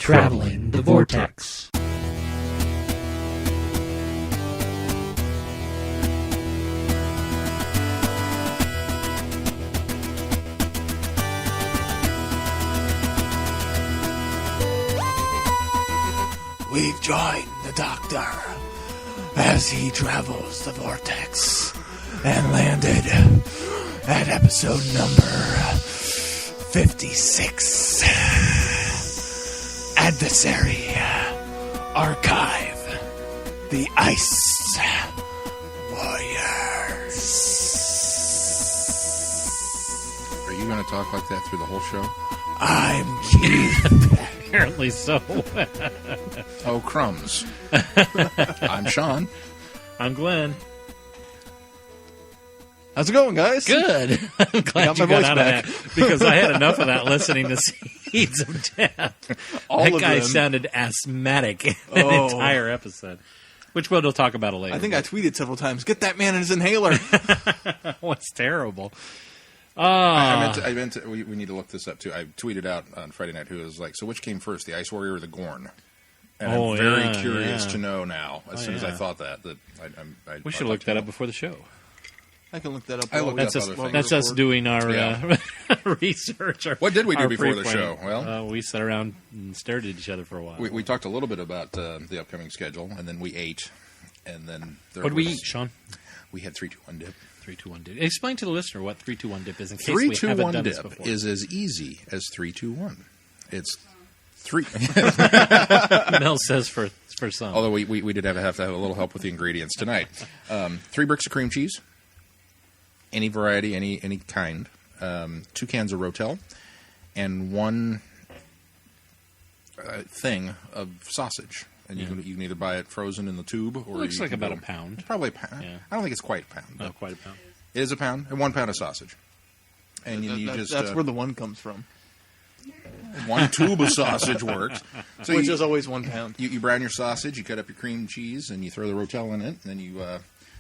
Traveling the Vortex. We've joined the Doctor as he travels the vortex and landed at episode number 56. Adversary Archive. The Ice Warriors. Are you going to talk like that through the whole show? I'm Keith. Apparently so. Oh, crumbs. I'm Sean. I'm Glenn. How's it going, guys? Good. I'm glad Got you my got voice out back. of that because I had enough of that listening to Seeds of Death. All that of guy them. sounded asthmatic an Oh. entire episode. Which we'll talk about it later. I think I tweeted several times, get that man in his inhaler. What's terrible. I meant to, we need to look this up, too. I tweeted out on Friday night who was like, so which came first, the Ice Warrior or the Gorn? And I'm very curious to know now, as soon as I thought that I We should have looked that up before the show. I can look that up. I looked That's up us, other things. that's us doing our Yeah. research. What did we do our before the pre-planning. show? Well, we sat around and stared at each other for a while. we talked a little bit about the upcoming schedule, and then we ate, and then there What did we was- eat, Sean? We had 3-2-1 dip. 3-2-1 dip. Explain to the listener what 3-2-1 dip is in case we haven't 3-2-1 done this dip before. is as easy as 3-2-1. It's three. Mel says for some. Although we did have to have a little help with the ingredients tonight. 3 bricks of cream cheese, any variety, any kind. 2 cans of Rotel, and 1 thing of sausage. And you can either buy it frozen in the tube, or Looks you like can about go- a pound. Probably a pound. Yeah. I don't think it's quite a pound. Not quite a pound. It is a pound, and 1 pound of sausage. And That's where the one comes from. 1 tube of sausage works. So Which is always 1 pound. You brown your sausage, you cut up your cream cheese, and you throw the Rotel in it, and then you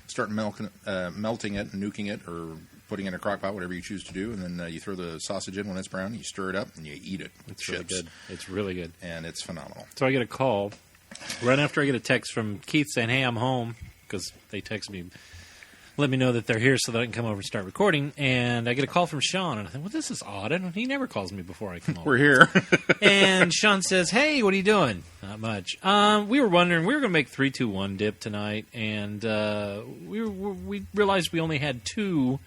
start melting it and nuking it, or putting it in a crock pot, whatever you choose to do, and then you throw the sausage in when it's brown, you stir it up, and you eat it with It's really chips. good. It's really good. And it's phenomenal. So I get a call right after I get a text from Keith saying, "Hey, I'm home," because they text me, let me know that they're here so that I can come over and start recording. And I get a call from Sean, and I think, well, this is odd. He never calls me before I come over. We're here. And Sean says, "Hey, what are you doing?" Not much. We were wondering, we were going to make 3-2-1 dip tonight, and we realized we only had 2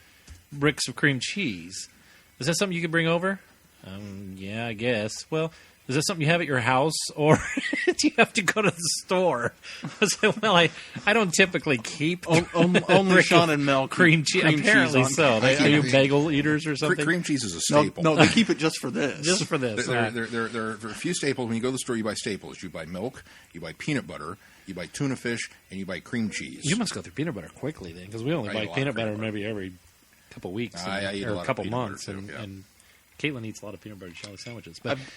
bricks of cream cheese. Is that something you could bring over? Yeah, I guess. Well, is that something you have at your house, or do you have to go to the store? I said, well, I don't typically keep Only brick Sean of and Mel cream cheese. Apparently cheese so. on. Are you bagel eaters or something? Cream cheese is a No, staple. no, they keep it just for this. Just for this. There are a few staples. When you go to the store, you buy staples. You buy milk, you buy peanut butter, you buy tuna fish, and you buy cream cheese. You must go through peanut butter quickly then, because we only I eat buy a lot peanut of butter peanut butter. maybe every couple weeks, I eat a or lot of couple peanut butter, months, too, and, yeah. and Caitlin eats a lot of peanut butter jelly sandwiches. But Peanut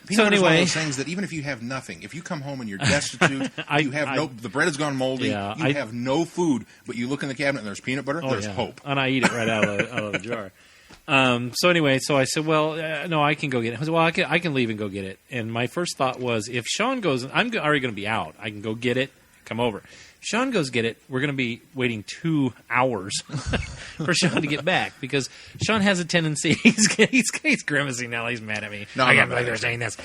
butter is one of anyway, those things that even if you have nothing, if you come home and you're destitute, the bread has gone moldy, Yeah, you have no food, but you look in the cabinet and there's peanut butter, there's hope. and I eat it right out of the jar. So anyway, so I said, well, no, I can go get it. I said, well, I can leave and go get it. And my first thought was, if Sean goes, I'm already going to be out. I can go get it, come over. Sean goes get it. We're going to be waiting 2 hours for Sean to get back, because Sean has a tendency. He's grimacing now. He's mad at me. No, I I'm can't not believe mad they're at saying this.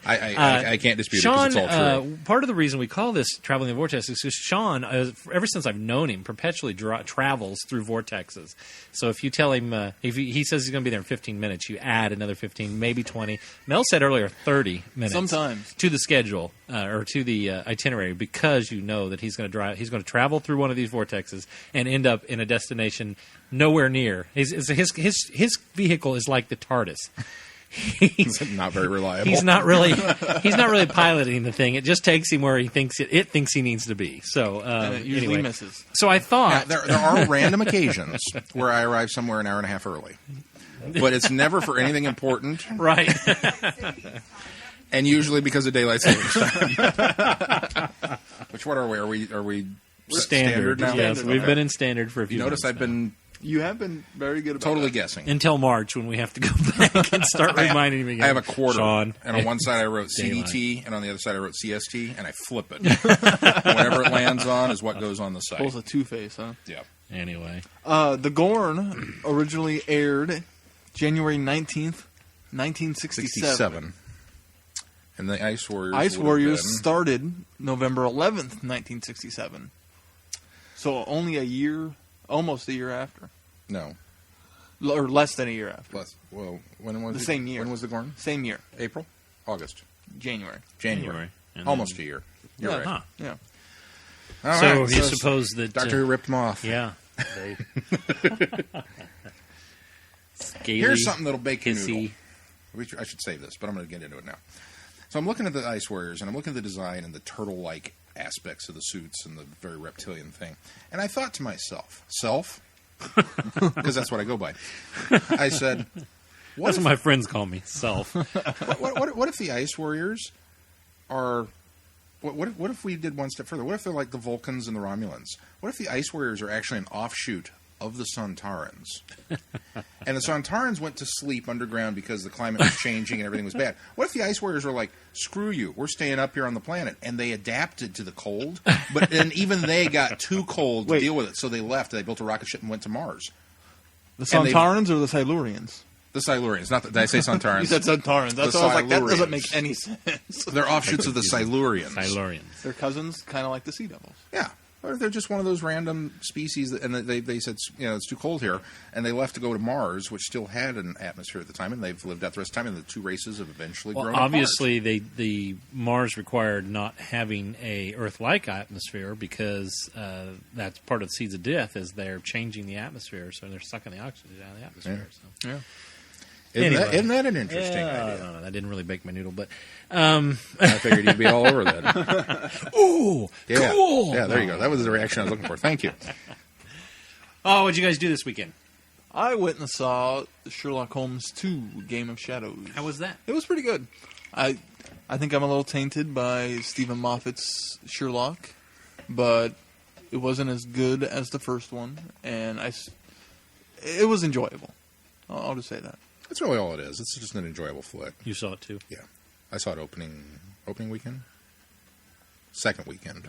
I can't dispute Sean, it because it's all true. part of the reason we call this Traveling the Vortex is because Sean, ever since I've known him, perpetually travels through vortexes. So if you tell him, if he says he's going to be there in 15 minutes, you add another 15, maybe 20. Mel said earlier 30 minutes. Sometimes. To the schedule, or to the itinerary, because you know that he's going to travel through one of these vortexes and end up in a destination nowhere near. His vehicle is like the TARDIS. It's not very reliable. He's not really piloting the thing. It just takes him where he thinks it thinks he needs to be. So And it usually anyway. misses. So I thought Now, there are random occasions where I arrive somewhere an hour and a half early, but it's never for anything important, right. and usually because of daylight savings time. Which what are we? Are we Standard now? Yes, we've been in standard for a few You notice months I've been You have been very good about Totally that. guessing. Until March, when we have to go back and start reminding me again. I have a quarter, Sean. and on one side I wrote Daylight. CDT, and on the other side I wrote CST, and I flip it. Whatever it lands on is what goes on the site. Pulls a two-face, huh? Yeah. Anyway. The Gorn originally aired January 19th, 1967. 67. And the Ice Warriors. Ice would have Warriors been- started November 11th, 1967. So only a year, almost a year after. No. Or less than a year after. Less. Well, when was The it? same year. When was the Gorn? Same year, April? August? January. January. And Almost then- a year. You're Yeah. right. Huh. Yeah. All So right, you suppose that... Doctor Who ripped them off. Yeah. They, scaly, Here's something that'll bake your noodle. kissy. I should save this, but I'm going to get into it now. So I'm looking at the Ice Warriors, and I'm looking at the design and the turtle-like aspects of the suits and the very reptilian thing. And I thought to myself, because that's what I go by. I said, That's what my friends call me, self. what if the Ice Warriors are... What if we did one step further? What if they're like the Vulcans and the Romulans? What if the Ice Warriors are actually an offshoot of the Sontarans? And the Sontarans went to sleep underground because the climate was changing and everything was bad. What if the Ice Warriors were like, screw you, we're staying up here on the planet, and they adapted to the cold, but then even they got too cold to Wait. deal with it, so they left. They built a rocket ship and went to Mars. The And they- Sontarans or the Silurians? The Silurians, not did I say Sontarans? You said Sontarans. That's The why I was like, that Silurians. doesn't make any sense. They're offshoots of the Silurians. Silurians. They're cousins, kind of like the Sea Devils. Yeah. Or they're just one of those random species, and they said, it's too cold here, and they left to go to Mars, which still had an atmosphere at the time, and they've lived out the rest of the time, and the two races have eventually Well, grown apart. obviously, the Mars required not having a Earth-like atmosphere because that's part of the seeds of death is they're changing the atmosphere, so they're sucking the oxygen out of the atmosphere. So. Yeah. Isn't that an interesting I idea? don't know. That didn't really bake my noodle, but I figured you'd be all over that. ooh, Yeah. cool. Yeah, there you go. That was the reaction I was looking for. Thank you. Oh, what'd you guys do this weekend? I went and saw Sherlock Holmes 2, Game of Shadows. How was that? It was pretty good. I think I'm a little tainted by Stephen Moffat's Sherlock, but it wasn't as good as the first one, and it was enjoyable. I'll just say that. That's really all it is. It's just an enjoyable flick. You saw it too. Yeah. I saw it opening weekend? Second weekend.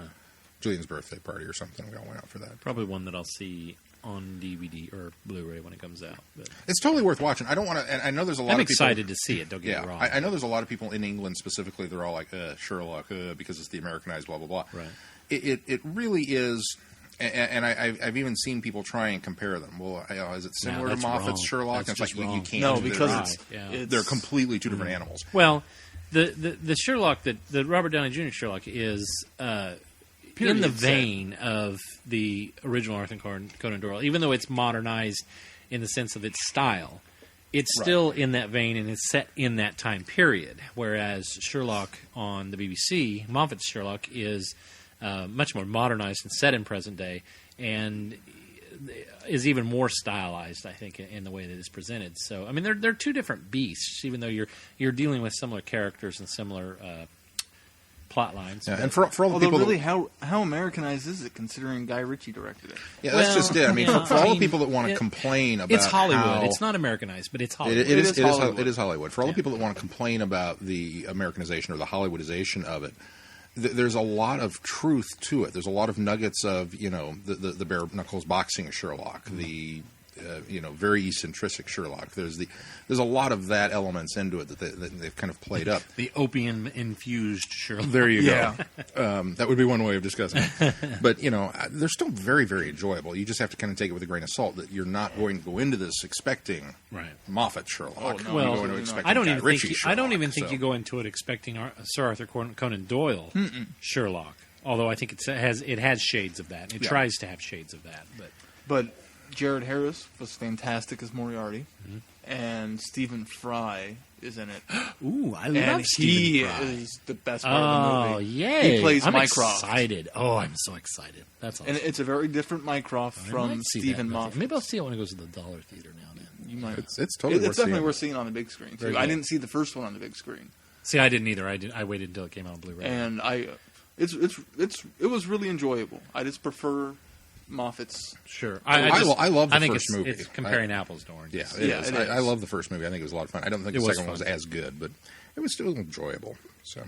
Julian's birthday party or something. We all went out for that. Probably one that I'll see on DVD or Blu-ray when it comes out. But It's totally worth watching. I don't want to, and I know there's a lot I'm of people. excited to see it. Don't get me wrong. I know there's a lot of people in England specifically. They're all like Sherlock because it's the Americanized blah blah blah. Right. It really is, and I've even seen people try and compare them. Well, is it similar to that's Moffat's wrong. Sherlock? That's And it's just like you wrong. can't. No, do because that. Right, yeah. it's They're completely two different animals. Well, the Sherlock the Robert Downey Jr. Sherlock is in the Period vein of the original Arthur Conan Doyle, even though it's modernized in the sense of its style. It's still in that vein and it's set in that time period. Whereas Sherlock on the BBC, Moffat's Sherlock, is much more modernized and set in present day, and is even more stylized, I think, in the way that it's presented. So, I mean, they're two different beasts, even though you're dealing with similar characters and similar plot lines. Yeah, But- and for all the Although people, really, that, how Americanized is it, considering Guy Ritchie directed it? yeah, that's Well, just it. I mean, yeah, for all I the mean, people that want to complain about it's Hollywood. how- It's not Americanized, but it's It, Hollywood. it is Hollywood. It is Hollywood. For all the people that want to complain about the Americanization or the Hollywoodization of it, there's a lot of truth to it. There's a lot of nuggets of the bare knuckles boxing Sherlock, the very eccentric Sherlock. There's a lot of that elements into it that they've kind of played up. The opium infused Sherlock. There you Yeah. go. That would be one way of discussing it. But, they're still very, very enjoyable. You just have to kind of take it with a grain of salt that you're not going to go into this expecting Right. Moffat Sherlock. Oh, no. You're Well, going to expect I don't Guy even Ritchie think Sherlock, you so. go into it expecting Sir Arthur Conan Doyle Sherlock. Although I think it has shades of that. It Yeah. tries to have shades of that, but But Jared Harris was fantastic as Moriarty, and Stephen Fry is in it. ooh, I And love he Stephen Fry. is the best part of the Oh, movie. yay! He plays I'm Mycroft. excited. Oh, I'm so excited. That's awesome. And it's a very different Mycroft I from might see Stephen that. Moffat. Maybe I'll see it when it goes to the Dollar Theater now and then. You might. It's totally worth It's definitely seeing. worth seeing on the big screen too. Very I good. didn't see the first one on the big screen, See, I didn't either. I waited until it came out on Blu-ray. and it was really enjoyable. I just prefer Moffat's. Sure. I love the I think first movie. It's comparing apples to oranges. Yeah, it is. it is. I love the first movie. I think it was a lot of fun. I don't think It the was second one was fun. as good, but it was still enjoyable. So,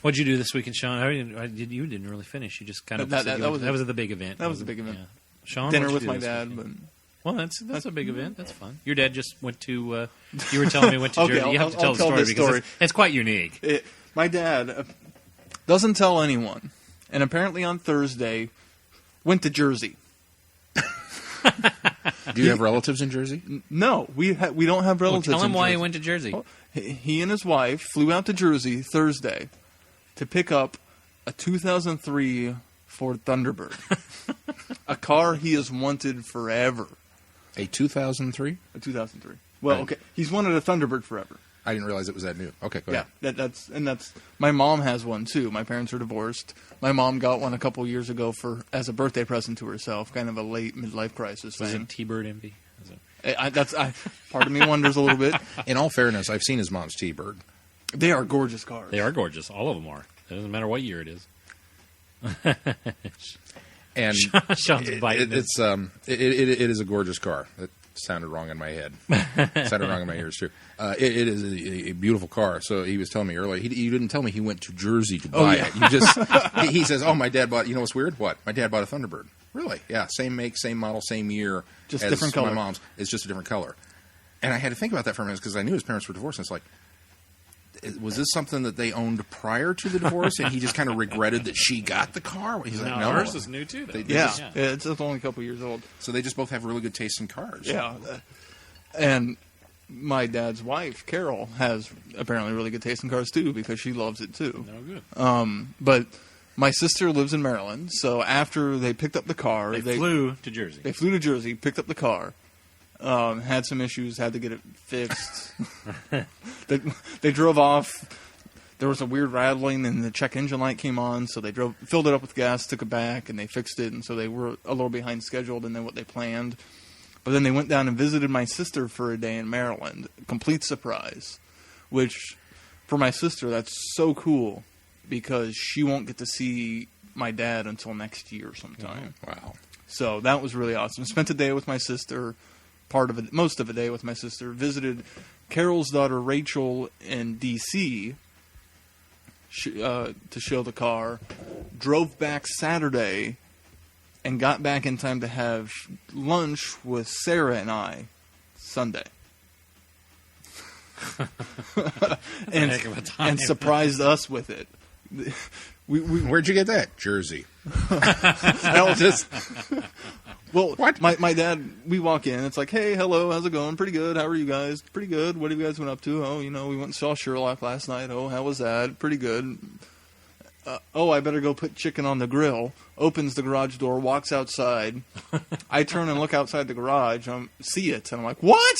What'd you do this weekend, Sean? You didn't really finish. You just kind of That said was that was the big event. That was the big event. Yeah. Sean, Dinner what'd you with do my this dad, weekend? but Well, that's a big event. That's fun. Your dad just went to. You were telling me went to Okay, Jersey. You have to I'll tell the tell story this because story. it's quite unique. My dad doesn't tell anyone, and apparently on Thursday went to Jersey. do you have relatives in Jersey? No, we don't have Well, relatives. tell him in why Jersey. he went to Jersey. He and his wife flew out to Jersey Thursday to pick up a 2003 Ford Thunderbird, a car he has wanted forever. A 2003? A 2003. Well, Right. okay, he's wanted a Thunderbird forever. I didn't realize it was that new. Okay, go Yeah, ahead. that's my mom has one too. My parents are divorced. My mom got one a couple years ago as a birthday present to herself, kind of a late midlife crisis Was thing. it T-Bird envy? Is it- Part of me wonders a little bit. In all fairness, I've seen his mom's T-Bird. They are gorgeous cars. They are gorgeous. All of them are. It doesn't matter what year it is. And Sean's biting. it is a gorgeous car. That sounded wrong in my head. Sounded wrong in my ears too. It is a beautiful car. So he was telling me earlier. You didn't tell me he went to Jersey to buy it. You just he says, "Oh, my dad bought." You know what's weird? What? My dad bought a Thunderbird. Really? Yeah. Same make, same model, same year. Just as different color. My mom's. It's just a different color. And I had to think about that for a minute because I knew his parents were divorced. And it's like, was this something that they owned prior to the divorce, and he just kind of regretted that she got the car? He's like, no, ours is new too. Though. Yeah, it's only a couple years old. So they just both have really good taste in cars. Yeah, and my dad's wife, Carol, has apparently really good taste in cars too because she loves it too. No good. But my sister lives in Maryland, so after they picked up the car, They flew to Jersey. They flew to Jersey, picked up the car, had some issues, had to get it fixed. They drove off. There was a weird rattling, and the check engine light came on, so they filled it up with gas, took it back, and they fixed it, and so they were a little behind schedule than what they planned. But then they went down and visited my sister for a day in Maryland. Complete surprise. Which, for my sister, that's so cool because she won't get to see my dad until next year sometime. Wow. So that was really awesome. Spent a day with my sister, most of a day with my sister. Visited Carol's daughter Rachel in D.C. To show the car. Drove back Saturday and got back in time to have lunch with Sarah and I Sunday. and, heck of a time. and surprised us with it. Where'd you get that? Jersey. That was just... Well, What? My dad, we walk in, it's like, hey, hello, how's it going? Pretty good, how are you guys? Pretty good, what have you guys been up to? Oh, we went and saw Sherlock last night. Oh, how was that? Pretty good. I better go put chicken on the grill. Opens the garage door, walks outside. I turn and look outside the garage, see it, and I'm like, what?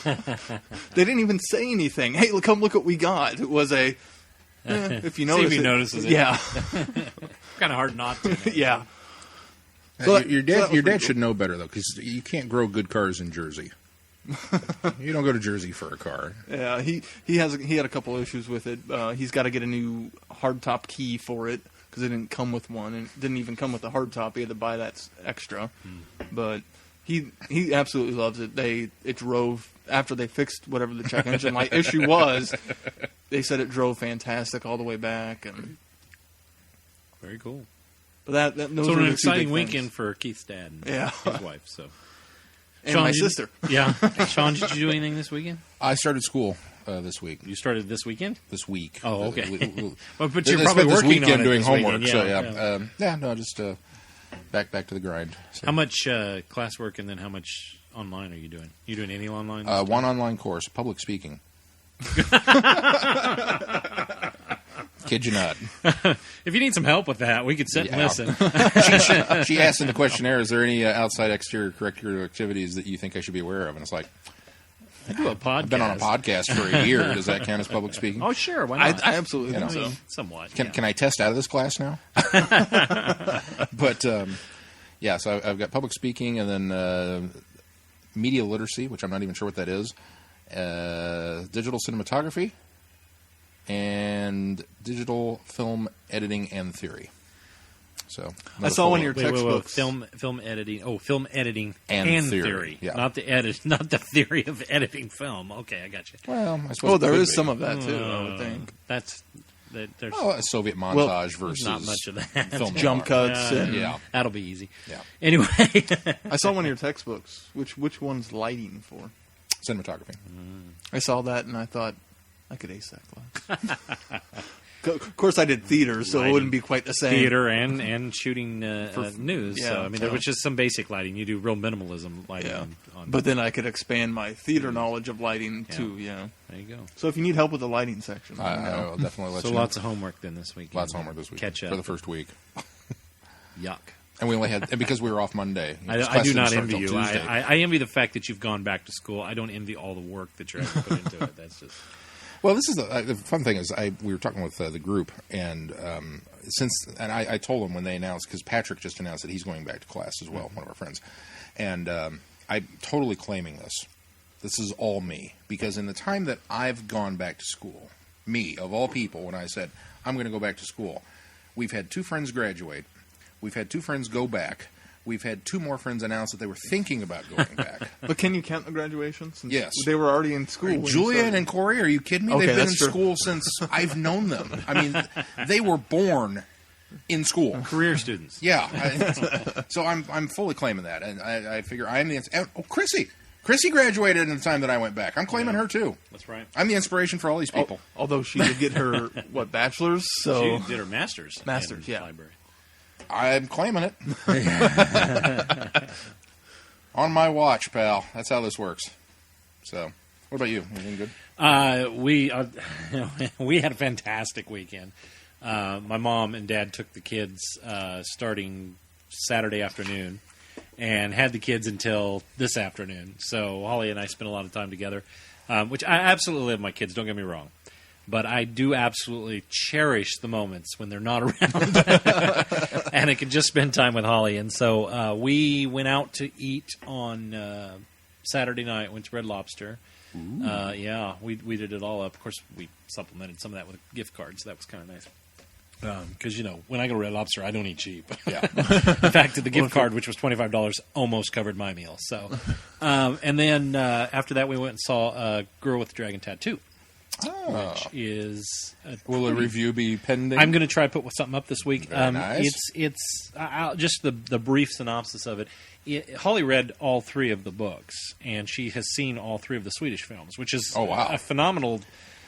They didn't even say anything. Hey, come look what we got. It was a... if you See notice if he it, notices it. Yeah, Kind of hard not to. yeah. Your dad should know better, though, because you can't grow good cars in Jersey. You don't go to Jersey for a car. Yeah, he had a couple issues with it. He's got to get a new hardtop key for it because it didn't come with one, and it didn't even come with the hardtop. He had to buy that extra. But he absolutely loves it. It drove after they fixed whatever the check engine light issue was. They said it drove fantastic all the way back, and Very cool. but those So were an the two exciting big weekend things. for Keith's dad and Yeah. his wife. So And Sean, my did you- sister. Yeah. Sean, did you do anything this weekend? I started school this week. You started this weekend? This week. Oh, okay. We- Well, but I you're spent probably this working weekend on it doing this homework. weekend. So no, just back to the grind. So. How much classwork and then how much online are you doing? You doing any online? One online course, public speaking. Kid you not. If you need some help with that, we could sit and Yeah. listen. She asked in the questionnaire, "Is there any outside exterior curricular activities that you think I should be aware of?" And it's like, I do a podcast. I've been on a podcast for a year. Does that count as public speaking? Oh, sure. Why I not? absolutely You know. think so. Somewhat. Can I test out of this class now? But yeah, so I've got public speaking and then media literacy, which I'm not even sure what that is, digital cinematography, and digital film editing and theory. So I saw one of your Wait, textbooks. film editing. Oh, film editing And theory. Yeah. not the theory of editing film. Okay, I got you. Well, I suppose there it could is be. some of that too. I would think. There's A Soviet montage versus not much of that. film Jump noir. cuts. And Yeah. That'll be easy. Yeah. Anyway, I saw one of your textbooks. Which one's lighting for? Cinematography. I saw that and I thought I could ace that class. Of course, I did theater, so it wouldn't be quite the same. theater and shooting news. yeah, So I mean, there was just some basic lighting. You do real minimalism lighting. Yeah. On But then I could expand my theater knowledge of lighting too. Yeah. there you go. So if you need help with the lighting section, I will definitely let So you know. lots of homework then this week. Lots of homework this week. Catch up for the first week. Yuck. And we only had, and because we were off Monday. I do not envy you. Tuesday. I envy the fact that you've gone back to school. I don't envy all the work that you're having to put into it. That's just Well, this is the fun thing is we were talking with the group, and I told them when they announced, because Patrick just announced that he's going back to class as well, one of our friends, and I'm totally claiming this. This is all me, because in the time that I've gone back to school, me of all people, when I said I'm going to go back to school, we've had 2 friends graduate, we've had 2 friends go back. We've had 2 more friends announce that they were thinking about going back. But can you count the graduation? Since Yes. They were already in school. when you Julian started? and Corey, are you kidding me? Okay, They've been in that's true. school since I've known them. I mean, they were born in school. career students. Yeah. So I'm fully claiming that. And I figure I'm the... Oh, Chrissy. Chrissy graduated in the time that I went back. I'm claiming her, too. That's right. I'm the inspiration for all these people. Although she did get her, bachelor's? So She did her master's. Master's, in yeah. library. I'm claiming it. On my watch, pal. That's how this works. So, what about you? Anything good? We had a fantastic weekend. My mom and dad took the kids starting Saturday afternoon and had the kids until this afternoon. So Holly and I spent a lot of time together, which I absolutely love my kids, don't get me wrong. But I do absolutely cherish the moments when they're not around. And I can just spend time with Holly. And so we went out to eat on Saturday night, went to Red Lobster. Yeah, we did it all up. Of course, we supplemented some of that with gift cards. That was kind of nice. Because, when I go to Red Lobster, I don't eat cheap. Yeah. In fact, the gift card, which was $25, almost covered my meal. So, and then after that, we went and saw Girl with the Dragon Tattoo. Which is Will a review be pending? I'm going to try to put something up this week. Very nice. It's just the brief synopsis of it. Holly read all 3 of the books, and she has seen all 3 of the Swedish films, which is a phenomenal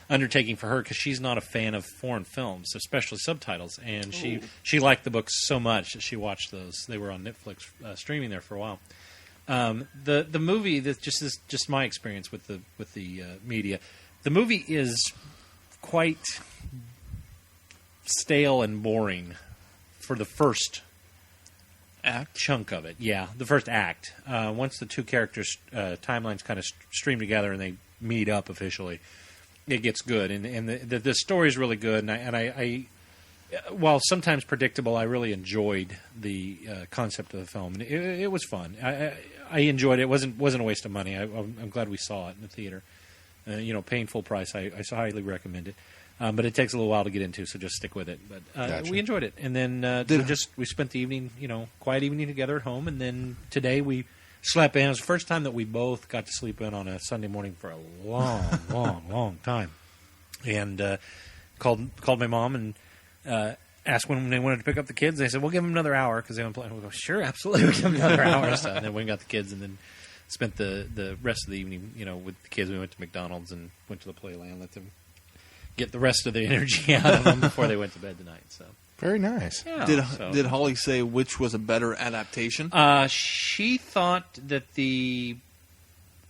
undertaking for her because she's not a fan of foreign films, especially subtitles. And she liked the books so much that she watched those. They were on Netflix streaming there for a while. The movie, that just is just my experience with the media. The movie is quite stale and boring for the first chunk of it. Yeah, the first act. Once the 2 characters' timelines kind of stream together and they meet up officially, it gets good. And the story is really good. And I while sometimes predictable, I really enjoyed the concept of the film. And it was fun. I enjoyed it. It wasn't a waste of money. I'm glad we saw it in the theater. Paying full price, I highly recommend it. But it takes a little while to get into, so just stick with it. But Gotcha. we enjoyed it, and then we spent the evening, quiet evening together at home. And then today we slept in. It was the first time that we both got to sleep in on a Sunday morning for a long, long time. And called my mom and asked when they wanted to pick up the kids. They said, "We'll give them another hour because they haven't played." We go, "Sure, absolutely, we'll give them another hour." So, and then we got the kids, and then spent the rest of the evening, with the kids. We went to McDonald's and went to the playland, let them get the rest of the energy out of them before they went to bed tonight. So Very nice. yeah. Did Holly say which was a better adaptation? She thought that the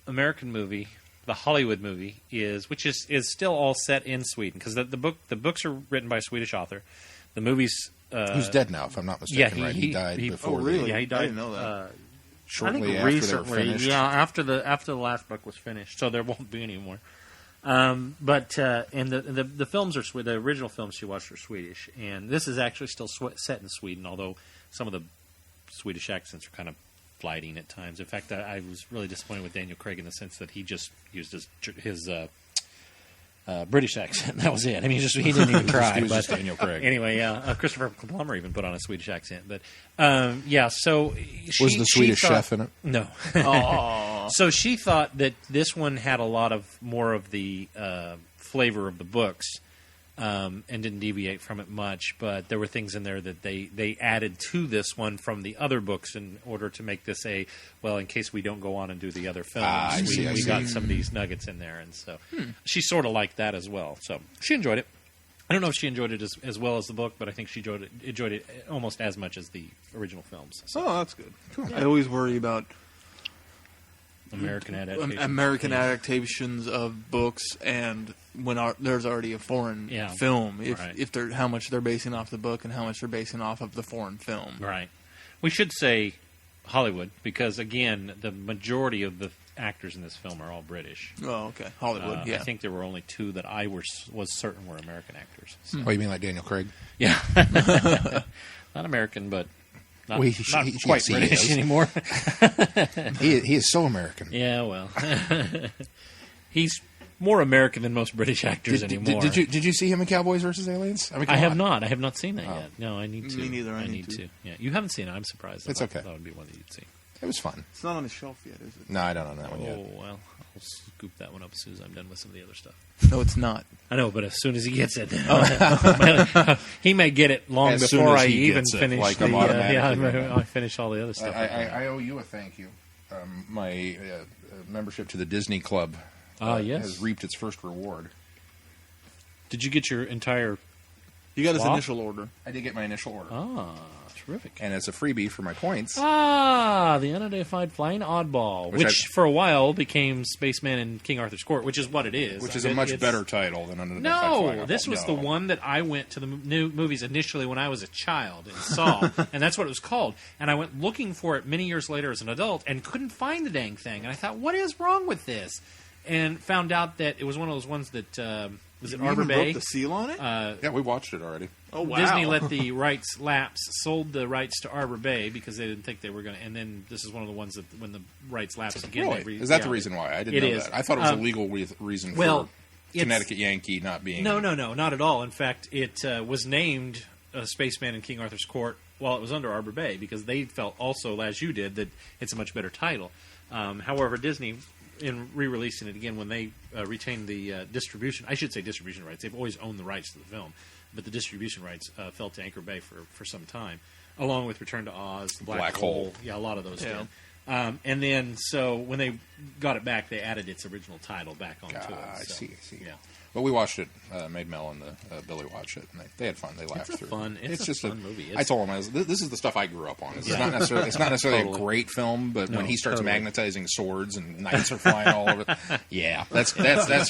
American movie, the Hollywood movie, which is still all set in Sweden because the books are written by a Swedish author. The movie's Who's dead now, if I'm not mistaken, right? He died before. Oh, really? Yeah, he died. I didn't know that. Shortly I think after they were recently, finished. yeah, after the last book was finished, so there won't be any more. And the films are the original films she watched are Swedish, and this is actually still set in Sweden, although some of the Swedish accents are kind of flighting at times. In fact, I was really disappointed with Daniel Craig in the sense that he just used his British accent. That was it. I mean, he didn't even try. He was but just Daniel Craig. Anyway, Christopher Plummer even put on a Swedish accent. But so Was the Swedish chef in it? No. So she thought that this one had a lot of more of the flavor of the books. And didn't deviate from it much, but there were things in there that they added to this one from the other books in order to make this in case we don't go on and do the other films, we got some of these nuggets in there, and so she sort of liked that as well. So she enjoyed it. I don't know if she enjoyed it as well as the book, but I think she enjoyed it almost as much as the original films. So. Oh, that's good. Cool. I always worry about American adaptations of books, and when there's already a foreign film, if they're how much they're basing off the book and how much they're basing off of the foreign film. Right. We should say Hollywood because again, the majority of the actors in this film are all British. Oh, okay, Hollywood. Yeah, I think there were only 2 that I was certain were American acters. So. Oh, you mean like Daniel Craig? Yeah, not American, but. Not quite he British is. anymore. he is so American. Yeah, well, he's more American than most British actors anymore. Did you see him in Cowboys versus Aliens? I have not. I have not seen that yet. No, I need to. Me neither. I need to. Yeah, you haven't seen it. I'm surprised. It's okay. That would be one that you'd see. It was fun. It's not on the shelf yet, is it? No, I don't own that one yet. Oh well, I'll scoop that one up as soon as I'm done with some of the other stuff. No, it's not. I know, but as soon as he gets it, he may get it long As before I he even gets it, finish. like I'm automatically I finish all the other stuff. I owe you a thank you. My membership to the Disney Club yes. has reaped its first reward. Did you get your entire? You got his Wow. initial order. I did get my initial order. Ah, terrific. And it's a freebie for my points. The unidentified flying oddball, which for a while became Spaceman in King Arthur's Court, which is what it is. Which is a much better title than Unidentified Flying No, Oddball. this was the one that I went to the new movies initially when I was a child and saw, and that's what it was called. And I went looking for it many years later as an adult and couldn't find the dang thing. And I thought, what is wrong with this? And found out that it was one of those ones that was it Arbor Bay? Broke the seal on it? Yeah, we watched it already. Oh wow! Disney let the rights lapse, sold the rights to Arbor Bay because they didn't think they were going to. And then this is one of the ones that when the rights lapsed again, Really? Is that the reason why? I didn't know that. I thought it was a legal reason for Connecticut Yankee not being... No, not at all. In fact, it was named Spaceman in King Arthur's Court while it was under Arbor Bay because they felt also, as you did, that it's a much better title. However, Disney, in re-releasing it again, when they retained the distribution rights, they've always owned the rights to the film, but the distribution rights fell to Anchor Bay for some time, along with Return to Oz, the Black Hole. Yeah, a lot of those did. And then, so when they got it back, they added its original title back onto it. I see. Yeah. But we watched it. Made Mel and Billy watch it, and they had fun. They laughed through it. It's just a fun movie. I told him, this is the stuff I grew up on. It's not necessarily a great film, but when he starts magnetizing swords and knights are flying all over, that's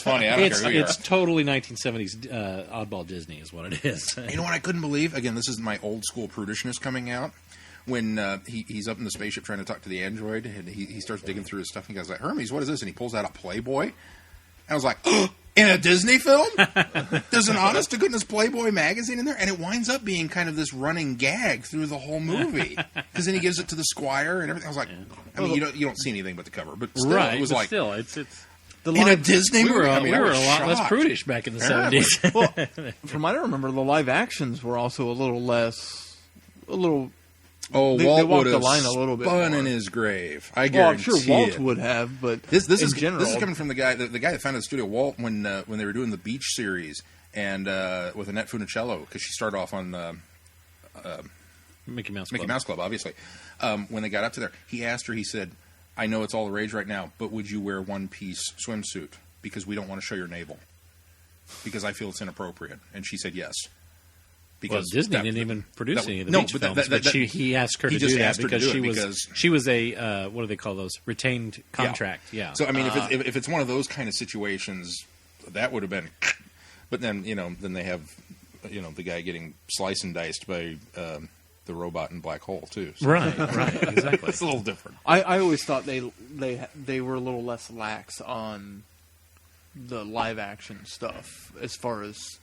funny. I don't care who you are. It's totally 1970s oddball Disney is what it is. You know what I couldn't believe? Again, this is my old school prudishness coming out. When he's up in the spaceship trying to talk to the android, and he starts digging through his stuff, and he goes like, Hermes, what is this? And he pulls out a Playboy. And I was like, oh, in a Disney film? There's an honest-to-goodness Playboy magazine in there? And it winds up being kind of this running gag through the whole movie. Because then he gives it to the squire and everything. I was like, I mean, you don't see anything but the cover. But still, it was like... Still, it's in a Disney movie? We were I was a lot less prudish back in the 70s. Well, from what I remember, the live actions were also a little less... Oh, they Walt walked would the have line a little bit spun more. in his grave. I Well, I'm guarantee sure Walt it. would have, but This is general, this is coming from the guy that founded the studio, Walt, when they were doing the Beach series and with Annette Funicello, because she started off on Mickey Mouse Club, obviously. When they got up to there, he asked her. He said, "I know it's all the rage right now, but would you wear one-piece swimsuit because we don't want to show your navel because I feel it's inappropriate?" And she said yes. Because Disney didn't even produce any of the Beach films, but he asked her to do that because she was a what do they call those, retained contract? Yeah. So I mean, if it's one of those kind of situations, that would have been. But then then they have the guy getting sliced and diced by the robot in Black Hole too. So. Right, exactly. It's a little different. I always thought they were a little less lax on the live action stuff as far as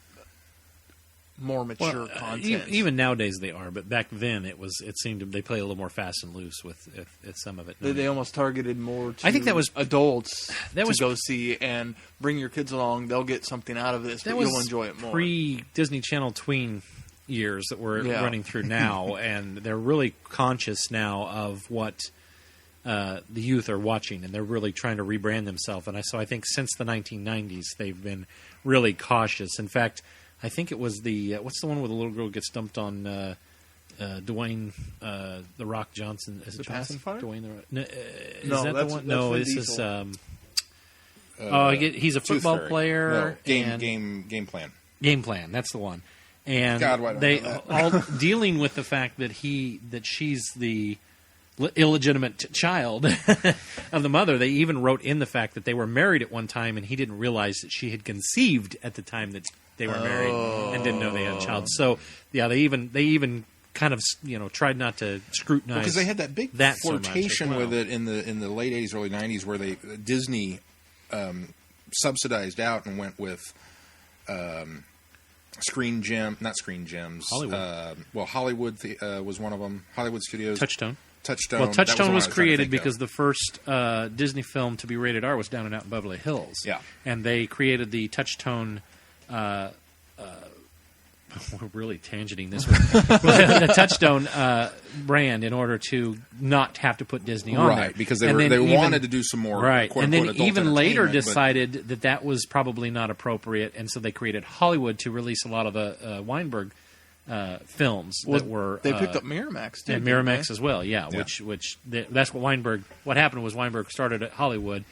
more mature content. Even nowadays they are, but back then it seemed they play a little more fast and loose with some of it. They almost targeted more to I think that was adults to go see and bring your kids along. They'll get something out of this, but you'll enjoy it more. Pre-Disney Channel tween years that we're running through now, and they're really conscious now of what the youth are watching, and they're really trying to rebrand themselves. And so I think since the 1990s they've been really cautious. In fact, I think it was what's the one where the little girl gets dumped on Dwayne the Rock Johnson? Is it the Johnson? pacifier? Dwayne the Rock? Is no, that the one? No, Vin this Diesel. is. He's a football player. No, game plan. Game plan. That's the one. And God, why don't I know that? all dealing with the fact that she's the illegitimate child of the mother. They even wrote in the fact that they were married at one time, and he didn't realize that she had conceived at the time that they were married and didn't know they had a child. So yeah, they even kind of tried not to scrutinize because they had that big flirtation with it in the late 80s, early 90s, where Disney subsidized out and went with not Screen Gems. Hollywood. Hollywood was one of them. Hollywood Studios. Touchstone. Well, Touchstone was created because the first Disney film to be rated R was Down and Out in Beverly Hills. Yeah. And they created the Touchstone... we're really tangenting this one. The Touchstone brand in order to not have to put Disney on there. Right, because they wanted to do some more and then even later entertainment, decided that was probably not appropriate, and so they created Hollywood to release a lot of the Weinberg films that were... They picked up Miramax, too. And Miramax as well, yeah. That's what Weinberg... What happened was Weinberg started at Hollywood.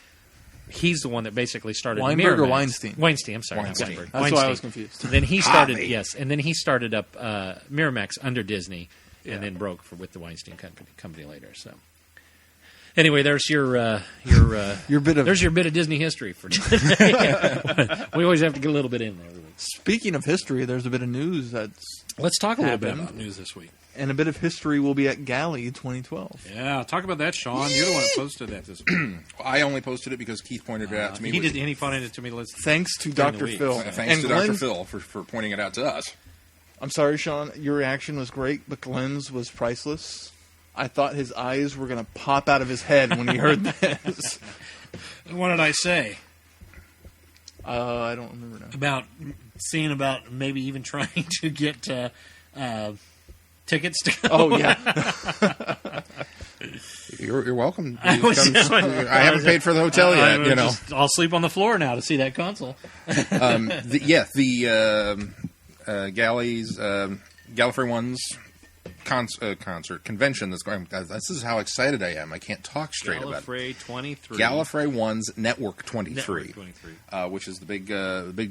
He's the one that basically started Weinberg Miramax. or Weinstein? Weinstein, I'm sorry. Weinstein. Weinberg. That's Weinstein. why I was confused. Then he started, and then he started up Miramax under Disney, and then broke with the Weinstein company later. So, anyway, there's your bit of Disney history for today. We always have to get a little bit in there. Speaking of history, there's a bit of news Let's talk a little bit happened. about news this week. And a bit of history will be at Galley 2012. Yeah, talk about that, Sean. You're the one that posted that this week. I only posted it because Keith pointed it out to me. He did, and he pointed it to me. Thanks to during the Dr. week. Phil. Thanks to Dr. Phil for pointing it out to us. I'm sorry, Sean. Your reaction was great, but Glenn's was priceless. I thought his eyes were going to pop out of his head when he heard this. What did I say? I don't remember now. About maybe even trying to get tickets to go. Oh, yeah. You're welcome. I haven't paid for the hotel yet. I'll sleep on the floor now to see that console. The Galleys, Gallifrey One's concert convention that's going. This is how excited I am. I can't talk straight about it. Gallifrey 23. Gallifrey One's Network 23, which is the big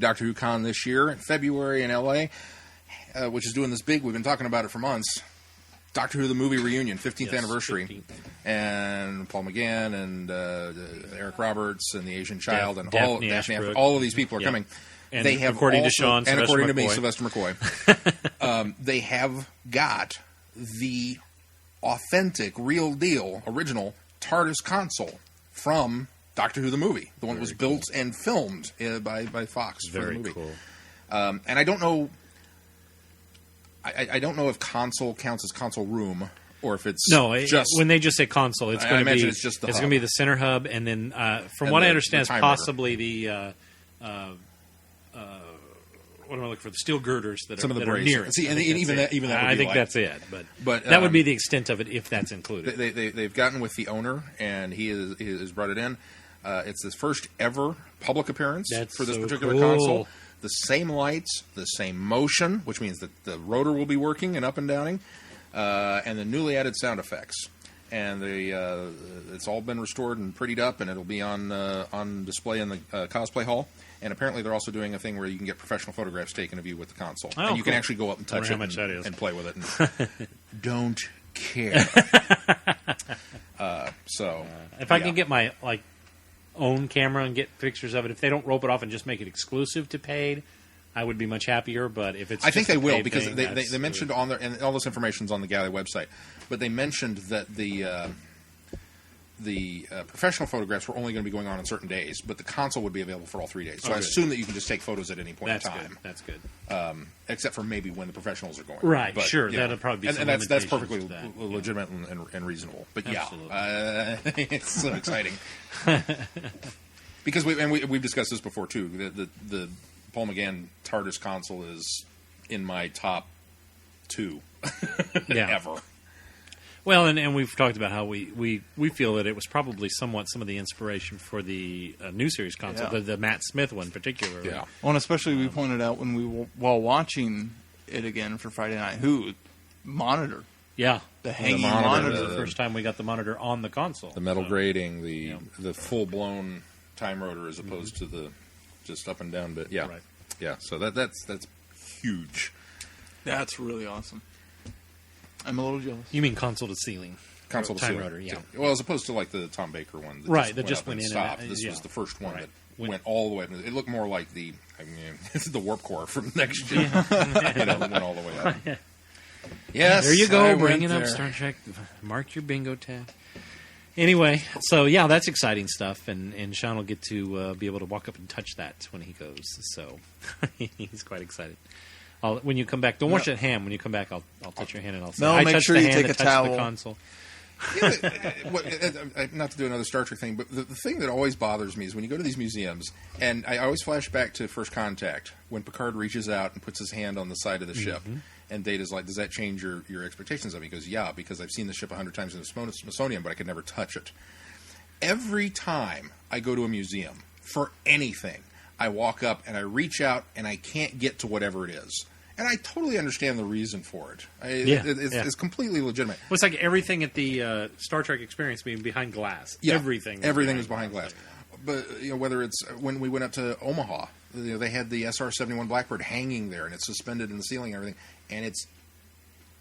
Doctor Who con this year in February in LA, which is doing this big. We've been talking about it for months. Doctor Who the movie reunion, 15th anniversary, 15th. And Paul McGann and Eric Roberts and the Asian Child and all of these people are coming. And they have according to Sean, and Sylvester according to McCoy. me, Sylvester McCoy, they have got the authentic, real deal, original TARDIS console from Doctor Who the movie. The one that was built and filmed by Fox for the movie. Cool. And I don't know. I don't know if console counts as console room or if it's just when they just say console, it's going to be it's just the hub. Going to be the center hub, and then from what I understand, it's possibly the what am I looking for? The steel girders that some are, of the that are braces. near it. See, and even that would I be think like, that's it, but that would be the extent of it if that's included. They've gotten with the owner, and he has brought it in. It's his first ever public appearance for this particular console. The same lights, the same motion, which means that the rotor will be working and up and downing, and the newly added sound effects. And it's all been restored and prettied up, and it'll be on display in the cosplay hall. And apparently they're also doing a thing where you can get professional photographs taken of you with the console. And you can actually go up and touch it and play with it. And don't care. If I can get my own camera and get pictures of it, if they don't rope it off and just make it exclusive to paid, I would be much happier. But if it's, I think they will because thing, they mentioned on there, and all this information's on the Galley website. But they mentioned that the professional photographs were only going to be going on certain days, but the console would be available for all 3 days. So I assume that you can just take photos at any point in time. That's good. Except for maybe when the professionals are going. Right, but, sure. You know, That'll probably be and that's perfectly to that. legitimate and reasonable. But Absolutely. it's so exciting. Because we've discussed this before, too. The Paul McGann TARDIS console is in my top 2 ever. Well, and we've talked about how we feel that it was probably somewhat some of the inspiration for the new series console, the Matt Smith one particularly. Yeah. Well, and especially we pointed out when while watching it again for Friday Night Who, monitor. Yeah. The hanging monitor, monitor. The first time we got the monitor on the console. The metal grating, the full-blown time rotor as opposed to the just up and down bit. Yeah. Right. Yeah, so that's huge. That's really awesome. I'm a little jealous. You mean console to ceiling? Console to time ceiling. rotor, yeah. Well, as opposed to like the Tom Baker one. That just up went and in and stopped. out, This yeah. was the first one Right. that went all the way. It looked more like the warp core from Next Gen. It went all the way up. Yes, There you go, I bringing went up there. Star Trek. Mark your bingo tag. Anyway, so yeah, that's exciting stuff, and Sean will get to be able to walk up and touch that when he goes. So he's quite excited. When you come back, don't wash that hand. When you come back, I'll touch your hand and I'll say, No, I make touched sure the you hand take that a touched the towel. console. Not to do another Star Trek thing, but the thing that always bothers me is when you go to these museums, and I always flash back to First Contact, when Picard reaches out and puts his hand on the side of the ship, and Data's like, does that change your expectations of me? He goes, yeah, because I've seen the ship 100 times in the Smithsonian, but I could never touch it. Every time I go to a museum, for anything, I walk up and I reach out and I can't get to whatever it is. And I totally understand the reason for it. It's completely legitimate. Well, it's like everything at the Star Trek experience being behind glass. Yeah, Everything is behind glass. But whether it's when we went up to Omaha, they had the SR-71 Blackbird hanging there, and it's suspended in the ceiling and everything, and it's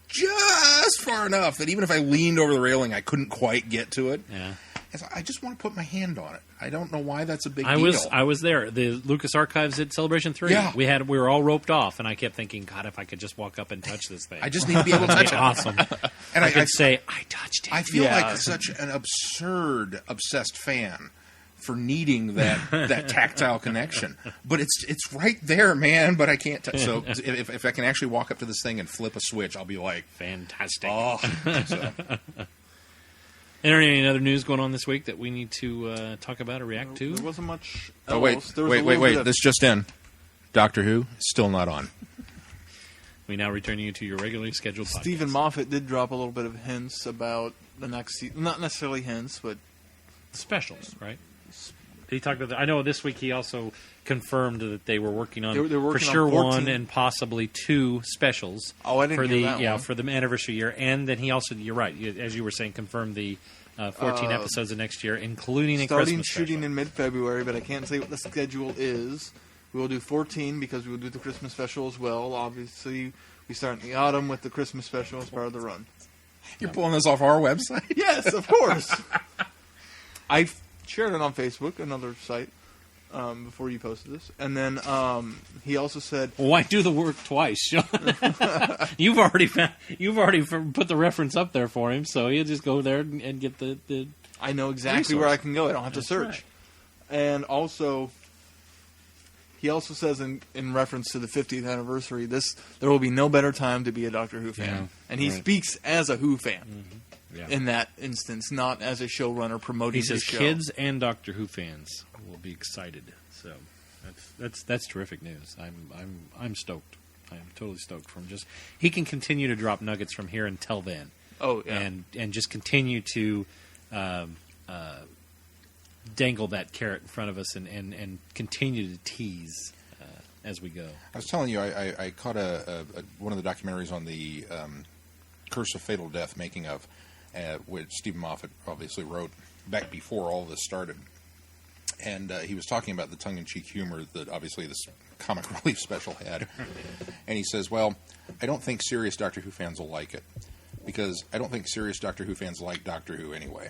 just far enough that even if I leaned over the railing, I couldn't quite get to it. Yeah. And so I just want to put my hand on it. I don't know why that's a big deal. I was there. The Lucas Archives at Celebration 3. Yeah. We were all roped off, and I kept thinking, God, if I could just walk up and touch this thing. I just need to be able to touch it. Awesome. And I could say, I touched it. I feel Yeah. like such an absurd, obsessed fan for needing that tactile connection. But it's right there, man, but I can't touch. So if I can actually walk up to this thing and flip a switch, I'll be like, Fantastic. oh. So, Any other news going on this week that we need to talk about or react to? There wasn't much. oh, wait. else. There was a little bit Wait. of- This just in. Doctor Who, still not on. We now return you to your regularly scheduled podcast. Stephen Moffat did drop a little bit of hints about the next season. Not necessarily hints, but Specials, right? He talked about that. I know this week he also confirmed that they were working on They were working for on sure 14. 1 and possibly 2 specials. Oh, I didn't for hear the that one. for the anniversary year, and then he also, you're right, as you were saying, confirmed the 14 episodes of next year, including a starting Christmas shooting special. in mid-February, but I can't say what the schedule is. We will do 14 because we will do the Christmas special as well. Obviously, we start in the autumn with the Christmas special as part of the run. You're pulling this off our website? Yes, of course. I shared it on Facebook, another site, before you posted this. And then he also said... Well, why do the work twice, Sean? You've already put the reference up there for him, so he'll just go there and get the I know exactly where I can go. I don't have to search. right. And also, he also says in reference to the 50th anniversary, there will be no better time to be a Doctor Who fan. Yeah, And he right. speaks as a Who fan Yeah. in that instance, not as a showrunner promoting He says his show. kids and Doctor Who fans will be excited. So that's terrific news. I'm stoked. I am totally stoked from just he can continue to drop nuggets from here until then. Oh, yeah. And just continue to dangle that carrot in front of us and continue to tease as we go. I was telling you, I caught one of the documentaries on the Curse of Fatal Death making of, which Stephen Moffat obviously wrote back before all this started. And he was talking about the tongue-in-cheek humor that obviously this comic relief special had. And he says, well, I don't think serious Doctor Who fans will like it, because I don't think serious Doctor Who fans like Doctor Who anyway.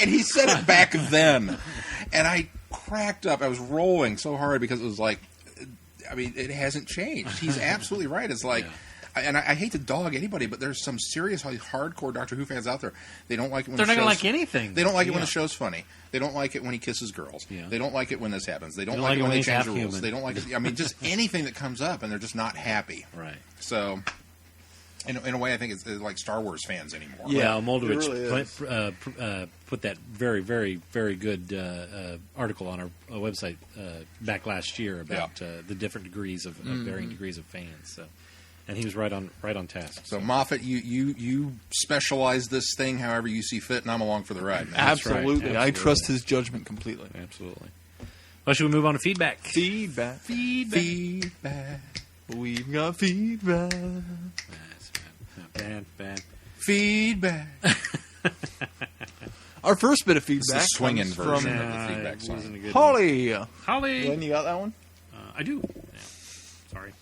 And he said it back then. And I cracked up. I was rolling so hard because it was like, I mean, it hasn't changed. He's absolutely right. It's like, I hate to dog anybody, but there's some seriously hardcore Doctor Who fans out there. They don't like it when They're the not going to show's... like anything. They don't like it when the show's funny. They don't like it when he kisses girls. Yeah. They don't like it when this happens. They don't They like it when they he's change the half rules. human. They don't like it. I mean, just anything that comes up, and they're just not happy. Right. So, in a way, I think it's like Star Wars fans anymore. Yeah, it Moldovich really put that very, very, very good article on our website back last year about the different degrees of varying degrees of fans. So, and he was right on task. So Moffat, you specialize this thing however you see fit, and I'm along for the ride, man. Absolutely. right. I trust his judgment completely. Absolutely. Well, should we move on to feedback? Feedback. Feedback. We've got feedback. Bad. Feedback. Our first bit of It's feedback the swinging comes version from of the feedback song. Wasn't a good Holly. Holly. Glenn, you got that one? I do. Yeah. Sorry,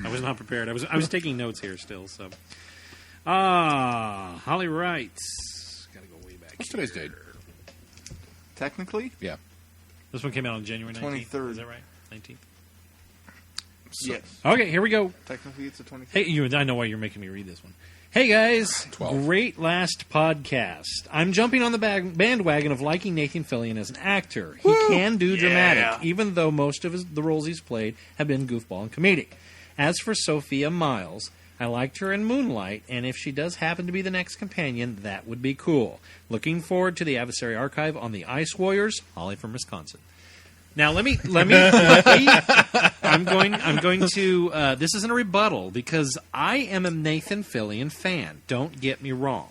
I was not prepared. I was taking notes here still. So, Holly writes. Got to go way back. What's today's date? Technically? Yeah. This one came out on January 19th. 23rd. Is that right? 19th. Yes. Okay, here we go. Technically, it's the 23rd. Hey, I know why you're making me read this one. Hey guys, 12. Great last podcast. I'm jumping on the bandwagon of liking Nathan Fillion as an actor. He can do dramatic, even though most of the roles he's played have been goofball and comedic. As for Sophia Myles, I liked her in Moonlight, and if she does happen to be the next companion, that would be cool. Looking forward to the Adversary Archive on the Ice Warriors. Holly from Wisconsin. Now let me I'm going to this isn't a rebuttal because I am a Nathan Fillion fan. Don't get me wrong.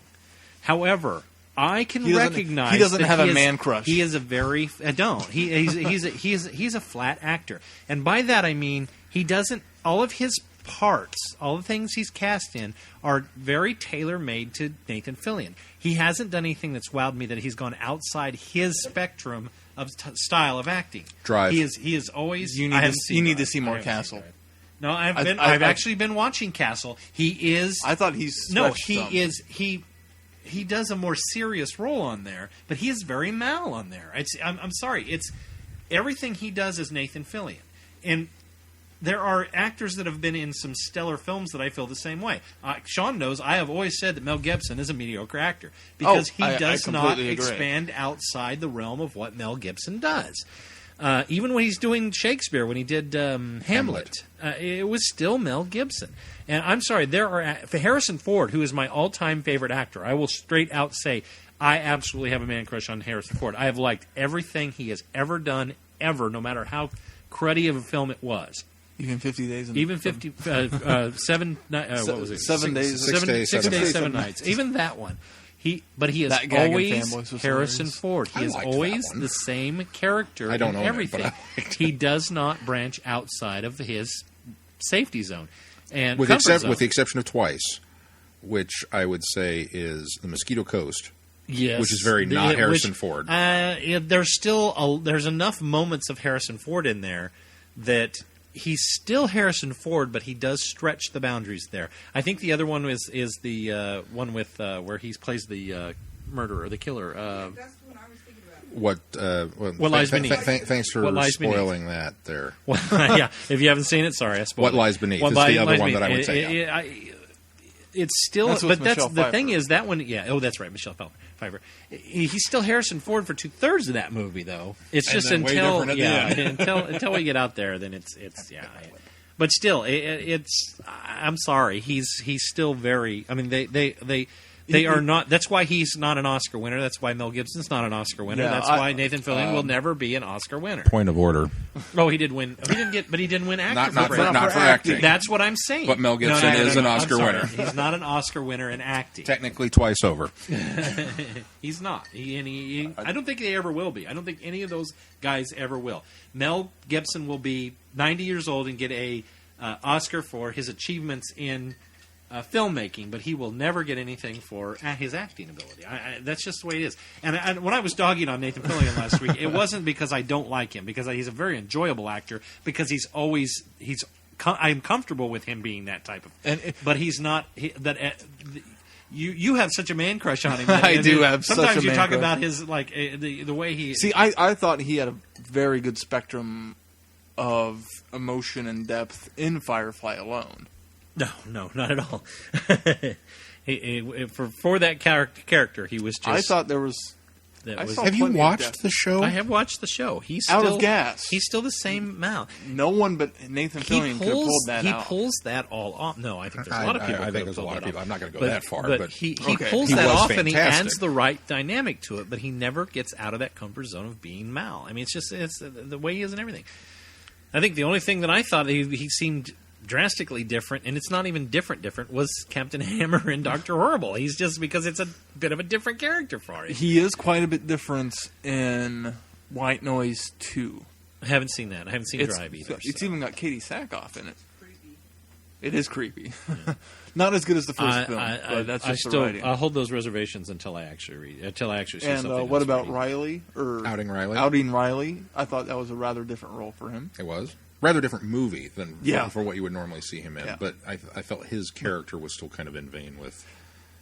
However, I can recognize he doesn't that have a man crush. He is a very he's a flat actor. And by that I mean he doesn't all of his parts, all the things he's cast in are very tailor-made to Nathan Fillion. He hasn't done anything that's wowed me that he's gone outside his spectrum of style of acting. Drive. He is always. You need to see more Castle. No, I've actually been watching Castle. He is. I thought he's He does a more serious role on there, but he is very Mal on there. I'm sorry. It's everything he does is Nathan Fillion, and there are actors that have been in some stellar films that I feel the same way. Sean knows I have always said that Mel Gibson is a mediocre actor because he does not expand outside the realm of what Mel Gibson does. Even when he's doing Shakespeare, when he did Hamlet, it was still Mel Gibson. And I'm sorry, for Harrison Ford, who is my all-time favorite actor, I will straight out say I absolutely have a man crush on Harrison Ford. I have liked everything he has ever done, ever, no matter how cruddy of a film it was. Even 50 days. Even 50, what was it? 7 days. 6 days, 7 nights. Even that one. He is That gag and always fanboys was Harrison hilarious. Ford. He I is liked always that one. the same character I don't in own it, everything. but I liked it. He does not branch outside of his safety zone. And With comfort zone. the exception of twice, which I would say is the Mosquito Coast. Yes, which is very not Harrison Ford. There's enough moments of Harrison Ford in there that he's still Harrison Ford, but he does stretch the boundaries there. I think the other one is the one with where he plays the murderer, the killer. That's the one I was thinking about. What lies beneath? Thanks for spoiling that there. Yeah, if you haven't seen it, sorry, I spoiled What Lies Beneath is the other one that I would say. It's still, that's but Michelle the thing Pfeiffer. is that one. Yeah, that's right, Michelle Pfeiffer. He's still Harrison Ford for 2/3 of that movie, though. It's just then way until different at the end. until we get out there, then it's yeah. But still, it's. I'm sorry, he's still very. I mean, they are not. That's why he's not an Oscar winner. That's why Mel Gibson's not an Oscar winner. Yeah, that's why Nathan Fillion will never be an Oscar winner. Point of order. Oh, he did win. He didn't win actor. Not for for acting. That's what I'm saying. But Mel Gibson is an Oscar I'm sorry. winner. He's not an Oscar winner in acting. Technically twice over. He's not. I don't think they ever will be. I don't think any of those guys ever will. Mel Gibson will be 90 years old and get a Oscar for his achievements in filmmaking, but he will never get anything for his acting ability. That's just the way it is. And when I was dogging on Nathan Fillion last week, it wasn't because I don't like him, because he's a very enjoyable actor, because I'm comfortable with him being that type of. But he's not. You have such a man crush on him. I do have such a sometimes you man talk crush. about his the way he. See, I thought he had a very good spectrum of emotion and depth in Firefly alone. No, not at all. For that character, he was just... I thought there was... Have you watched the show? I have watched the show. He's out still, of gas. He's still the same Mal. No one but Nathan Fillion could have pulled that out. He pulls that all off. No, I think there's a lot of people. I think there's a lot of people. I'm not going to go that far, but he pulls that off, fantastic. And he adds the right dynamic to it. But he never gets out of that comfort zone of being Mal. I mean, it's the way he is and everything. I think the only thing that I thought he seemed drastically different, and it's not even different, was Captain Hammer and Dr. Horrible. He's just because it's a bit of a different character for him. He is quite a bit different in White Noise 2. I haven't seen that. I haven't seen Drive either. It's even got Katie Sackhoff in it. It is creepy. Yeah. Not as good as the first film, but that's just the writing. I'll hold those reservations until I actually read. Until I actually see something. And what about Riley? Outing Riley? Outing Riley. I thought that was a rather different role for him. It was. Rather different movie than for what you would normally see him in. Yeah. But I felt his character was still kind of in vein with...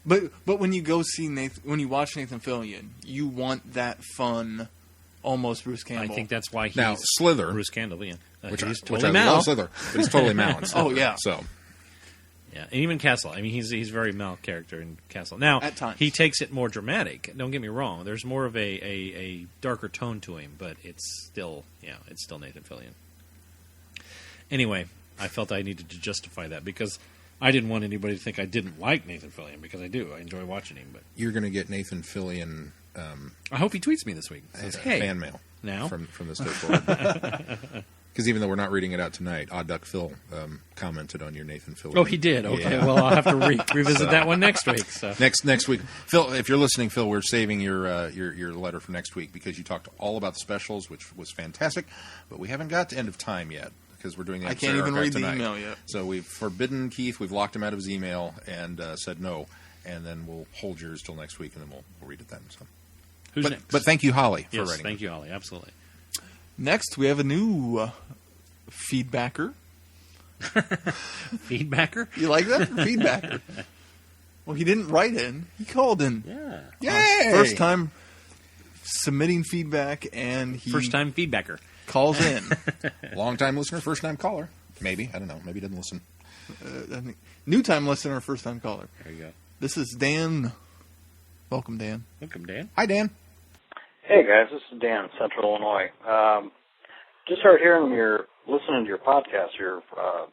But when you go see when you watch Nathan Fillion, you want that fun, almost Bruce Campbell. I think that's why he's... Now, Slither. Bruce Campbell, yeah. Which I love Slither, but he's totally Mal in Slither. Oh, yeah. So... Yeah, and even Castle. I mean, he's very Mal character in Castle. Now, at times. He takes it more dramatic. Don't get me wrong. There's more of a darker tone to him, but it's still Nathan Fillion. Anyway, I felt I needed to justify that because I didn't want anybody to think I didn't like Nathan Fillion, because I do. I enjoy watching him. But you're going to get Nathan Fillion... I hope he tweets me this week. Says, hey, fan mail now from this day forward. Because even though we're not reading it out tonight, Odd Duck Phil commented on your Nathan Fillion. Oh, he did? Okay, well, I'll have to revisit that one next week. So. Next week. Phil, if you're listening, Phil, we're saving your letter for next week because you talked all about the specials, which was fantastic, but we haven't got to End of Time yet because we're doing the episode I can't even read tonight. The email yet. So we've forbidden Keith, we've locked him out of his email and said no, and then we'll hold yours till next week, and then we'll read it then. So. Who's next? But thank you, Holly, for writing. Thank you, Holly, absolutely. Next, we have a new... feedbacker. Feedbacker? You like that? Feedbacker. Well, he didn't write in. He called in. Yeah. Yay! First time submitting feedback, and he... First time feedbacker. Calls in. Long time listener, first time caller. Maybe. I don't know. Maybe he didn't listen. I think new time listener, first time caller. There you go. This is Dan. Welcome, Dan. Welcome, Dan. Hi, Dan. Hey, guys. This is Dan, Central Illinois. Just started listening to your podcast your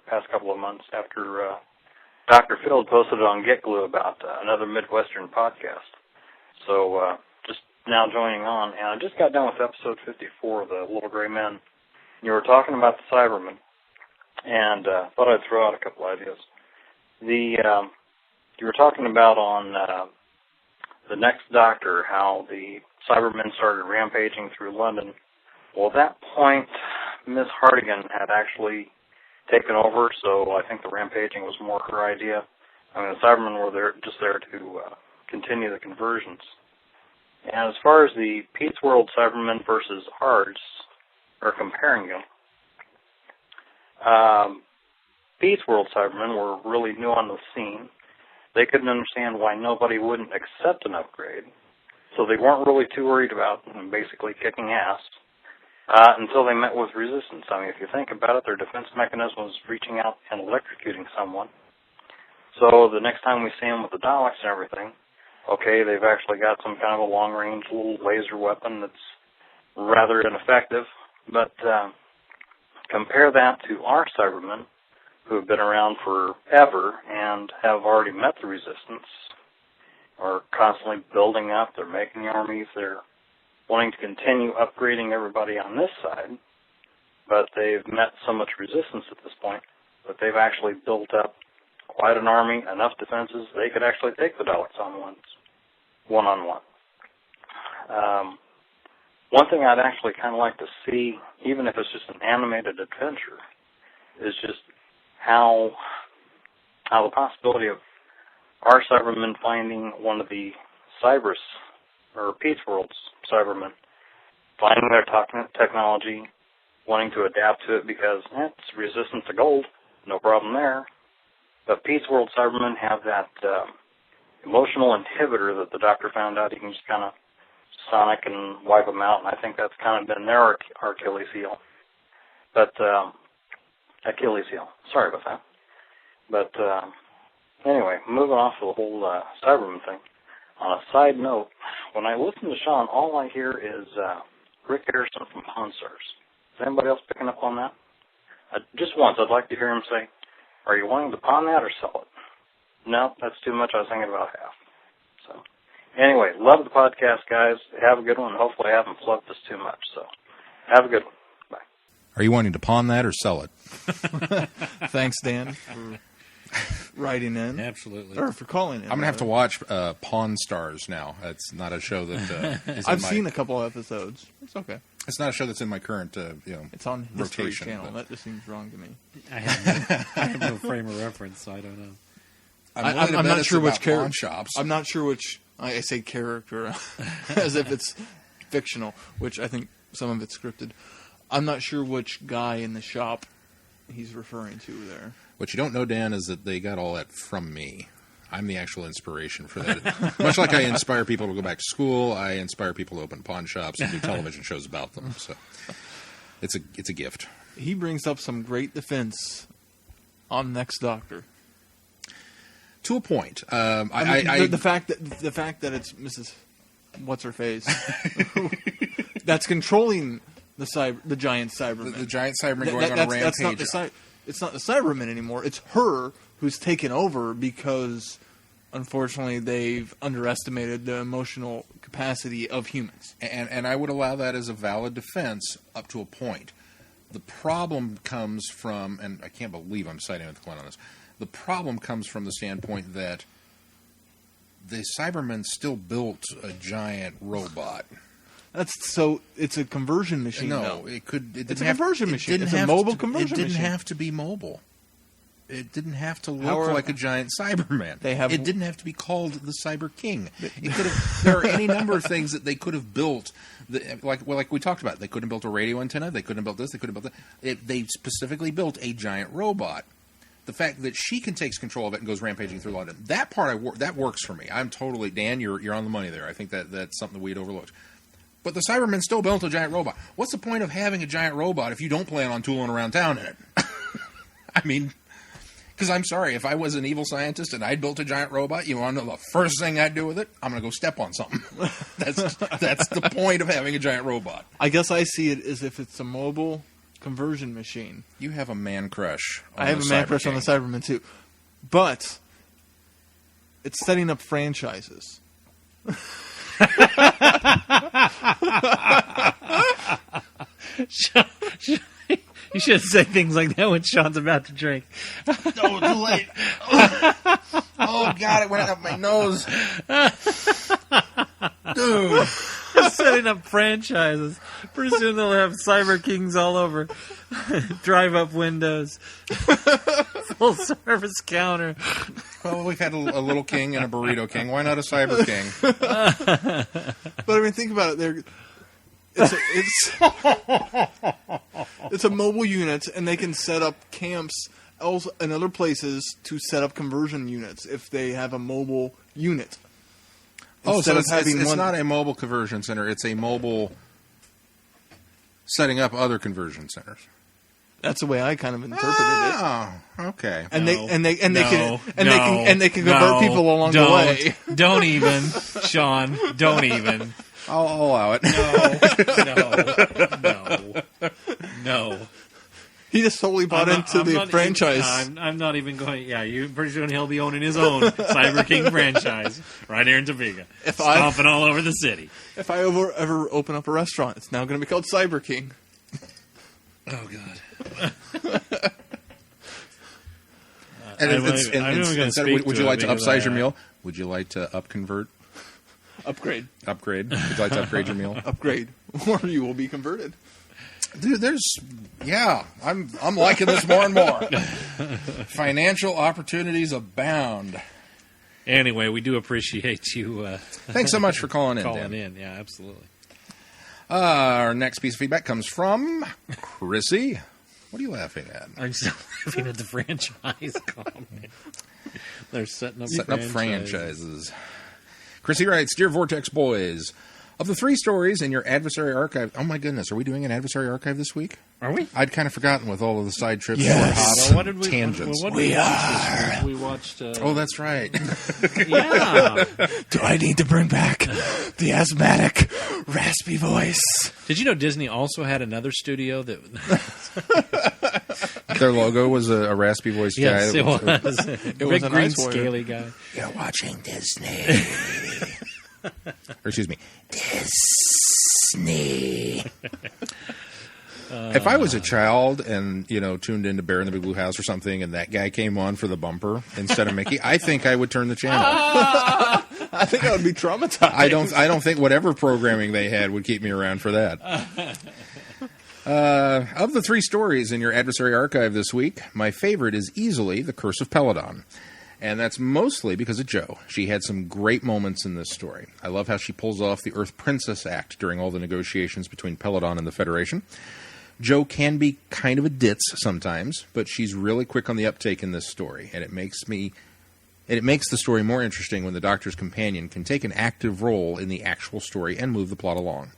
past couple of months after Dr. Phil posted on Get Glue about another Midwestern podcast. So just now joining on, and I just got done with episode 54 of The Little Gray Men. You were talking about the Cybermen, and thought I'd throw out a couple ideas. You were talking about on the Next Doctor how the Cybermen started rampaging through London. Well, at that point, Miss Hartigan had actually taken over, so I think the rampaging was more her idea. I mean, the Cybermen were there to continue the conversions. And as far as the Pete's World Cybermen versus ours, or comparing them, Pete's World Cybermen were really new on the scene. They couldn't understand why nobody wouldn't accept an upgrade, so they weren't really too worried about basically kicking ass. Until they met with resistance. I mean, if you think about it, their defense mechanism was reaching out and electrocuting someone. So the next time we see them with the Daleks and everything, okay, they've actually got some kind of a long-range little laser weapon that's rather ineffective. But compare that to our Cybermen, who have been around forever and have already met the resistance, are constantly building up, they're making armies, they're wanting to continue upgrading everybody on this side, but they've met so much resistance at this point that they've actually built up quite an army, enough defenses, they could actually take the Daleks on one-on-one. One thing I'd actually kind of like to see, even if it's just an animated adventure, is just how the possibility of our Cybermen finding one of the Cybers, or Pete's World's Cybermen, finding their technology, wanting to adapt to it because it's resistant to gold, no problem there. But Pete's World Cybermen have that emotional inhibitor that the Doctor found out he can just kind of sonic and wipe them out, and I think that's kind of been their Achilles heel. But, Achilles heel, sorry about that. But anyway, moving off of the whole Cyberman thing. On a side note, when I listen to Sean, all I hear is Rick Harrison from Pawn Stars. Is anybody else picking up on that? Just once, I'd like to hear him say, "Are you wanting to pawn that or sell it?" No, that's too much. I was thinking about half. So, anyway, love the podcast, guys. Have a good one. Hopefully I haven't flubbed this too much. So, have a good one. Bye. Are you wanting to pawn that or sell it? Thanks, Dan, for writing in. Absolutely. Or for calling in. I'm going to have to watch Pawn Stars now. That's not a show that is I've seen a couple episodes. It's okay. It's not a show that's in my current It's on History rotation, Channel. but- That just seems wrong to me. I have no frame of reference, so I don't know. I'm not sure which pawn character. shops. I'm not sure which. I say character as if it's fictional, which I think some of it's scripted. I'm not sure which guy in the shop he's referring to there. What you don't know, Dan, is that they got all that from me. I'm the actual inspiration for that. Much like I inspire people to go back to school, I inspire people to open pawn shops and do television shows about them. So it's a gift. He brings up some great defense on Next Doctor. To a point. The fact that it's Mrs. What's her face that's controlling the giant Cyberman. The giant Cyberman going on a rampage. It's not the Cyberman anymore. It's her who's taken over because, unfortunately, they've underestimated the emotional capacity of humans. And I would allow that as a valid defense up to a point. The problem comes from, and I can't believe I'm siding with Glenn on this, the problem comes from the standpoint that the Cybermen still built a giant robot. It's a conversion machine. No, though. It's a conversion machine. It's a mobile conversion machine. It didn't have to be mobile. It didn't have to look like a giant Cyberman. It didn't have to be called the Cyber King. There are any number of things that they could have built. Like we talked about, they couldn't have built a radio antenna. They couldn't have built this. They couldn't have built that. They specifically built a giant robot. The fact that she can take control of it and goes rampaging through London, that part that works for me. I'm totally, Dan, you're on the money there. I think that's something that we'd overlooked. But the Cybermen still built a giant robot. What's the point of having a giant robot if you don't plan on tooling around town in it? I mean, because I'm sorry, if I was an evil scientist and I'd built a giant robot, you want to know the first thing I'd do with it? I'm going to go step on something. That's the point of having a giant robot. I guess I see it as if it's a mobile conversion machine. You have a man crush on I have a man crush on the Cybermen too. But it's setting up franchises. You shouldn't say things like that when Sean's about to drink. Oh, too late. Oh, God, it went up my nose. Dude. Setting up franchises. Pretty soon they'll have Cyber Kings all over. Drive-up windows. Full-service counter. Well, we've had a little king and a burrito king. Why not a Cyber King? But I mean, think about it. It's a mobile unit, and they can set up camps in other places to set up conversion units if they have a mobile unit. Oh, so it's not a mobile conversion center. It's a mobile setting up other conversion centers. That's the way I kind of interpreted it. Oh, okay. And they can convert people along the way. Don't even, Sean. Don't even. I'll allow it. No. He just totally bought into the franchise. I'm not even going. Yeah, you're pretty sure he'll be owning his own Cyber King franchise right here in Topeka, stomping all over the city. If I ever open up a restaurant, it's now going to be called Cyber King. Oh God. Would you like to upsize your meal? Would you like to upgrade? Upgrade. Would you like to upgrade your meal? Upgrade, or you will be converted. Dude, I'm liking this more and more. Financial opportunities abound. Anyway, we do appreciate you. Thanks so much for calling in. Yeah, absolutely. Our next piece of feedback comes from Chrissy. What are you laughing at? I'm still laughing at the franchise comment. They're setting up franchises. Chrissy writes, "Dear Vortex Boys, Of the 3 stories in your adversary archive... Oh, my goodness. Are we doing an adversary archive this week? Are we? I'd kind of forgotten with all of the side trips. Yes. Well, What did we? tangents. What did we watch? We watched. Oh, that's right. Yeah. Do I need to bring back the asthmatic, raspy voice? Did you know Disney also had another studio that? Their logo was a raspy voiced Yes, guy. it was. It was Big an green ice warrior. scaly guy. You're watching Disney. Or excuse me, Disney. If I was a child and, tuned into Bear in the Big Blue House or something and that guy came on for the bumper instead of Mickey, I think I would turn the channel. I think I would be traumatized. I don't think whatever programming they had would keep me around for that. Of the 3 stories in your adversary archive this week, my favorite is easily The Curse of Peladon. And that's mostly because of Jo. She had some great moments in this story. I love how she pulls off the Earth Princess Act during all the negotiations between Peladon and the Federation. Jo can be kind of a ditz sometimes, but she's really quick on the uptake in this story, and it makes the story more interesting when the Doctor's companion can take an active role in the actual story and move the plot along.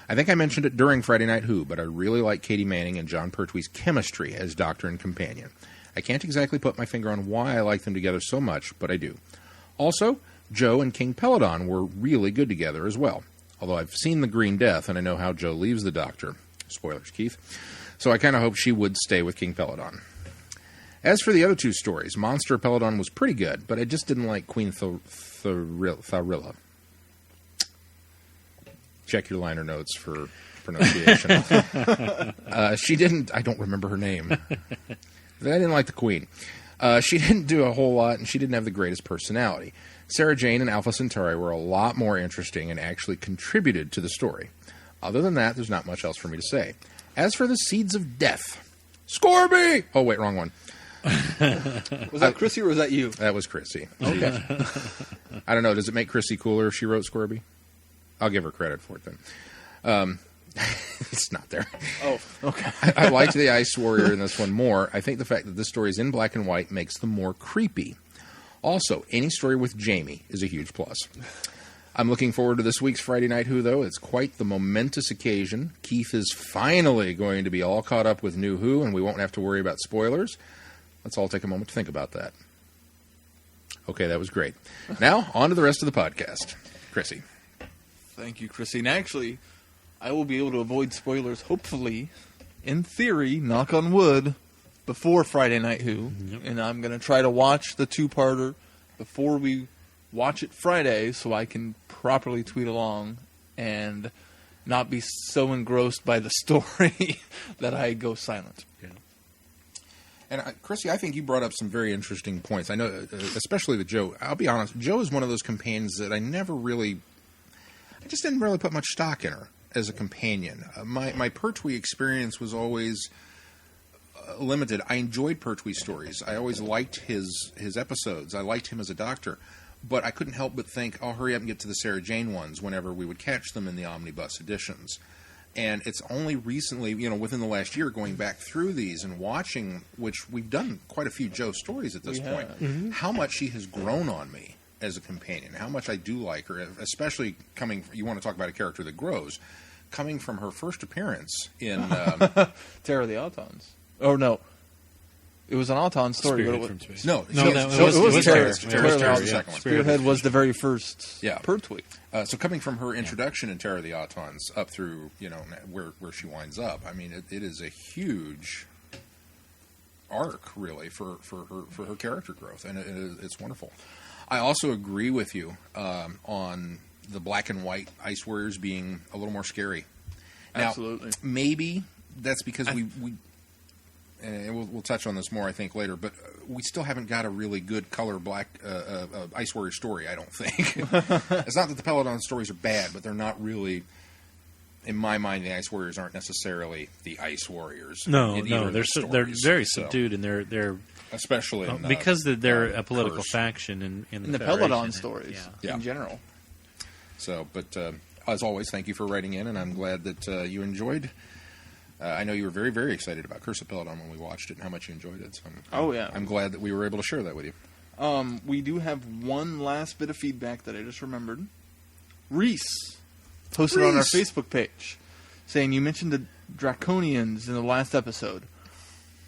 I think I mentioned it during Friday Night Who, but I really like Katie Manning and John Pertwee's chemistry as Doctor and companion. I can't exactly put my finger on why I like them together so much, but I do. Also, Jo and King Peladon were really good together as well, although I've seen The Green Death and I know how Jo leaves the Doctor. Spoilers, Keith. So I kind of hoped she would stay with King Peladon. As for the other 2 stories, Monster of Peladon was pretty good, but I just didn't like Queen Tharilla. Check your liner notes for pronunciation. She didn't... I don't remember her name. I didn't like the Queen. She didn't do a whole lot, and she didn't have the greatest personality. Sarah Jane and Alpha Centauri were a lot more interesting and actually contributed to the story. Other than that, there's not much else for me to say. As for the Seeds of Death... Scorby! Oh, wait, wrong one. Was that Chrissy or was that you? That was Chrissy. Okay. I don't know. Does it make Chrissy cooler if she wrote Scorby? I'll give her credit for it then. It's not there. Oh, okay. I liked the Ice Warrior in this one more. I think the fact that this story is in black and white makes them more creepy. Also, any story with Jamie is a huge plus. I'm looking forward to this week's Friday Night Who, though. It's quite the momentous occasion. Keith is finally going to be all caught up with New Who, and we won't have to worry about spoilers. Let's all take a moment to think about that. Okay, that was great. Now, on to the rest of the podcast. Chrissy. Thank you, Chrissy. And actually, I will be able to avoid spoilers, hopefully, in theory, knock on wood, before Friday Night Who. Yep. And I'm going to try to watch the 2-parter before we watch it Friday so I can properly tweet along and not be so engrossed by the story that I go silent. Yeah. And Chrissy, I think you brought up some very interesting points. I know, especially with Jo. I'll be honest, Jo is one of those companions that I just didn't really put much stock in her as a companion. My Pertwee experience was always limited. I enjoyed Pertwee's stories. I always liked his episodes. I liked him as a Doctor. But I couldn't help but think, I'll hurry up and get to the Sarah Jane ones whenever we would catch them in the omnibus editions. And it's only recently, within the last year, going back through these and watching, which we've done quite a few Jo stories at this point, how much she has grown on me as a companion, how much I do like her, especially you want to talk about a character that grows, coming from her first appearance in... Terror of the Autons. Oh, no. It was an Auton story. Spirit but from Space. No, it was Terror. Terror. Spearhead was the very first Pertwee. So coming from her introduction in Terror of the Autons up through, where she winds up, I mean, it is a huge arc, really, for her character growth, and it's wonderful. I also agree with you on the black and white Ice Warriors being a little more scary. Now, absolutely. Maybe that's because we and we'll touch on this more, I think, later, but we still haven't got a really good color black Ice Warrior story, I don't think. It's not that the Peladon stories are bad, but they're not really, in my mind, the Ice Warriors aren't necessarily the Ice Warriors. No, they're very subdued, and they're especially in, because they're a political Curse. faction in the Peladon stories yeah. in general. So, but as always, thank you for writing in, and I'm glad that you enjoyed. I know you were very, very excited about Curse of Peladon when we watched it and how much you enjoyed it. So I'm glad that we were able to share that with you. We do have one last bit of feedback that I just remembered. Reese posted on our Reese. Facebook page, saying you mentioned the Draconians in the last episode.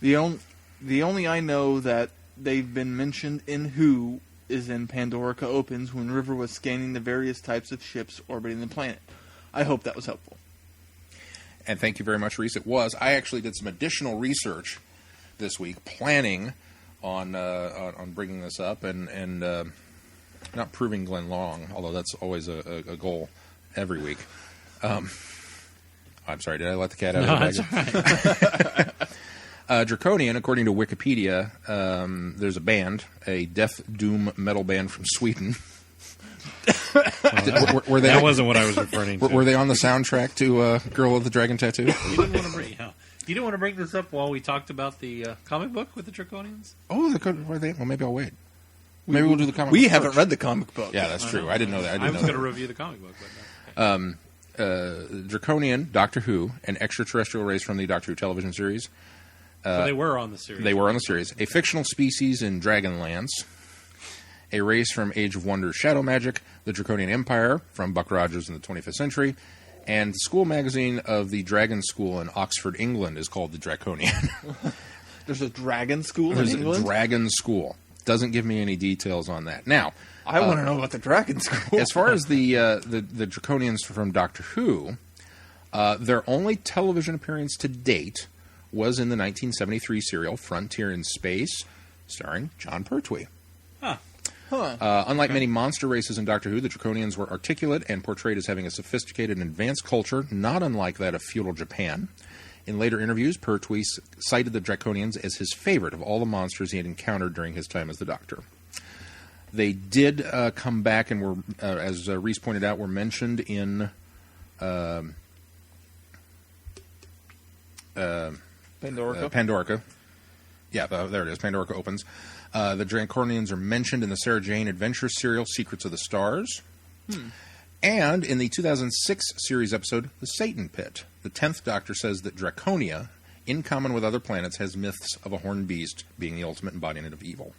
The only I know that they've been mentioned in Who is in Pandorica Opens when River was scanning the various types of ships orbiting the planet. I hope that was helpful. And thank you very much, Reese. It was. I actually did some additional research this week, planning on bringing this up and not proving Glenn wrong, although that's always a goal every week. I'm sorry, did I let the cat out of the bag? That's all right. Draconian, according to Wikipedia, there's a band, a death doom metal band from Sweden. Were they, That wasn't what I was referring to. were they on the soundtrack to Girl with the Dragon Tattoo? You didn't want to bring this up while we talked about the comic book with the Draconians? Oh, were they? Well, maybe I'll wait. Maybe we'll do the comic We book haven't first. read the comic book. Yeah, that's true. I didn't know that. I was going to review the comic book. But Draconian, Doctor Who, an extraterrestrial race from the Doctor Who television series. so they were on the series. They were on the series. A fictional species in Dragonlance. A race from Age of Wonder Shadow Magic. The Draconian Empire from Buck Rogers in the 25th century. And the school magazine of the Dragon School in Oxford, England is called the Draconian. There's a dragon school There's in a England? Dragon School. Doesn't give me any details on that. Now, I want to know about the dragon school. as far as the Draconians from Doctor Who, their only television appearance to date was in the 1973 serial Frontier in Space, starring Jon Pertwee. Unlike many monster races in Doctor Who, the Draconians were articulate and portrayed as having a sophisticated and advanced culture, not unlike that of feudal Japan. In later interviews, Pertwee cited the Draconians as his favorite of all the monsters he had encountered during his time as the Doctor. They did come back and were, as Reese pointed out, were mentioned in Pandorica. Pandorica. Yeah, there it is. Pandorica Opens. The Draconians are mentioned in the Sarah Jane Adventure serial Secrets of the Stars. And in the 2006 series episode, The Satan Pit. The 10th Doctor says that Draconia, in common with other planets, has myths of a horned beast being the ultimate embodiment of evil.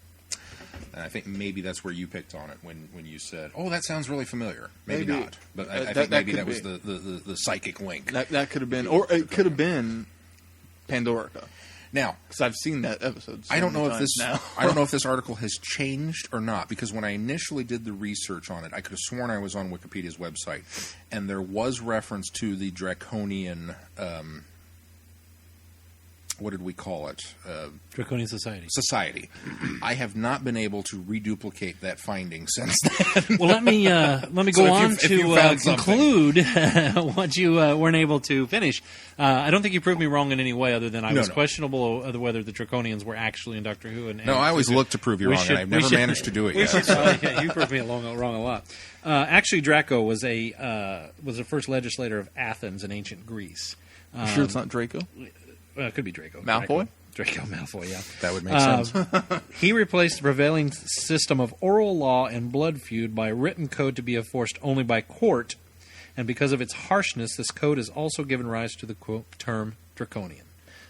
And I think maybe that's where you picked on it when you said, "Oh, that sounds really familiar." Maybe not, but I think maybe that was the psychic link. That could have been, or it could have been Pandorica. Now, Because I've seen that episode. So I don't know many if this times now. I don't know if this article has changed or not, because when I initially did the research on it, I could have sworn I was on Wikipedia's website, and there was reference to the Draconian. What did we call it? Draconian Society. Society. I have not been able to reduplicate that finding since then. Well, let me go So on if you to found something. conclude what you weren't able to finish. I don't think you proved me wrong in any way, other than I was questionable of whether the Draconians were actually in Doctor Who. And I always look to prove you wrong, and I've never managed to do it yet. Yeah, you proved me wrong a lot. Actually, Draco was the first legislator of Athens in ancient Greece. You sure it's not Draco? It could be Draco. Malfoy? Draco Malfoy, yeah. That would make sense. He replaced the prevailing system of oral law and blood feud by a written code to be enforced only by court, and because of its harshness, this code has also given rise to the quote, term Draconian.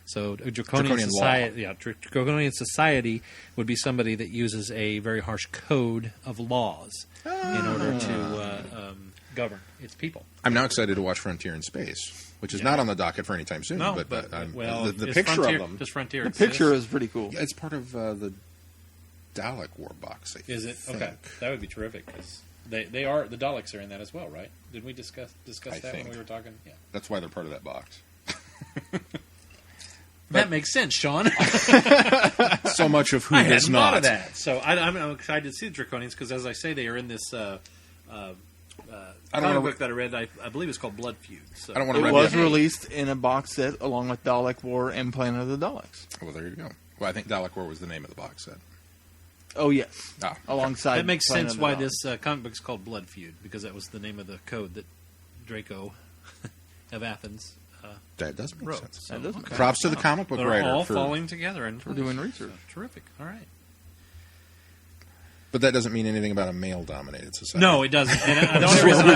So a Draconian society, Draconian society would be somebody that uses a very harsh code of laws in order to govern its people. I'm now excited to watch Frontier in Space, which is not on the docket for any time soon. No, but the it's picture Frontier, of them. Does Frontier The exist? picture is pretty cool. Yeah, it's part of the Dalek War box. Is it? think. Okay. That would be terrific, because they are, the Daleks are in that as well, right? Did we discuss I that think. when we were talking? Yeah. That's why they're part of that box. That makes sense, Sean. So much of who I does hadn't not. thought of that. So I'm excited to see the Draconians, because, as I say, they are in this comic book that I read. I believe it's called Blood Feud. So. I don't want to It read was that. released in a box set along with Dalek War and Planet of the Daleks. Well, there you go. Well, I think Dalek War was the name of the box set. Oh, yes. Ah, Alongside That makes Planet sense of the why Daleks. this comic book is called Blood Feud, because that was the name of the code that Draco of Athens that does make wrote. sense. So, That does make Props to the comic book They're writer all for falling together and for doing research. Terrific. All right. But that doesn't mean anything about a male-dominated society. No, it doesn't. And the only reason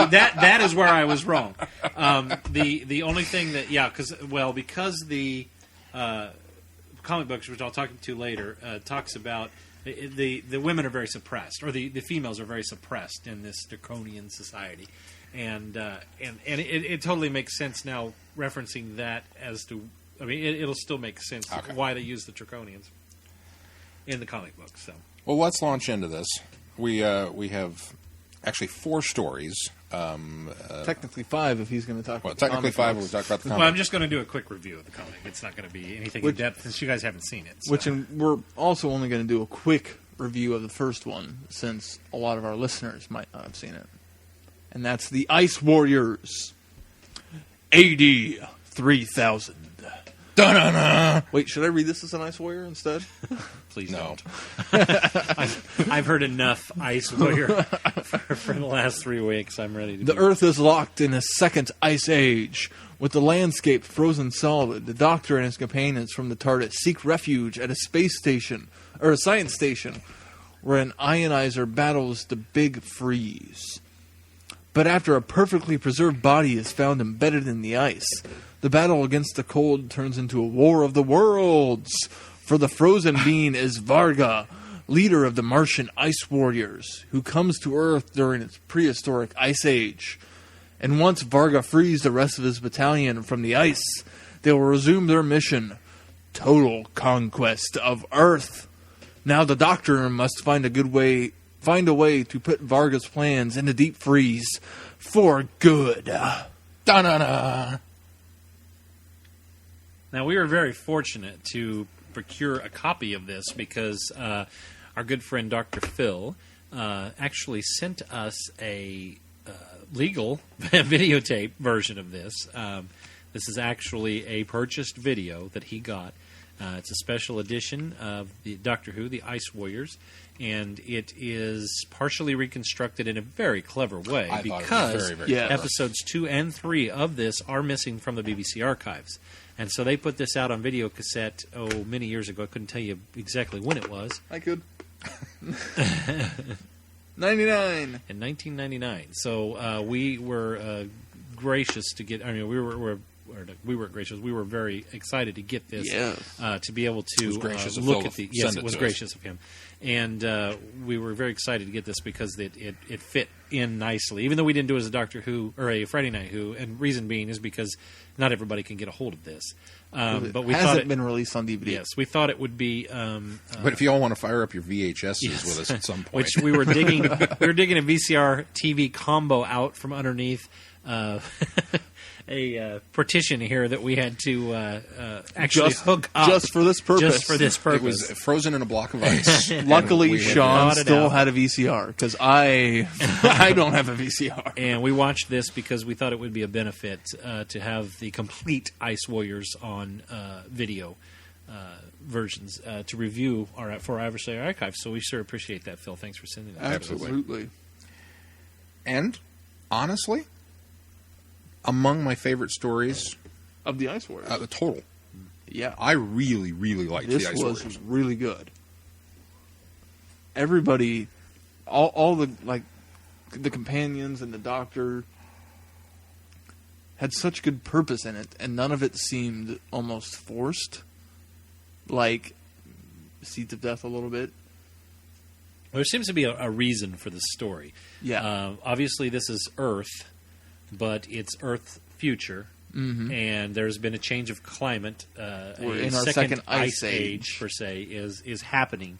that is where I was wrong. The only thing that because the comic books, which I'll talk to later, talks about the women are very suppressed, or the females are very suppressed in this draconian society, And it totally makes sense now, referencing that as to, I mean, it'll still make sense why they use the Draconians in the comic book. So, well, let's launch into this. We have actually 4 stories. Technically 5 if he's going to talk about the technically comic 5 books. we'll talk about the comic. well, I'm just going to do a quick review of the comic. It's not going to be anything in depth since you guys haven't seen it. So. We're also only going to do a quick review of the first one, since a lot of our listeners might not have seen it. And that's the Ice Warriors. AD 3000. Da-na-na! Wait, should I read this as an Ice Warrior instead? Please No. don't. I've heard enough Ice Warrior for the last 3 weeks. I'm ready to The Earth is locked in a second ice age. With the landscape frozen solid, the Doctor and his companions from the TARDIS seek refuge at a space station, or a science station, where an ionizer battles the Big Freeze. But after a perfectly preserved body is found embedded in the ice, the battle against the cold turns into a war of the worlds. For the frozen being is Varga, leader of the Martian Ice Warriors, who comes to Earth during its prehistoric ice age. And once Varga frees the rest of his battalion from the ice, they will resume their mission, total conquest of Earth. Now the Doctor must find a way to put Varga's plans into deep freeze for good. Da-na-na! Now, we were very fortunate to procure a copy of this because our good friend Dr. Phil actually sent us a legal videotape version of this. This is actually a purchased video that he got. It's a special edition of the Doctor Who, the Ice Warriors, and it is partially reconstructed in a very clever way because very, very episodes 2 and 3 of this are missing from the BBC archives. And so they put this out on video cassette, many years ago. I couldn't tell you exactly when it was. I could. 99. In 1999. So we were gracious to get. I mean, we weren't gracious. We were very excited to get this. Yes. To be able to was gracious of look Phil at the. to Yes, send it it was to gracious of him, and we were very excited to get this because it fit in nicely. Even though we didn't do it as a Doctor Who or a Friday Night Who, and reason being is because not everybody can get a hold of this. But we thought hasn't been released on DVD. Yes, we thought it would be. But if you all want to fire up your VHSs with us at some point. Which we were digging. We were digging a VCR TV combo out from underneath a partition here that we had to actually hook up just for this purpose. Just for this purpose. It was frozen in a block of ice. Luckily, Sean thought it still out. had a VCR because I don't have a VCR. And we watched this because we thought it would be a benefit to have the complete Ice Warriors on video versions to review for our Adversary Archive. So we sure appreciate that, Phil. Thanks for sending that. Absolutely. And honestly, among my favorite stories Of the Ice Warriors. total. Yeah. I really, really liked This the Ice was Warriors. really good. Everybody, all the the companions and the Doctor had such good purpose in it, and none of it seemed almost forced, like Seeds of Death a little bit. Well, there seems to be a reason for this story. Yeah. Obviously, this is Earth, but it's Earth future, and there's been a change of climate. We're a in our second ice age. per se, is happening,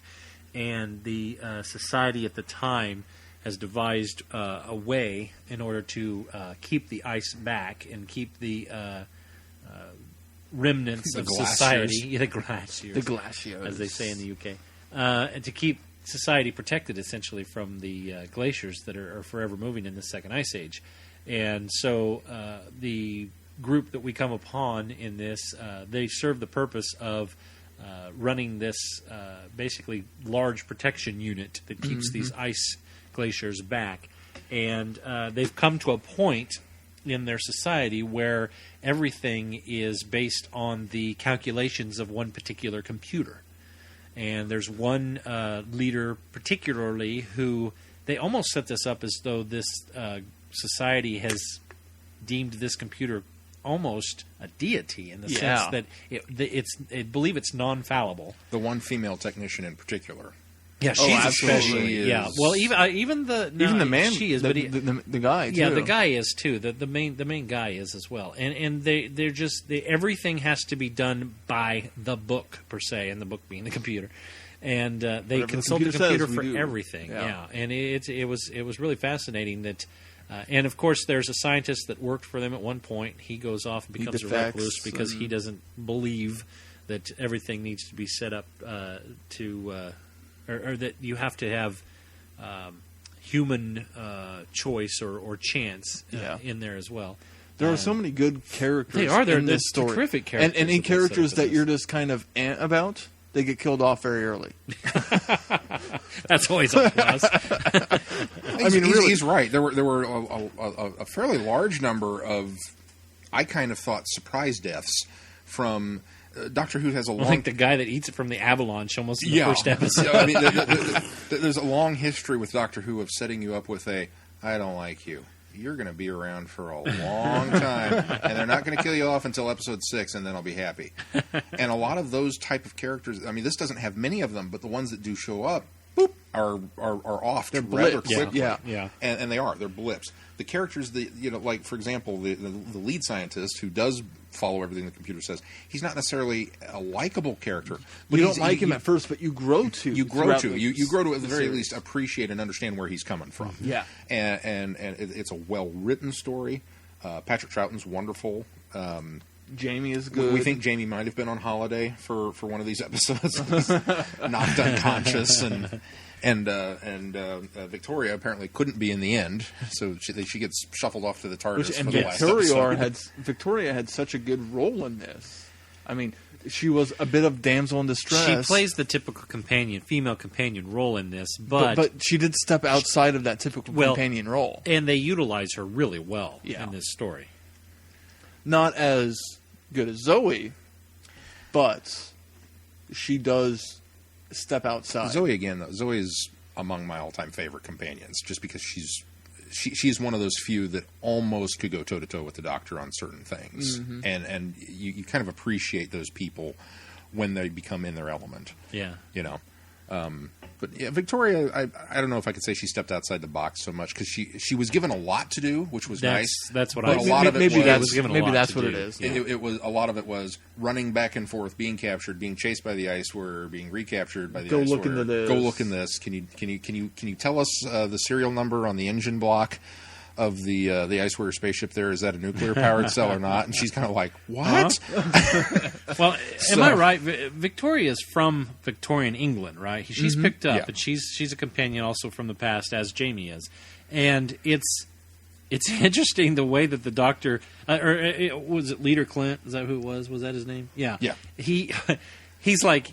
and the society at the time has devised a way in order to keep the ice back and keep the remnants The of glaciers. society, the glaciers, The glaciers. as they say in the UK, and to keep society protected essentially from the glaciers that are forever moving in the second ice age. And so the group that we come upon in this, they serve the purpose of running this basically large protection unit that keeps these ice glaciers back. And they've come to a point in their society where everything is based on the calculations of one particular computer. And there's one leader particularly who they almost set this up as though this society has deemed this computer almost a deity in the sense that I believe it's non-fallible. The one female technician in particular. Yeah, she's absolutely. especially. She is. Yeah, well, even the man, she is, the, but the guy too. yeah, the guy is too. The main guy is as well. And they're just everything has to be done by the book per se, and the book being the computer. And they Whatever consult the the computer computer says, for we do. everything. Yeah. Yeah, and it was really fascinating that. And of course, there's a scientist that worked for them at one point. He goes off and becomes a defects recluse because and- he doesn't believe that everything needs to be set up or that you have to have human choice or chance in there as well. There are so many good characters. They are. They're in this story. terrific characters and in that they set up characters in that this. you're just kind of about, they get killed off very early. That's always a plus. I mean, he's right. There were a fairly large number of, I kind of thought, surprise deaths from Doctor Who has a I long. think the guy that eats it from the avalanche almost in the first episode. I mean, there's a long history with Doctor Who of setting you up with I don't like you. You're going to be around for a long time, and they're not going to kill you off until episode 6, and then I'll be happy. And a lot of those type of characters, I mean, this doesn't have many of them, but the ones that do show up, boop, are off rather blips. quickly. Yeah. And they are. They're blips. The characters that, like, for example, the lead scientist who does follow everything the computer says, he's not necessarily a likable character. But You don't like him at first, but you grow to. You grow throughout to. the- You grow to, at the the very series. least, appreciate and understand where he's coming from. Yeah. And it's a well-written story. Patrick Troughton's wonderful. Jamie is good. We think Jamie might have been on holiday for one of these episodes, knocked unconscious, and Victoria apparently couldn't be in the end, so she gets shuffled off to the TARDIS and for the last episode. Victoria had such a good role in this. I mean, she was a bit of damsel in distress. She plays the typical female companion role in this, but she did step outside of that typical companion role. and they utilize her really well Yeah. in this story. Not as good as Zoe, but she does step outside. Zoe again, though. Zoe is among my all-time favorite companions, just because she's one of those few that almost could go toe-to-toe with the Doctor on certain things, and you kind of appreciate those people when they become in their element. Yeah. You know. But yeah, Victoria, I don't know if I could say she stepped outside the box so much, because she was given a lot to do, which was nice. That's what But I a lot of it maybe was given a maybe lot that's to what do. it is. It was a lot of it was running back and forth, being captured, being chased by the ice warrior, being recaptured by the Go ice look warrior. into this. Go look in this. Can you tell us the serial number on the engine block of the ice warrior spaceship? There, is that a nuclear powered cell or not? And she's kind of like, what? Well, am I right? Victoria is from Victorian England, right? She's picked up, Yeah. and she's a companion also from the past, as Jamie is, and it's interesting the way that the Doctor, was it Leader Clint? Is that who it was? Was that his name? Yeah. Yeah. He's like,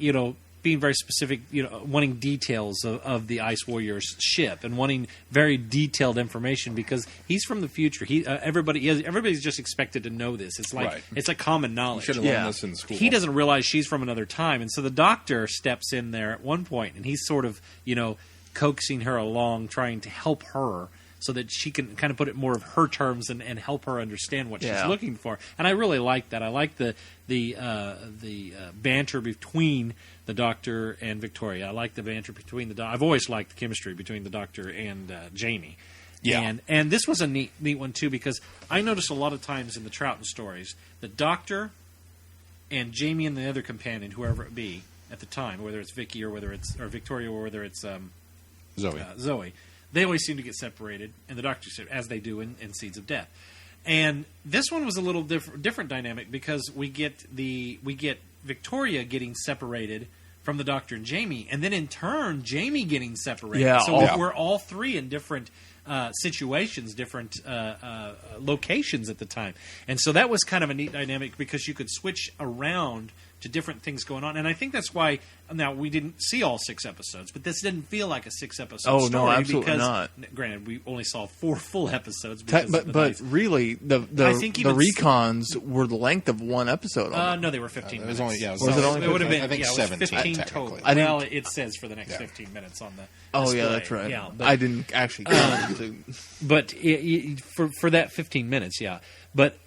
being very specific, wanting details of the Ice Warrior's ship and wanting very detailed information because he's from the future. Everybody's just expected to know this. It's like Right. it's a common knowledge. Should have learned this in school. He doesn't realize she's from another time, and so the Doctor steps in there at one point, and he's sort of, coaxing her along, trying to help her so that she can kind of put it more of her terms and help her understand what she's looking for. And I really like that. I like the banter between the Doctor and Victoria. I like the banter between the I've always liked the chemistry between the Doctor and Jamie. Yeah. And this was a neat one too, because I noticed a lot of times in the Troughton stories, the Doctor and Jamie and the other companion, whoever it be at the time, whether it's Vicky or Victoria or whether it's Zoe, they always seem to get separated, and the Doctor, as they do in Seeds of Death. And this one was a little different dynamic because we get Victoria getting separated from the Doctor and Jamie, and then in turn Jamie getting separated. Yeah, so we're all three in different situations, different locations at the time, and so that was kind of a neat dynamic because you could switch around to different things going on, and I think that's why. Now we didn't see all 6 episodes, but this didn't feel like a 6-episode story. Oh, no, absolutely because, not. Granted, we only saw 4 full episodes. Because of the But nice- really, the I think even recons were the length of one episode. no, they were 15 It was minutes. only Was it only It would have been. I think yeah, it was 17 15 technically. total. I didn't- Well, it says for the next 15 minutes on the. Oh, display. yeah, that's right. Yeah, but, I didn't actually count it. but for that 15 minutes, yeah. But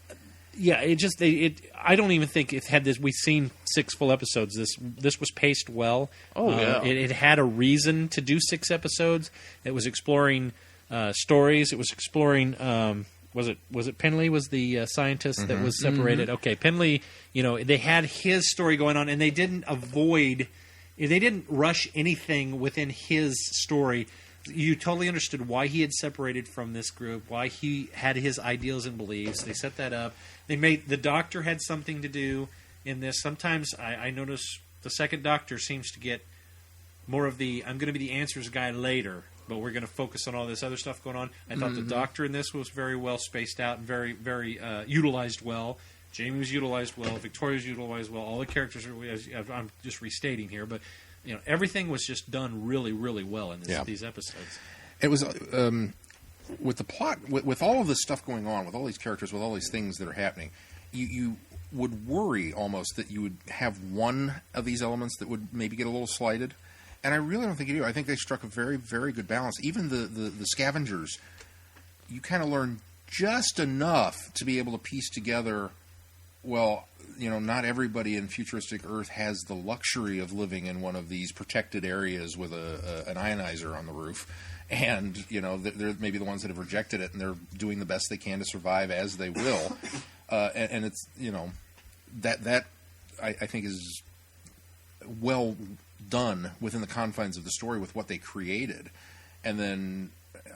Yeah, I don't even think it had this. We've seen 6 full episodes. This was paced well. Oh yeah, it had a reason to do 6 episodes. It was exploring stories. It was exploring. Was it Penley was the scientist that was separated? Okay, Penley. They had his story going on, and they didn't rush anything within his story. You totally understood why he had separated from this group, why he had his ideals and beliefs. They set that up. They made the Doctor had something to do in this. Sometimes I notice the second Doctor seems to get more of the I'm going to be the answers guy later, but we're going to focus on all this other stuff going on. I thought the Doctor in this was very well spaced out and very, very utilized well. Jamie was utilized well. Victoria was utilized well. All the characters are. I'm just restating here, but everything was just done really, really well in these episodes. It was with the plot, with all of this stuff going on, with all these characters, with all these things that are happening. You would worry almost that you would have one of these elements that would maybe get a little slighted, and I really don't think you do. I think they struck a very, very good balance. Even the scavengers, you kind of learn just enough to be able to piece together. Well, not everybody in futuristic Earth has the luxury of living in one of these protected areas with an ionizer on the roof. And, they're maybe the ones that have rejected it, and they're doing the best they can to survive as they will. And it's, that I think is well done within the confines of the story with what they created. And then,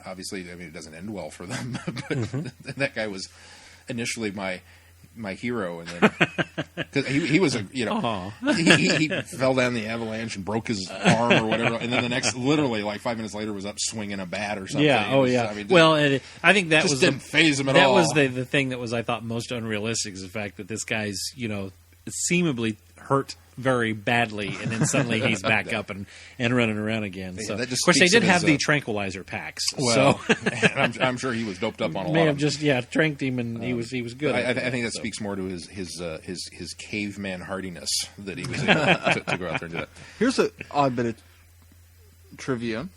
obviously, it doesn't end well for them. But that guy was initially my hero, and then cause he was he fell down the avalanche and broke his arm or whatever, and then the next, literally like 5 minutes later, was up swinging a bat or something. Yeah, I think that just didn't phase him at all. That was the thing that was, I thought, most unrealistic, is the fact that this guy's seemingly hurt very badly, and then suddenly he's back up and running around again. So, of course, they did have the tranquilizer packs. Well, so. I'm sure he was doped up on a lot. May have just tranked him, and he was good. I think that speaks more to his caveman hardiness that he was able to go out there and do that. Here's an odd bit of trivia: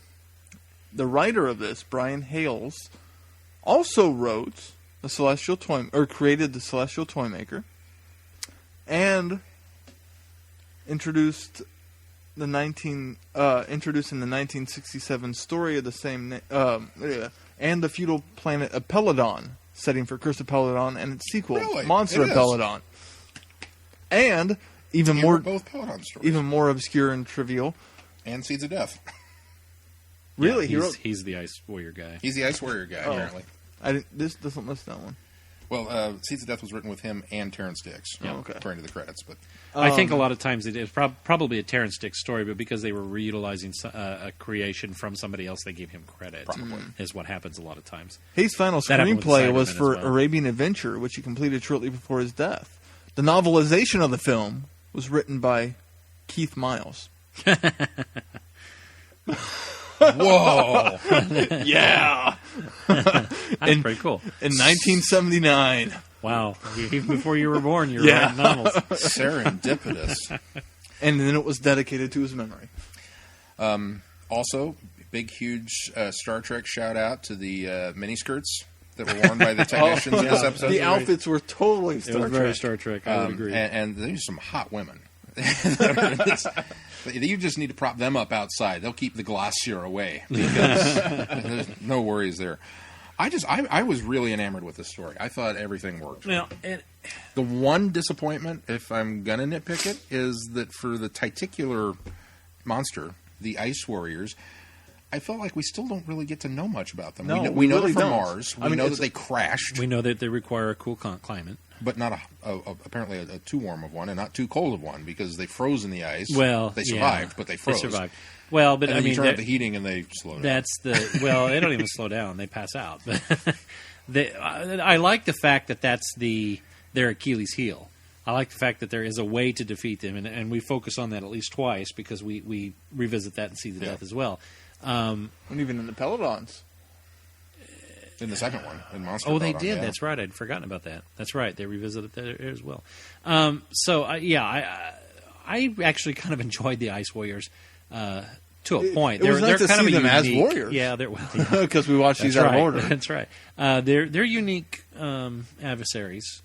the writer of this, Brian Hales, also wrote the Celestial Toy, or created the Celestial Toymaker, and introduced in the 1967 story of the same name, and the feudal planet of Peladon, setting for Curse of Peladon and its sequel, Monster of Peladon. And even both Peladon stories, even more obscure and trivial, and Seeds of Death. Really, he's the Ice Warrior guy. He's the Ice Warrior guy. Apparently, this doesn't list that one. Well, Seeds of Death was written with him and Terrence Dix, according to the credits. But I think a lot of times it is probably a Terrence Dix story, but because they were reutilizing a creation from somebody else, they gave him credit. Probably is what happens a lot of times. His final screenplay was for Arabian Adventure, which he completed shortly before his death. The novelization of the film was written by Keith Miles. Whoa! Yeah, that's pretty cool. In 1979. Wow! Even before you were born, you were writing novels. Serendipitous. And then it was dedicated to his memory. Also, big, huge Star Trek shout out to the miniskirts that were worn by the technicians in this episode. The outfits were totally Star Trek. Very Star Trek. I would agree. And there's some hot women. You just need to prop them up outside. They'll keep the Glacier away, because there's no worries there. I was really enamored with this story. I thought everything worked. Now, the one disappointment, if I'm going to nitpick it, is that for the titular monster, the Ice Warriors, I felt like we still don't really get to know much about them. No, we know really they're from don't. Mars. We know that they crashed. We know that they require a cool climate. But not apparently a too warm of one, and not too cold of one, because they froze in the ice. Well, they survived, but they froze. They survived. Well, but and you turn up the heating and they slow down. They don't even slow down; they pass out. I like the fact that that's their Achilles heel. I like the fact that there is a way to defeat them, and we focus on that at least twice, because we revisit that in Seeds of Death as well. And even in the Peladons. In the second one, in Monster of Peladon. Oh, they did. Yeah. That's right. I'd forgotten about that. That's right. They revisited that as well. I actually kind of enjoyed the Ice Warriors. to a point. It was nice to kind see of them as unique, warriors. Yeah, they're because we watched these out of order. That's right. They're unique adversaries.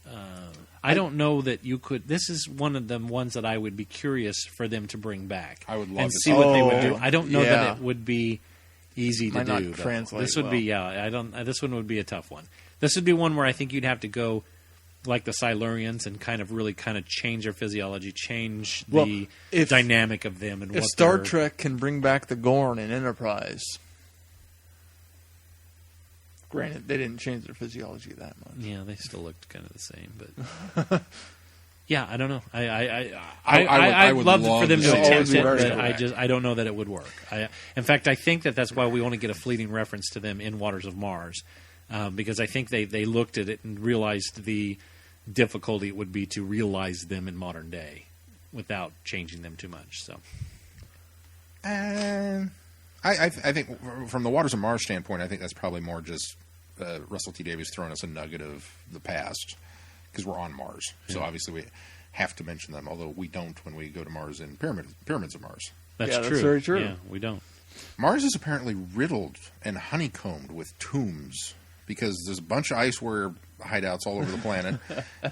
I don't know that you could. This is one of the ones that I would be curious for them to bring back. I would love and to see see what they would that. do. I don't know that it would be easy to Might not do. though. translate This would be I don't. This one would be a tough one. This would be one where I think you'd have to go like the Silurians and really change their physiology, change the dynamic of them. And if what Star they're- Trek can bring back the Gorn in Enterprise, granted they didn't change their physiology that much. Yeah, they still looked kind of the same, but yeah, I don't know. I I'd would love love for them to to see attempt it. it, but Very I don't know that it would work. In fact, I think that's why we only get a fleeting reference to them in Waters of Mars, because I think they looked at it and realized the difficulty it would be to realize them in modern day without changing them too much. So, I think from the Waters of Mars standpoint, I think that's probably more just Russell T Davies throwing us a nugget of the past because we're on Mars. So obviously we have to mention them, although we don't when we go to Mars in Pyramids of Mars. that's Yeah, true. that's very true. Yeah, we don't. Mars is apparently riddled and honeycombed with tombs because there's a bunch of ice warrior hideouts all over the planet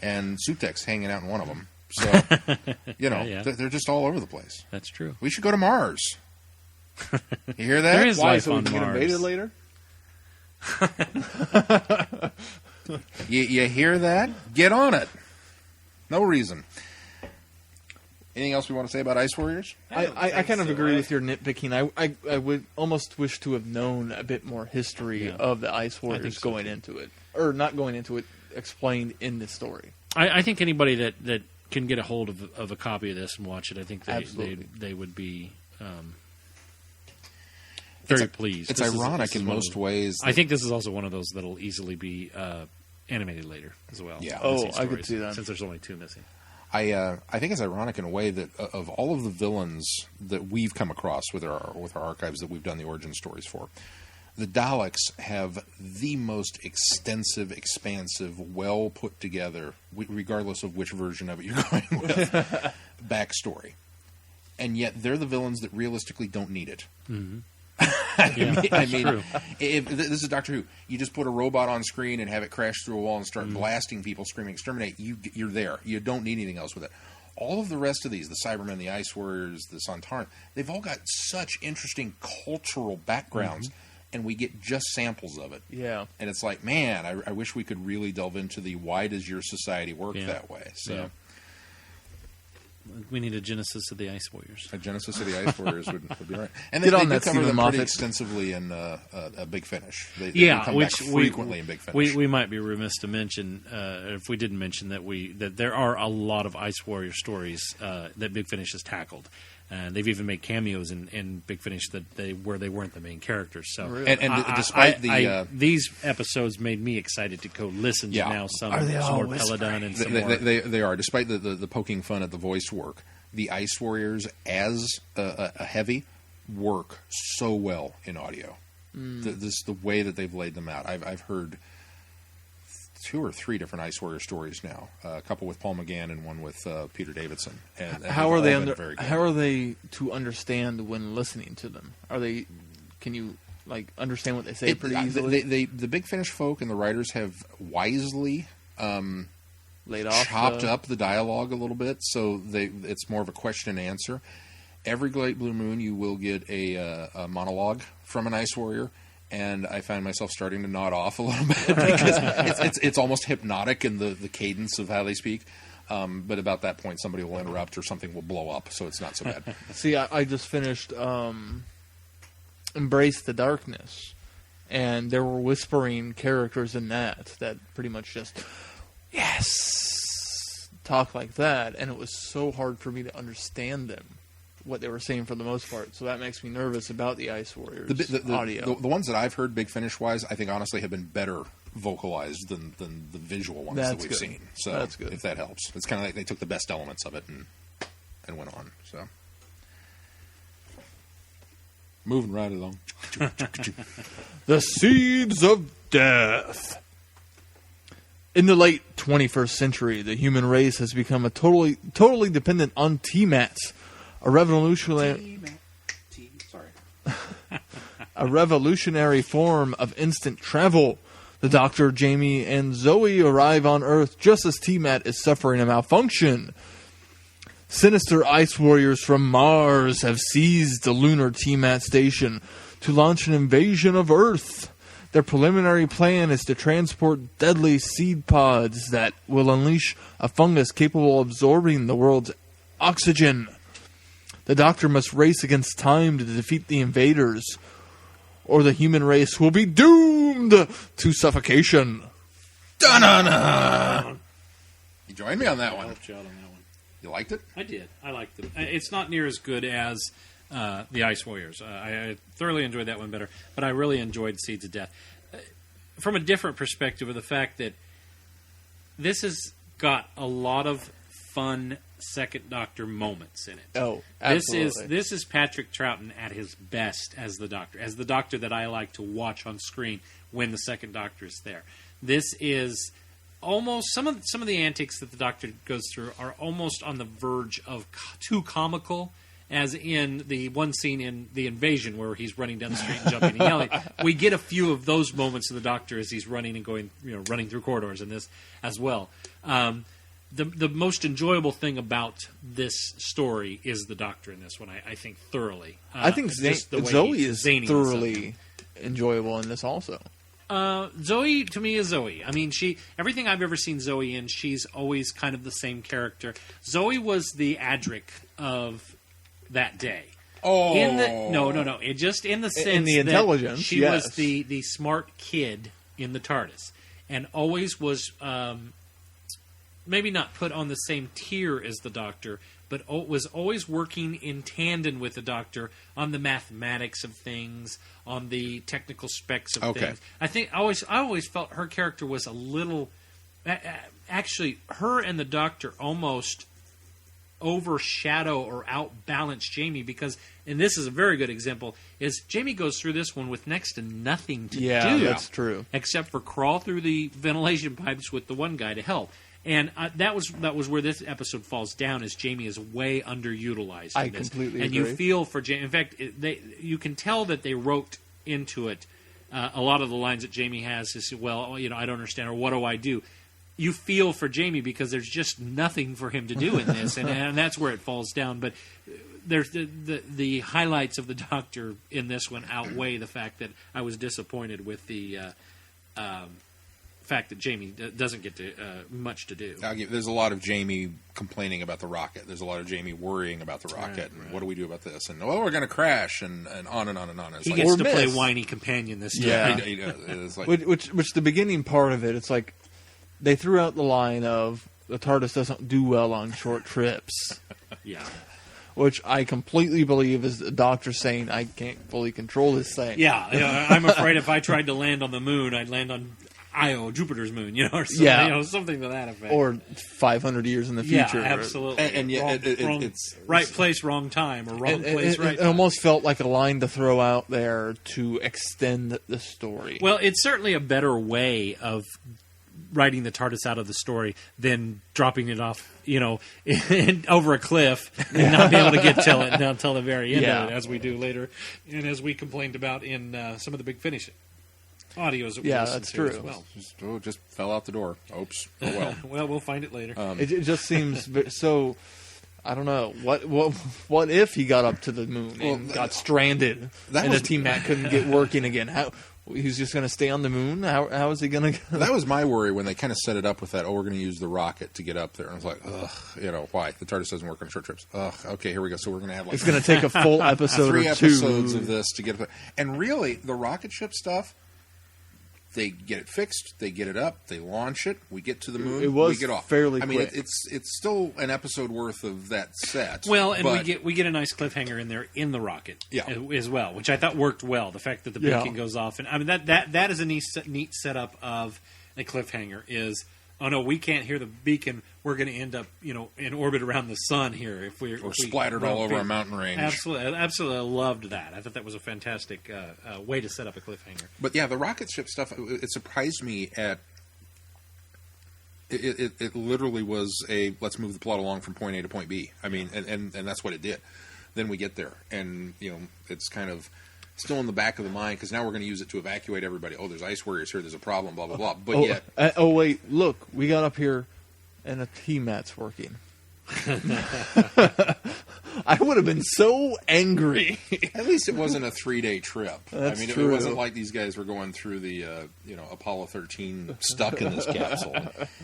and Sutek's hanging out in one of them. So, Yeah. they're just all over the place. That's true. We should go to Mars. You hear that? There is Why? life So we on can get Mars. invaded later? You hear that? Get on it. No reason. Anything else we want to say about Ice Warriors? I kind of agree with your nitpicking. I would almost wish to have known a bit more history of the Ice Warriors so, going into it. Or not going into it, explained in the story. I think anybody that can get a hold of a copy of this and watch it, I think Absolutely. they would be very pleased. It's This is ironic in one of most the- ways. I think this is also one of those that'll easily be animated later as well. Yeah. Oh, Missing I could stories, see that. since there's only 2 missing. I think it's ironic in a way that of all of the villains that we've come across with our archives that we've done the origin stories for, the Daleks have the most extensive, expansive, well put together, regardless of which version of it you're going with, backstory. And yet they're the villains that realistically don't need it. Mm-hmm. I mean, true. if this is Doctor Who. You just put a robot on screen and have it crash through a wall and start blasting people, screaming "exterminate!" You're there. You don't need anything else with it. All of the rest of these, the Cybermen, the Ice Warriors, the Sontaran, they've all got such interesting cultural backgrounds, and we get just samples of it. Yeah. And it's like, man, I wish we could really delve into the why does your society work that way. So. Yeah. We need a Genesis of the Ice Warriors. A Genesis of the Ice Warriors would be right. And Get they on do that, cover Stephen them Moffat. pretty extensively in a Big Finish. They do come which back frequently in Big Finish. we might be remiss to mention if we didn't mention that there are a lot of Ice Warrior stories that Big Finish has tackled. And they've even made cameos in Big Finish where they weren't the main characters. So, Really? And despite these episodes made me excited to go listen to now some Are they all more Peladon and some more. they are, despite the poking fun at the voice work, the Ice Warriors as a heavy work so well in audio. The way that they've laid them out. I've heard 2 or 3 different Ice Warrior stories now. A couple with Paul McGann and one with Peter Davidson. And How they've are they all been very good. How are they to understand when listening to them? Can you understand what they say pretty easily? The Big Finish folk and the writers have wisely Laid off, chopped up the dialogue a little bit, so it's more of a question and answer. Every Great Blue Moon, you will get a monologue from an Ice Warrior, and I find myself starting to nod off a little bit because it's almost hypnotic in the cadence of how they speak. But about that point, somebody will interrupt or something will blow up, so it's not so bad. See, I just finished Embrace the Darkness, and there were whispering characters in that pretty much just talk like that, and it was so hard for me to understand them, what they were saying for the most part. So that makes me nervous about the Ice Warriors audio. The ones that I've heard Big Finish wise, I think honestly have been better vocalized than the visual ones that we've seen. So that's good. If that helps, it's kind of like they took the best elements of it and went on. So moving right along. The Seeds of Death. In the late 21st century, the human race has become totally dependent on tea mats. A revolutionary Sorry. A revolutionary form of instant travel. The Doctor, Jamie, and Zoe arrive on Earth just as T-Mat is suffering a malfunction. Sinister ice warriors from Mars have seized the lunar T-Mat station to launch an invasion of Earth. Their preliminary plan is to transport deadly seed pods that will unleash a fungus capable of absorbing the world's oxygen. The Doctor must race against time to defeat the invaders, or the human race will be doomed to suffocation. Da-na-na! You joined me on that I one. helped you out on that one. You liked it? I did. I liked it. It's not near as good as the Ice Warriors. I thoroughly enjoyed that one better, but I really enjoyed Seeds of Death. From a different perspective of the fact that this has got a lot of fun Second Doctor moments in it. Oh, absolutely. This is Patrick Troughton at his best as the Doctor that I like to watch on screen when the Second Doctor is there. This is almost some of the antics that the Doctor goes through are almost on the verge of too comical. As in the one scene in The Invasion where he's running down the street and jumping and yelling. We get a few of those moments of the Doctor as he's running and going, running through corridors in this as well. The most enjoyable thing about this story is the Doctor in this one, I think, thoroughly. I think Zoe is thoroughly enjoyable in this also. Zoe, to me, is Zoe. I mean, everything I've ever seen Zoe in, she's always kind of the same character. Zoe was the Adric of that day. Oh. No. It just in the sense in the intelligence, that she was the smart kid in the TARDIS. And always was... maybe not put on the same tier as the Doctor, but was always working in tandem with the Doctor on the mathematics of things, on the technical specs of things. I always felt her character was a little... Actually, her and the Doctor almost overshadow or outbalance Jamie because, and this is a very good example, is Jamie goes through this one with next to nothing to do. Yeah, that's true. Except for crawl through the ventilation pipes with the one guy to help. And that was where this episode falls down, is Jamie is way underutilized. I completely and agree. you feel for Jamie. In fact, you can tell that they wrote into it a lot of the lines that Jamie has is, well, I don't understand, or what do I do? You feel for Jamie because there's just nothing for him to do in this, and that's where it falls down. But there's the highlights of the Doctor in this one outweigh the fact that I was disappointed with the fact that Jamie doesn't get to much to do. There's a lot of Jamie complaining about the rocket. There's a lot of Jamie worrying about the rocket. Right. What do we do about this? And, we're going to crash, and on and on and on. It's he gets to play whiny companion this time. Yeah. He does. It's like, which the beginning part of it, it's like they threw out the line of the TARDIS doesn't do well on short trips. Yeah. Which I completely believe is the Doctor saying, I can't fully control this thing. Yeah, I'm afraid if I tried to land on the moon, I'd land on Io, Jupiter's moon, or something, something to that effect. Or 500 years in the future. Yeah, absolutely. And yet it's right place, wrong time, or wrong place, right time. It almost felt like a line to throw out there to extend the story. Well, it's certainly a better way of writing the TARDIS out of the story than dropping it off, over a cliff and not be able to get until the very end of it, as we do later, and as we complained about in some of the Big Finish audios that we listened that's to true. as well. Just fell out the door. Oops. Oh well. Well, we'll find it later. It just seems so. I don't know what if he got up to the moon and got stranded, and the T-Mat couldn't get working again. How he's just going to stay on the moon? How is he going to? That was my worry when they kind of set it up with that. We're going to use the rocket to get up there, and I was like, ugh, why the TARDIS doesn't work on short trips? Ugh, okay, here we go. So we're going to have it's going to take a full episode, 3 or 2 episodes of this to get up there. And really, the rocket ship stuff. They get it fixed. They get it up. They launch it. We get to the moon. It was we get off. fairly I mean, quick. it's still an episode worth of that set. Well, and we get a nice cliffhanger in there in the rocket, as well, which I thought worked well. The fact that the beacon goes off, and I mean that is a neat setup of a cliffhanger. Is oh no, we can't hear the beacon. We're going to end up, in orbit around the sun here if we splattered all over a mountain range. Absolutely, I loved that. I thought that was a fantastic way to set up a cliffhanger. But yeah, the rocket ship stuff. It surprised me at. It literally was a let's move the plot along from point A to point B. I mean, and that's what it did. then we get there, and it's kind of still in the back of the mind because now we're going to use it to evacuate everybody. Oh, there's ice warriors here. There's a problem. Blah blah blah. But yet, wait, look, we got up here, and a T-mat's working. I would have been so angry. At least it wasn't a 3-day trip. That's It true. wasn't like these guys were going through the Apollo 13 stuck in this capsule.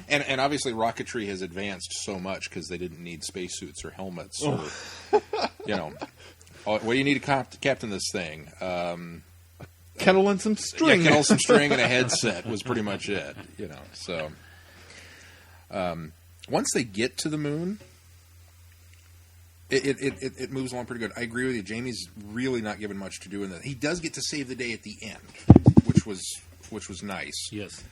And obviously rocketry has advanced so much because they didn't need spacesuits or helmets or what do you need to captain this thing? Kettle and some string. Yeah, kettle, some string, and a headset was pretty much it. So once they get to the moon, it moves along pretty good. I agree with you. Jamie's really not given much to do in that. He does get to save the day at the end, which was nice. Yes.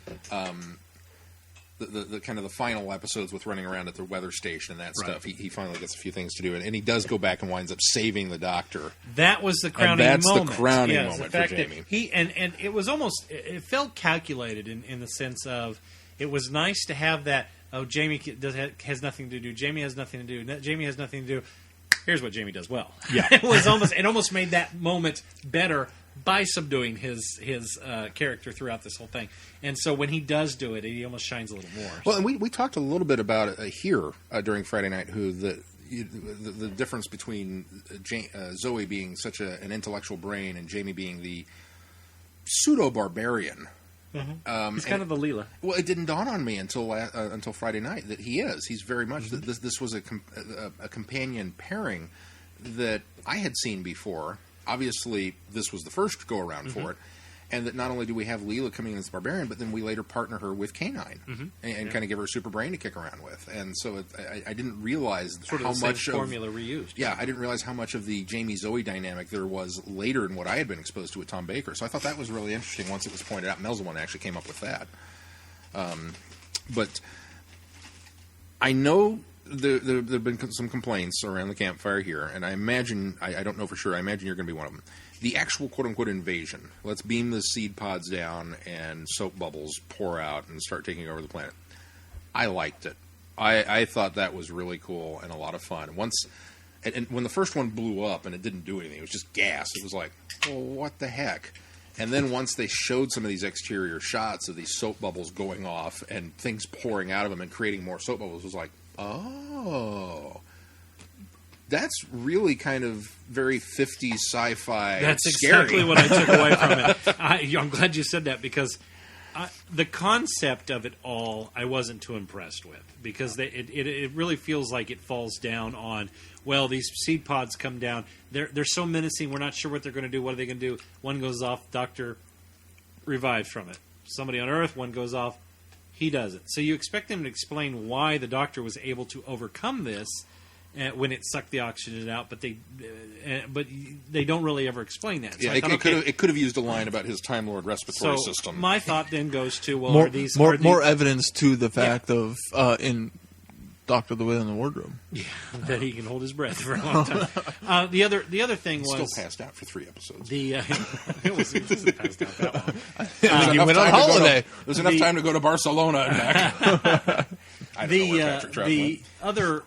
The kind of the final episodes with running around at the weather station and that Right. stuff. He finally gets a few things to do, and he does go back and winds up saving the Doctor. That was the crowning that's the moment. crowning Yes, moment the fact for that Jamie. He and it was almost it felt calculated in the sense of it was nice to have that. Oh, Jamie has nothing to do. Jamie has nothing to do. Jamie has nothing to do. Here's what Jamie does well. Yeah. It almost made that moment better by subduing his character throughout this whole thing. And so when he does do it, he almost shines a little more. Well, and we talked a little bit about it here during Friday Night, the difference between Zoe being such an intellectual brain and Jamie being the pseudo-barbarian. Mm-hmm. He's kind of the Leela. Well, it didn't dawn on me until Friday night that he is. He's very much this was a companion pairing that I had seen before. Obviously, this was the first go around for it, and that not only do we have Leela coming in as barbarian, but then we later partner her with K9 and kind of give her a super brain to kick around with. And so I didn't realize Sort of how the same much formula reused. Yeah, I didn't realize how much of the Jamie Zoe dynamic there was later in what I had been exposed to with Tom Baker. So I thought that was really interesting once it was pointed out. Mel's the one that actually came up with that. But I know there have been some complaints around the campfire here, and I imagine, I don't know for sure, I imagine you're going to be one of them. The actual quote-unquote invasion. Let's beam the seed pods down and soap bubbles pour out and start taking over the planet. I liked it. I thought that was really cool and a lot of fun. And when the first one blew up and it didn't do anything, it was just gas. It was like, oh, what the heck? And then once they showed some of these exterior shots of these soap bubbles going off and things pouring out of them and creating more soap bubbles, it was like, oh, that's really kind of very 50s sci-fi. That's scary. exactly what I took away from it. I'm glad you said that because the concept of it all I wasn't too impressed with because it really feels like it falls down on, well, these seed pods come down. They're so menacing. We're not sure what they're going to do. What are they going to do? One goes off. Doctor revives from it. Somebody on Earth. One goes off. He does it. So you expect them to explain why the Doctor was able to overcome this when it sucked the oxygen out, but they don't really ever explain that. So Yeah, I thought, it could have used a line about his Time Lord respiratory so system. my thought then goes to, well, more evidence to the fact of in Doctor the Within the Wardrobe. Yeah, that he can hold his breath for a long time. The other thing was still passed out for 3 episodes. It wasn't passed out that long. He went on holiday. There's enough time to go to Barcelona and back. I don't know where Patrick Troughton The other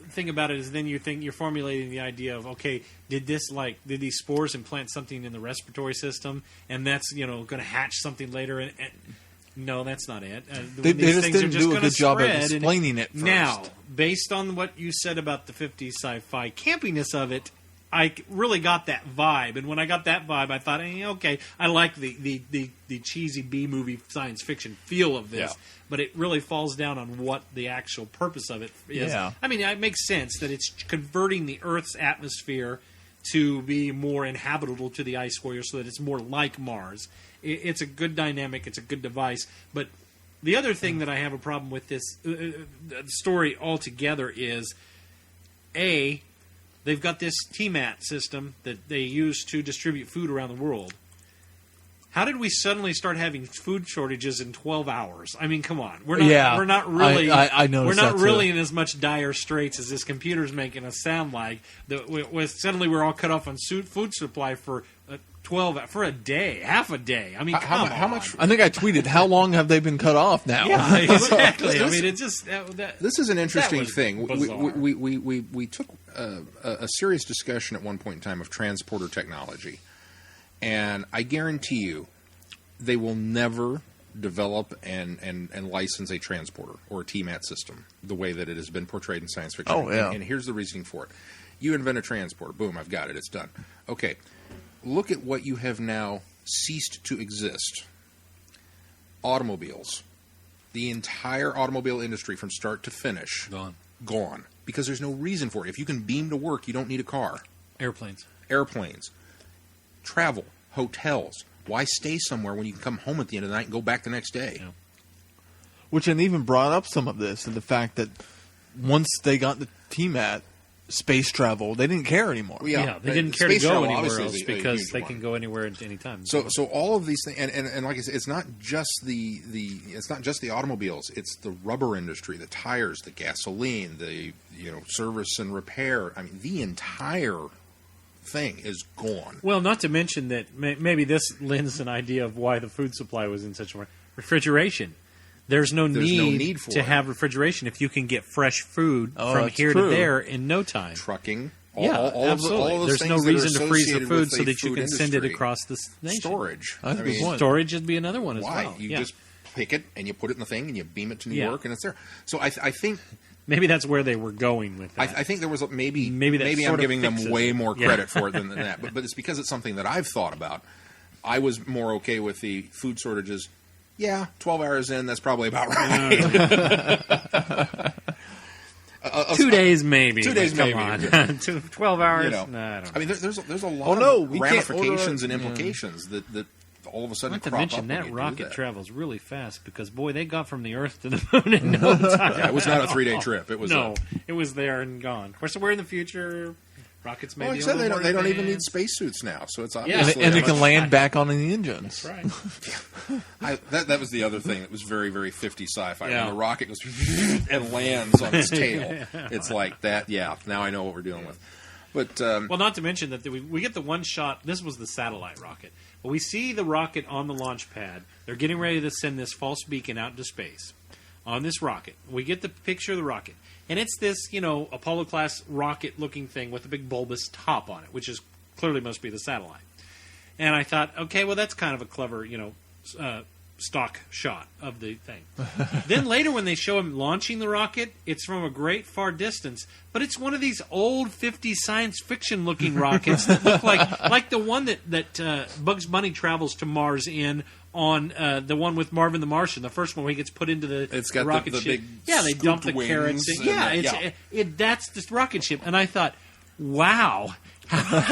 thing about it is then you're formulating the idea of, okay, did these spores implant something in the respiratory system, and that's going to hatch something later? And no, that's not it. They just didn't do a good job of explaining it first. Now, based on what you said about the 50s sci-fi campiness of it, I really got that vibe. And when I got that vibe, I thought, okay, I like the cheesy B-movie science fiction feel of this. Yeah. But it really falls down on what the actual purpose of it is. Yeah. I mean, it makes sense that it's converting the Earth's atmosphere to be more inhabitable to the Ice Warrior so that it's more like Mars. It's a good dynamic. It's a good device. But the other thing that I have a problem with this story altogether is, A, they've got this TMAT system that they use to distribute food around the world. How did we suddenly start having food shortages in 12 hours? I mean, come on. We're not really I noticed we're not that really too. in as much dire straits as this computer's making us sound like. Suddenly we're all cut off on food supply for 12 for a day, half a day. I mean, how much? I think I tweeted, how long have they been cut off now? Yeah, exactly. I mean, it's just This is an interesting was thing. bizarre. We took a serious discussion at one point in time of transporter technology, and I guarantee you, they will never develop and license a transporter or a TMAT system the way that it has been portrayed in science fiction. Oh, yeah. And here's the reasoning for it. You invent a transporter. Boom, I've got it. It's done. Okay. Look at what you have now ceased to exist. Automobiles. The entire automobile industry from start to finish. Gone. Because there's no reason for it. If you can beam to work, you don't need a car. airplanes. Travel. Hotels. Why stay somewhere when you can come home at the end of the night and go back the next day? Yeah. Which and even brought up some of this and the fact that once they got the TMAT, space travel, they didn't care anymore. Well, Yeah, they didn't care to space go travel anywhere obviously else is a because huge they one. can go anywhere at any time. So all of these things, and like I said, it's not just the automobiles. It's the rubber industry, the tires, the gasoline, the service and repair. I mean, the entire thing is gone. Well, not to mention that maybe this lends an idea of why the food supply was in such a way. Refrigeration. There's no need for to it. have refrigeration if you can get fresh food from that's here true. to there in no time. Trucking. Absolutely. All of those There's no things that are reason to freeze the associated food with so the that you food can send it industry. across the nation. Storage. That's a good point. Storage would be another one as Why? well. You just pick it and you put it in the thing and you beam it to New Yeah. York and it's there. So I think Maybe that's where they were going with that. I think there was maybe that I'm sort of giving them fixes way it. more Yeah. credit for it than that. But it's because it's something that I've thought about. I was more okay with the food shortages. Yeah, 12 hours in, that's probably about right. 2 days maybe. 2 days Come maybe. on. 12 hours? You know, Nah, I don't know. I mean, there's a lot Oh, no, of we can't ramifications order- and implications that all of a sudden Not to crop mention up when that you do rocket that. travels really fast because, boy, they got from the Earth to the moon in no time. Yeah, it was not a 3-day trip. It was it was there and gone. Of course, we're in the future. Rockets may Well, be like a I said, little they more don't even need advanced. spacesuits now, so it's Yeah. obviously And they a can much- land back on the engines. Right. That was the other thing that was very, very 50 sci-fi. Yeah. When the rocket goes and lands on its tail, it's like that. Yeah, now I know what we're dealing with. But Well, not to mention that we get the one shot. This was the satellite rocket. But we see the rocket on the launch pad. They're getting ready to send this false beacon out into space on this rocket. We get the picture of the rocket. And it's this, Apollo-class rocket-looking thing with a big bulbous top on it, which is clearly must be the satellite. And I thought, okay, well, that's kind of a clever, stock shot of the thing. Then later when they show him launching the rocket, it's from a great far distance, but it's one of these old 50s science fiction looking rockets that look like the one that Bugs Bunny travels to Mars in on the one with Marvin the Martian, the first one where he gets put into the It's got rocket the ship. big Yeah, they dump the scooped carrots. wings In. and That's this rocket ship. And I thought, wow.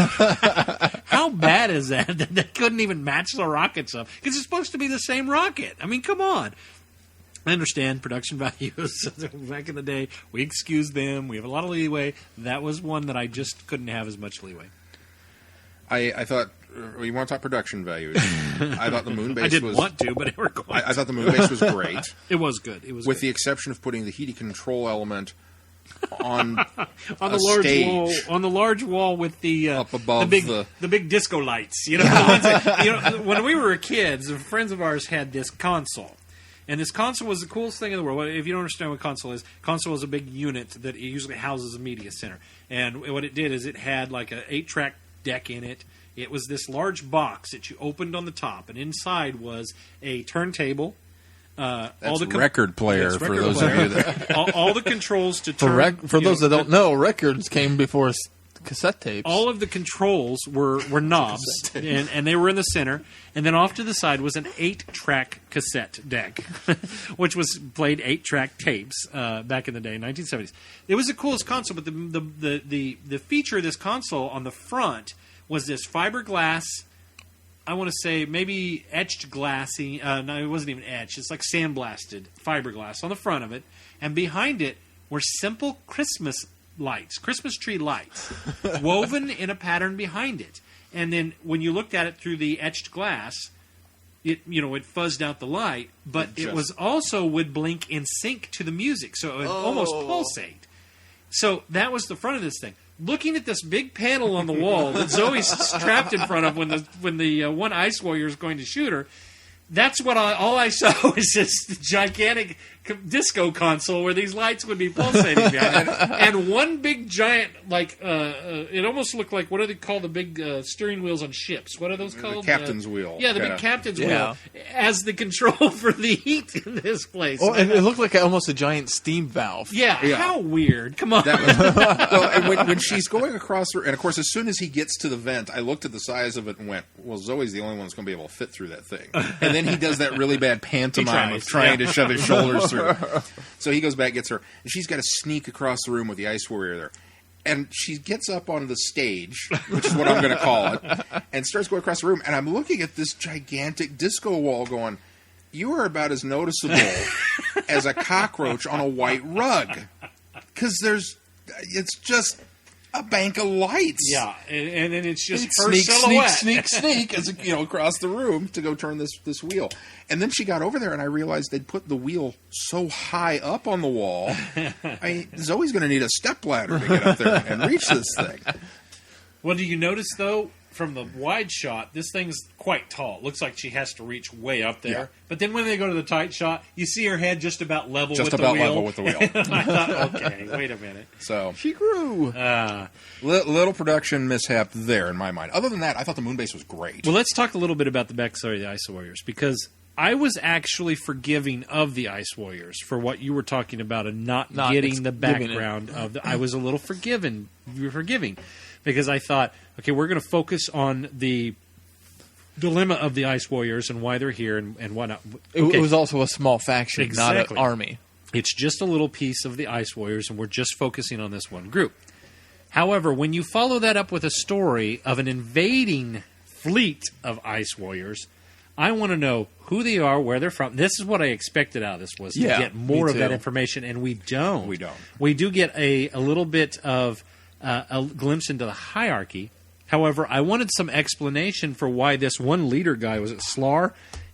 How bad is that they couldn't even match the rockets up? Because it's supposed to be the same rocket. I mean, come on. I understand production values. Back in the day, we excused them. We have a lot of leeway. That was one that I just couldn't have as much leeway. I thought, you want to talk production values? I thought the moon base I didn't was. want to, but we're going I thought the moon base was great, It was good. It was with good. the exception of putting the heating control element on on a the large stage. wall, on the large wall with the Up above the big disco lights. The ones that, when we were kids, friends of ours had this console. And this console was the coolest thing in the world. If you don't understand what console is a big unit that usually houses a media center. And what it did is it had like an 8-track deck in it. It was this large box that you opened on the top, and inside was a turntable. That's record player Yes, for record those player. of you that. all the controls to turn. For those that don't know, records came before cassette tapes. All of the controls were knobs, and they were in the center. And then off to the side was an 8-track cassette deck, which was played 8-track tapes back in the day, 1970s. It was the coolest console, but the feature of this console on the front was this fiberglass. I want to say maybe etched glassy. No, it wasn't even etched. It's like sandblasted fiberglass on the front of it, and behind it were simple Christmas tree lights, woven in a pattern behind it. And then when you looked at it through the etched glass, it fuzzed out the light, but it was also would blink in sync to the music, so it would almost pulsate. So that was the front of this thing. looking at this big panel on the wall that Zoe's trapped in front of when the one Ice Warrior is going to shoot her. That's what all I saw was this gigantic disco console where these lights would be pulsating behind it, and one big giant, like it almost looked like, what do they call the big steering wheels on ships? What are those called? The captain's wheel. Yeah, the big captain's wheel as the control for the heat in this place. Oh, and it looked like almost a giant steam valve. Yeah, how weird. Come on. Well, and when she's going across her, and of course, as soon as he gets to the vent, I looked at the size of it and went, well, Zoe's the only one that's going to be able to fit through that thing. And then he does that really bad pantomime of trying to shove his shoulders through. So he goes back, gets her, and she's got to sneak across the room with the Ice Warrior there. And she gets up on the stage, which is what I'm going to call it, and starts going across the room. And I'm looking at this gigantic disco wall going, you are about as noticeable as a cockroach on a white rug. Because it's just a bank of lights. Yeah, and then it's just her sneak, silhouette. sneak, as across the room to go turn this wheel. And then she got over there, and I realized they'd put the wheel so high up on the wall. Zoe's going to need a stepladder to get up there and reach this thing. Well, do you notice, though, from the wide shot, this thing's quite tall. It looks like she has to reach way up there. Yeah. But then when they go to the tight shot, you see her head just about level Just with about the wheel. level with the wheel. I thought, okay, wait a minute. So She grew. little production mishap there in my mind. Other than that, I thought the moon base was great. Well, let's talk a little bit about the backstory of the Ice Warriors, because I was actually forgiving of the Ice Warriors for what you were talking about and not getting the background of the. I was a little forgiving, because I thought, okay, we're going to focus on the dilemma of the Ice Warriors and why they're here and whatnot. Okay. It was also a small faction, Exactly. not an army. It's just a little piece of the Ice Warriors, and we're just focusing on this one group. However, when you follow that up with a story of an invading fleet of Ice Warriors, I want to know who they are, where they're from. This is what I expected out of this, was to get more of that information, and we don't. We don't. We do get a little bit of a glimpse into the hierarchy. However, I wanted some explanation for why this one leader guy, was it Slar,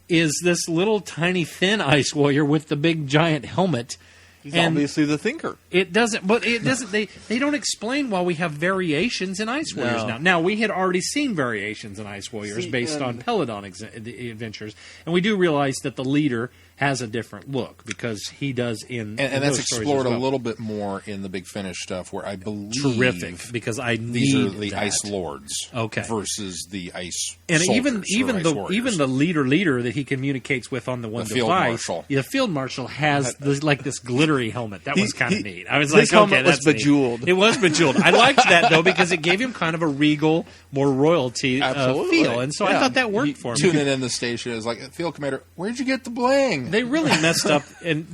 is this little tiny thin Ice Warrior with the big giant helmet. He's obviously the thinker. It doesn't, but it doesn't. They don't explain why we have variations in Ice Warriors now. Now, we had already seen variations in Ice Warriors based on Peladon adventures, and we do realize that the leader has a different look because he does in and that's those stories explored as well. a little bit more in the Big Finish stuff, where I believe Terrific, because I these need are the that. Ice Lords, versus the Ice And soldiers even Ice the leader that he communicates with on the one The Field device, Marshal. the Field Marshal has this glittery helmet. That was kind of neat. I was his like, helmet okay, was that's neat. bejeweled. It was bejeweled. I liked that though because it gave him kind of a regal, more royalty feel, and so I thought that worked for me. Tuning in the station is like, Field Commander, where'd you get the bling? They really messed up, and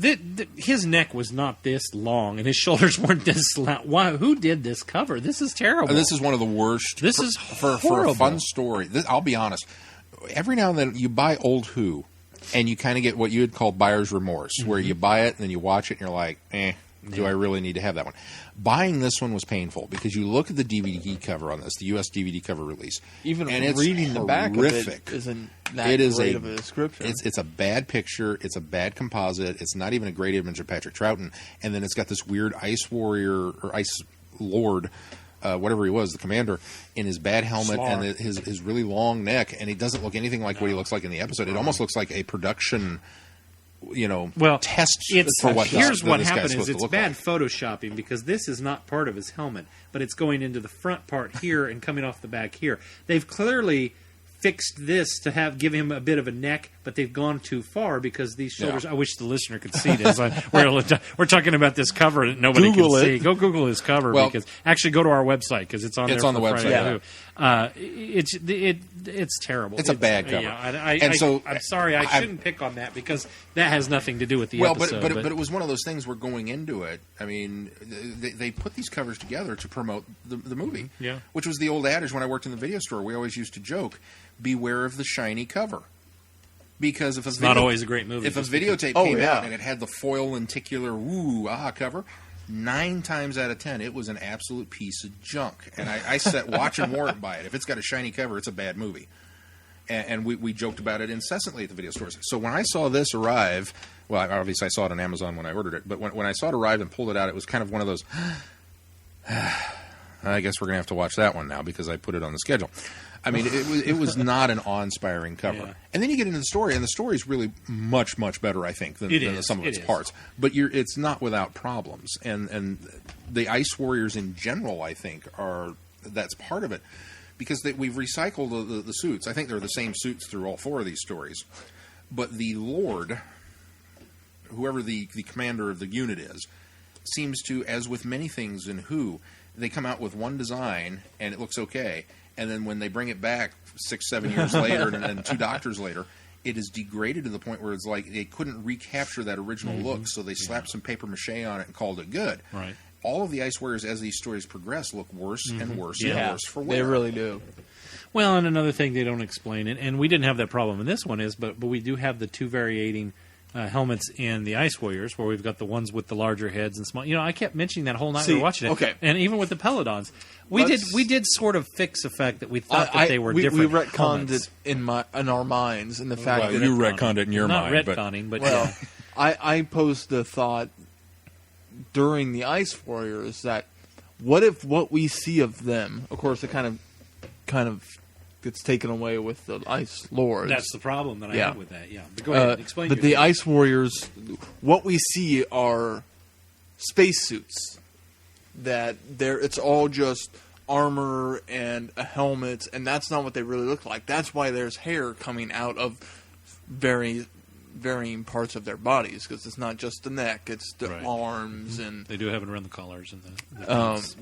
his neck was not this long, and his shoulders weren't this long. Why? Who did this cover? This is terrible. This is one of the worst. This is for horrible. a fun story. I'll be honest. Every now and then you buy old Who, and you kind of get what you would call buyer's remorse, where you buy it and then you watch it and you're like, do I really need to have that one? Buying this one was painful because you look at the DVD cover on this, the U.S. DVD cover release. Even and it's reading the back of horrific. it isn't that great of a description. It's a bad picture. It's a bad composite. It's not even a great image of Patrick Troughton. And then it's got this weird Ice Warrior or Ice Lord, whatever he was, the commander, in his bad helmet and his really long neck. And he doesn't look anything like what he looks like in the episode. It almost looks like a production... test for what here's what this guy's happened supposed is to it's look bad like. photoshopping because this is not part of his helmet, but it's going into the front part here and coming off the back here. They've clearly fixed this to give him a bit of a neck, but they've gone too far because these shoulders. I wish the listener could see this. We're talking about this cover that nobody Google can it. see. Go Google his cover because actually go to our website because it's on there. It's on the website. It's terrible. It's a bad cover. I'm sorry. I shouldn't pick on that because that has nothing to do with the episode. But it was one of those things where going into it, I mean, they put these covers together to promote the movie. Yeah. Which was the old adage when I worked in the video store. We always used to joke, beware of the shiny cover. Because if it's not always a great movie. If a videotape came out and it had the foil lenticular cover, 9 times out of 10 it was an absolute piece of junk. And I set watch and warrant by it. If it's got a shiny cover, it's a bad movie. And we joked about it incessantly at the video stores. So when I saw this arrive, well, obviously I saw it on Amazon when I ordered it, but when I saw it arrive and pulled it out, it was kind of one of those, I guess we're going to have to watch that one now because I put it on the schedule. I mean, it was not an awe-inspiring cover. Yeah. And then you get into the story, and the story is really much, much better, I think, than the sum of its parts. But it's not without problems. And the Ice Warriors in general, I think, that's part of it. Because we've recycled the suits. I think they're the same suits through all 4 of these stories. But the Lord, whoever the commander of the unit is, seems to, as with many things in Who, they come out with one design, and it looks okay. And then when they bring it back 6-7 years later and then 2 Doctors later, it is degraded to the point where it's like they couldn't recapture that original look, so they slapped some paper mache on it and called it good. Right. All of the Ice Warriors, as these stories progress, look worse and worse and worse for wear. They really do. Well, and another thing they don't explain, and we didn't have that problem in this one, but we do have the 2 varying helmets in the Ice Warriors, where we've got the ones with the larger heads and small. I kept mentioning that whole night we were watching it. Okay. And even with the Peladons, we did sort of fix the fact that we thought that they were different. We retconned helmets. it in our minds, in the fact that you retconned it in your not mind. retconning, but well, I posed the thought during the Ice Warriors that what if what we see of them, of course, it kind of gets taken away with the Ice Lords. that's the problem that I have with that. Yeah, but go ahead, explain. But the Ice Warriors, what we see are spacesuits. It's all just armor and a helmet, and that's not what they really look like. That's why there's hair coming out of varying parts of their bodies, because it's not just the neck; it's the arms, and they do have it around the collars and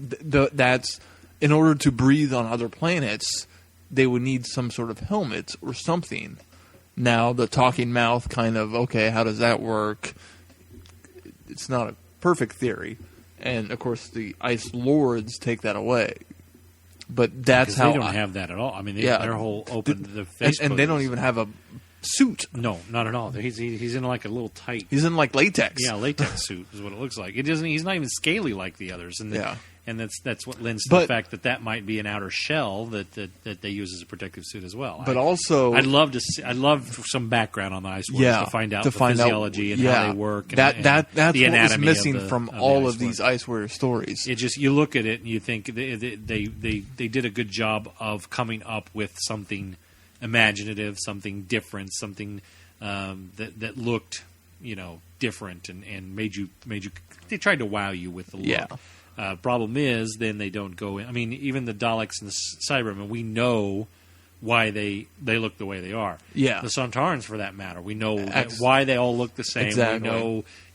the that's in order to breathe on other planets. They would need some sort of helmet or something. Now, the talking mouth kind of, okay, how does that work? It's not a perfect theory. And, of course, the Ice Lords take that away. But that's how... they don't have that at all. I mean, their whole open... the face and they don't even have a suit. No, not at all. He's in like a little tight... He's in like latex. Yeah, latex suit is what it looks like. He's not even scaly like the others. And and that's what lends to the fact that might be an outer shell that they use as a protective suit as well. But I'd love some background on the Ice Warriors to find out the physiology and how they work. And, that's the what was missing of from all of these Ice Warrior stories. It just, you look at it and you think they did a good job of coming up with something imaginative, something different, something that looked different and made you. They tried to wow you with the look. Yeah. Problem is, then they don't go in. I mean, even the Daleks and the Cybermen, we know why they look the way they are. Yeah. The Sontarans, for that matter, we know why they all look the same. Exactly.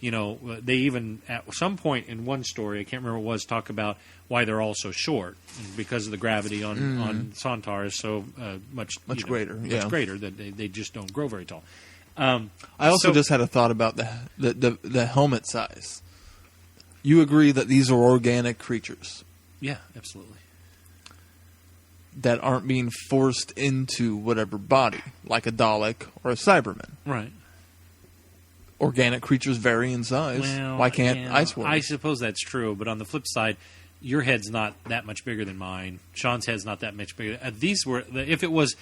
We know, they even, at some point in one story, I can't remember what it was, talk about why they're all so short. Because of the gravity on Sontar is so much greater. Much greater that they just don't grow very tall. I also just had a thought about the helmet size. You agree that these are organic creatures? Yeah, absolutely. That aren't being forced into whatever body, like a Dalek or a Cyberman. Right. Organic creatures vary in size. Well, why can't Ice Warriors? I suppose that's true, but on the flip side, your head's not that much bigger than mine. Sean's head's not that much bigger. These were, if it was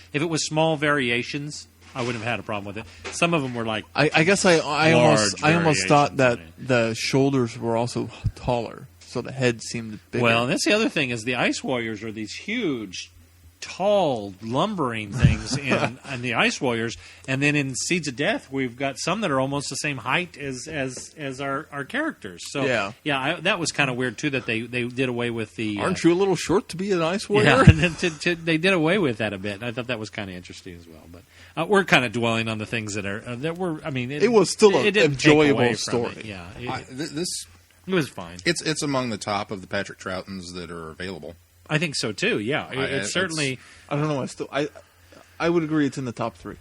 small variations, I wouldn't have had a problem with it. Some of them were like, I guess I almost thought that the shoulders were also taller, so the head seemed bigger. Well, and that's the other thing is the Ice Warriors are these huge, tall, lumbering things in the Ice Warriors, and then in Seeds of Death, we've got some that are almost the same height as our characters. So that was kind of weird too that they did away with the. Aren't you a little short to be an Ice Warrior? Yeah, and they did away with that a bit. And I thought that was kind of interesting as well, but. We're kind of dwelling on the things that were. I mean, it was still an enjoyable story. Yeah, it was fine. It's among the top of the Patrick Troughtons that are available. I think so too. Yeah, it's certainly. I don't know. I would agree it's in the top 3.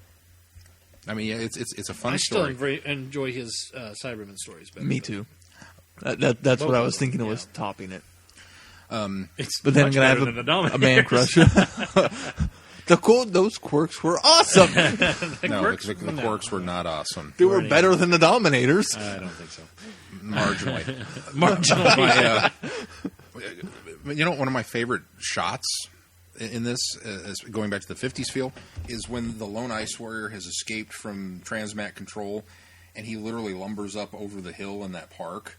I mean, it's a fun story. I still enjoy his Cyberman stories better. Me too. That's what I was thinking. It was topping it. But then I'm gonna have a man crush. Those quirks were awesome. The quirks were not awesome. They were better than the Dominators. I don't think so. Marginally. One of my favorite shots in this, going back to the 50s feel, is when the lone Ice Warrior has escaped from transmat control, and he literally lumbers up over the hill in that park.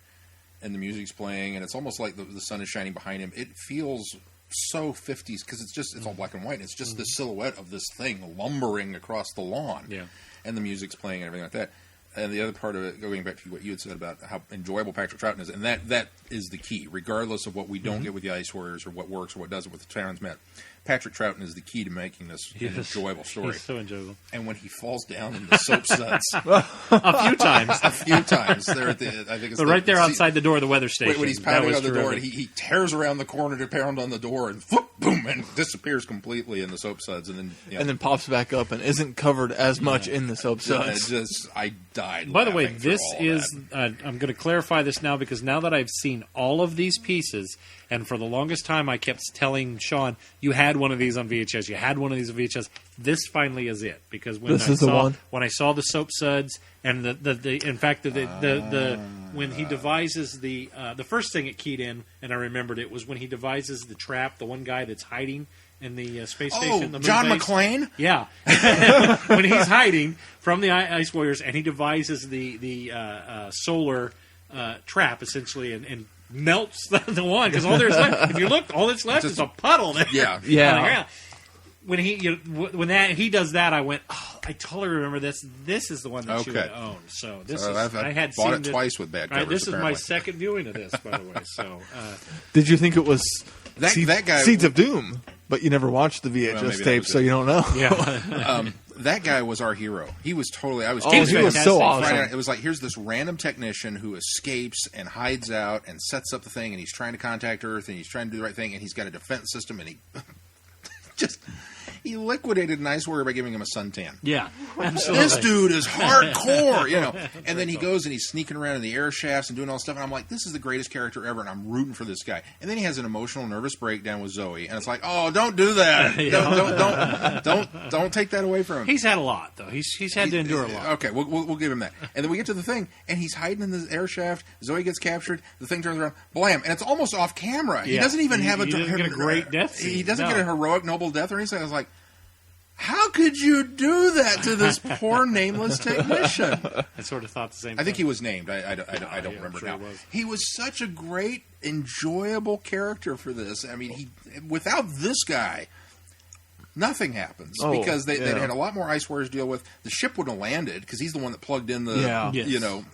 and the music's playing, and it's almost like the sun is shining behind him. It feels so 50s because it's all black and white. It's just the silhouette of this thing lumbering across the lawn, and the music's playing and everything like that. And the other part of it, going back to what you had said about how enjoyable Patrick Troughton is, and that is the key, regardless of what we don't get with the Ice Warriors or what works or what doesn't with the Towns Met. Patrick Troughton is the key to making this an enjoyable story. He's so enjoyable. And when he falls down in the soap suds, a few times, there at the, I think it's right there outside the door of the weather station. When he's pounding on the door, and he tears around the corner to pound on the door, and whoop, boom, and disappears completely in the soap suds, and then pops back up and isn't covered as much in the soap suds. I died. By the way, this is I'm going to clarify this now because now that I've seen all of these pieces, and for the longest time I kept telling Sean, you had one of these on VHS, you had one of these on VHS. This finally is it, because when I saw the soap suds and the when he devises the first thing it keyed in, and I remembered it, was when he devises the trap, the one guy that's hiding in the space station. The John base. McClane? Yeah. When he's hiding from the Ice Warriors, and he devises the solar trap, essentially, and melts the one, because all there's left, if you look, all that's left is a puddle there. Yeah. On the ground. When he does that, I went, oh, I totally remember this. This is the one that you would own. So I had bought seen it twice with bad covers. This is my second viewing of this, by the way. So, did you think it was that guy? Seeds of Doom, but you never watched the VHS tape, so you don't know. Yeah. That guy was our hero. He was totally. He was so awesome. It was like, here's this random technician who escapes and hides out and sets up the thing, and he's trying to contact Earth, and he's trying to do the right thing, and he's got a defense system, and he he liquidated an Ice Warrior by giving him a suntan. Yeah, absolutely. This dude is hardcore, And then he goes and he's sneaking around in the air shafts and doing all this stuff. And I'm like, this is the greatest character ever, and I'm rooting for this guy. And then he has an emotional, nervous breakdown with Zoe, and it's like, oh, don't do that. Don't take that away from him. He's had a lot, though. He's had to endure a lot. Okay, we'll give him that. And then we get to the thing, and he's hiding in the air shaft. Zoe gets captured. The thing turns around, blam, and it's almost off camera. He doesn't even have he doesn't get a great death scene. He doesn't get a heroic, noble death or anything. I was like, how could you do that to this poor nameless technician? I sort of thought the same thing. I think he was named. I don't remember now. He was such a great, enjoyable character for this. I mean, without this guy, nothing happens, because they had a lot more Ice Warriors to deal with. The ship wouldn't have landed because he's the one that plugged in the,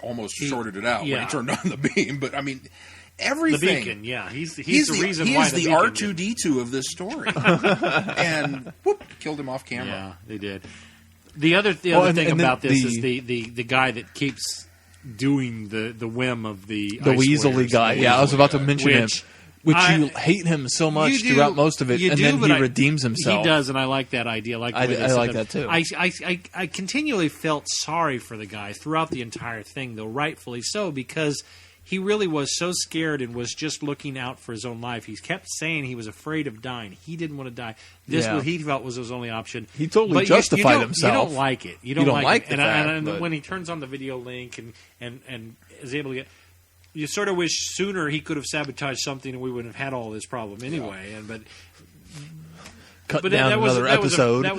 almost shorted it out when he turned on the beam. But I mean, everything. The beacon, he's the reason why the R2-D2 of this story, and whoop, killed him off camera. Yeah, they did. The other thing about this is the guy that keeps doing the whim of the Weaselly guy. Yeah, I was about to mention him. Which you hate him so much throughout most of it, and then he redeems himself. He does, and I like that idea. I like that too. I continually felt sorry for the guy throughout the entire thing, though rightfully so, because he really was so scared and was just looking out for his own life. He kept saying he was afraid of dying. He didn't want to die. This what he felt was his only option. He totally justified himself. You don't like it. You don't like it. And when he turns on the video link and is able to get... You sort of wish sooner he could have sabotaged something and we wouldn't have had all this problem anyway. Cut down another episode. That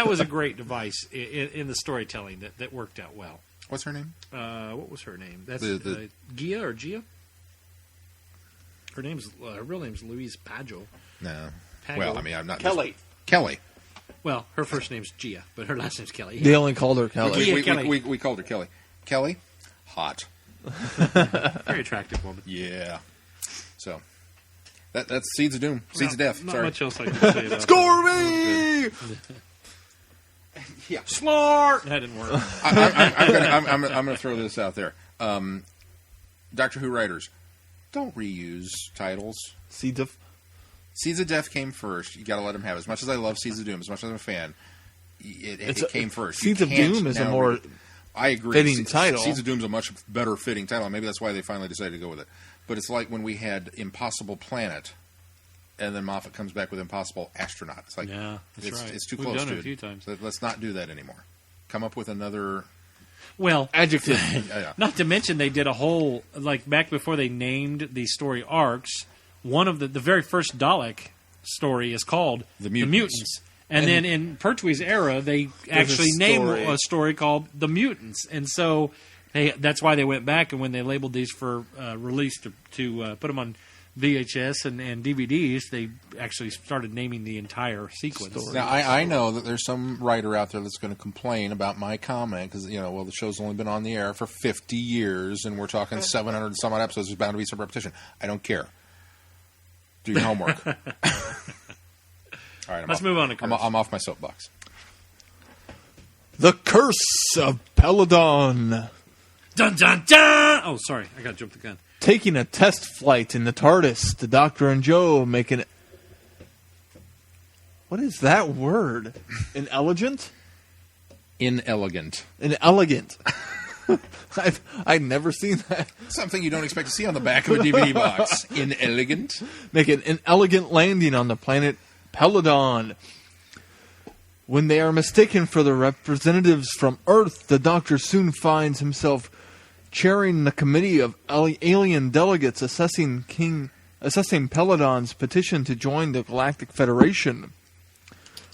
was a great device in the storytelling that worked out well. What's her name? What was her name? That's Gia or Gia? Her real name's Louise Pajo. No. Pago. Well, I mean, I'm not... Kelly. Well, her first name's Gia, but her last name's Kelly. They only called her Kelly. We called her Kelly. Kelly, hot. Very attractive woman. Yeah. So, that's Seeds of Doom. Seeds of Death. Not Sorry. much else I can say about Score me! Yeah. Smart! That didn't work. I'm going to throw this out there. Doctor Who writers, don't reuse titles. Seeds of Death came first. You got to let them have it. As much as I love Seeds of Doom, as much as I'm a fan, it came first. Seeds of Doom is a more... I agree. Fitting title. Seeds of Doom is a much better fitting title. Maybe that's why they finally decided to go with it. But it's like when we had Impossible Planet, and then Moffat comes back with Impossible Astronaut. It's like, it's too close. We've done to it a few times. Let's not do that anymore. Come up with another. Well, adjective. Not to mention they did a whole, like back before they named the story arcs. One of the very first Dalek story is called The Mutants. And then in Pertwee's era, they actually named a story called The Mutants. And so That's why they went back, and when they labeled these for release to put them on VHS and DVDs, they actually started naming the entire sequence. Now, I know that there's some writer out there that's going to complain about my comment because, the show's only been on the air for 50 years, and we're talking 700 and some odd episodes. There's bound to be some repetition. I don't care. Do your homework. All right, Let's move on to Curse. I'm off my soapbox. The Curse of Peladon. Dun, dun, dun! Oh, sorry. I got to jump the gun. Taking a test flight in the TARDIS, the Doctor and Joe make an... What is that word? An elegant? Inelegant. An elegant. I've never seen that. Something you don't expect to see on the back of a DVD box. Inelegant. Make an elegant landing on the planet Peladon. When they are mistaken for the representatives from Earth, the Doctor soon finds himself chairing the committee of alien delegates assessing Peladon's petition to join the Galactic Federation.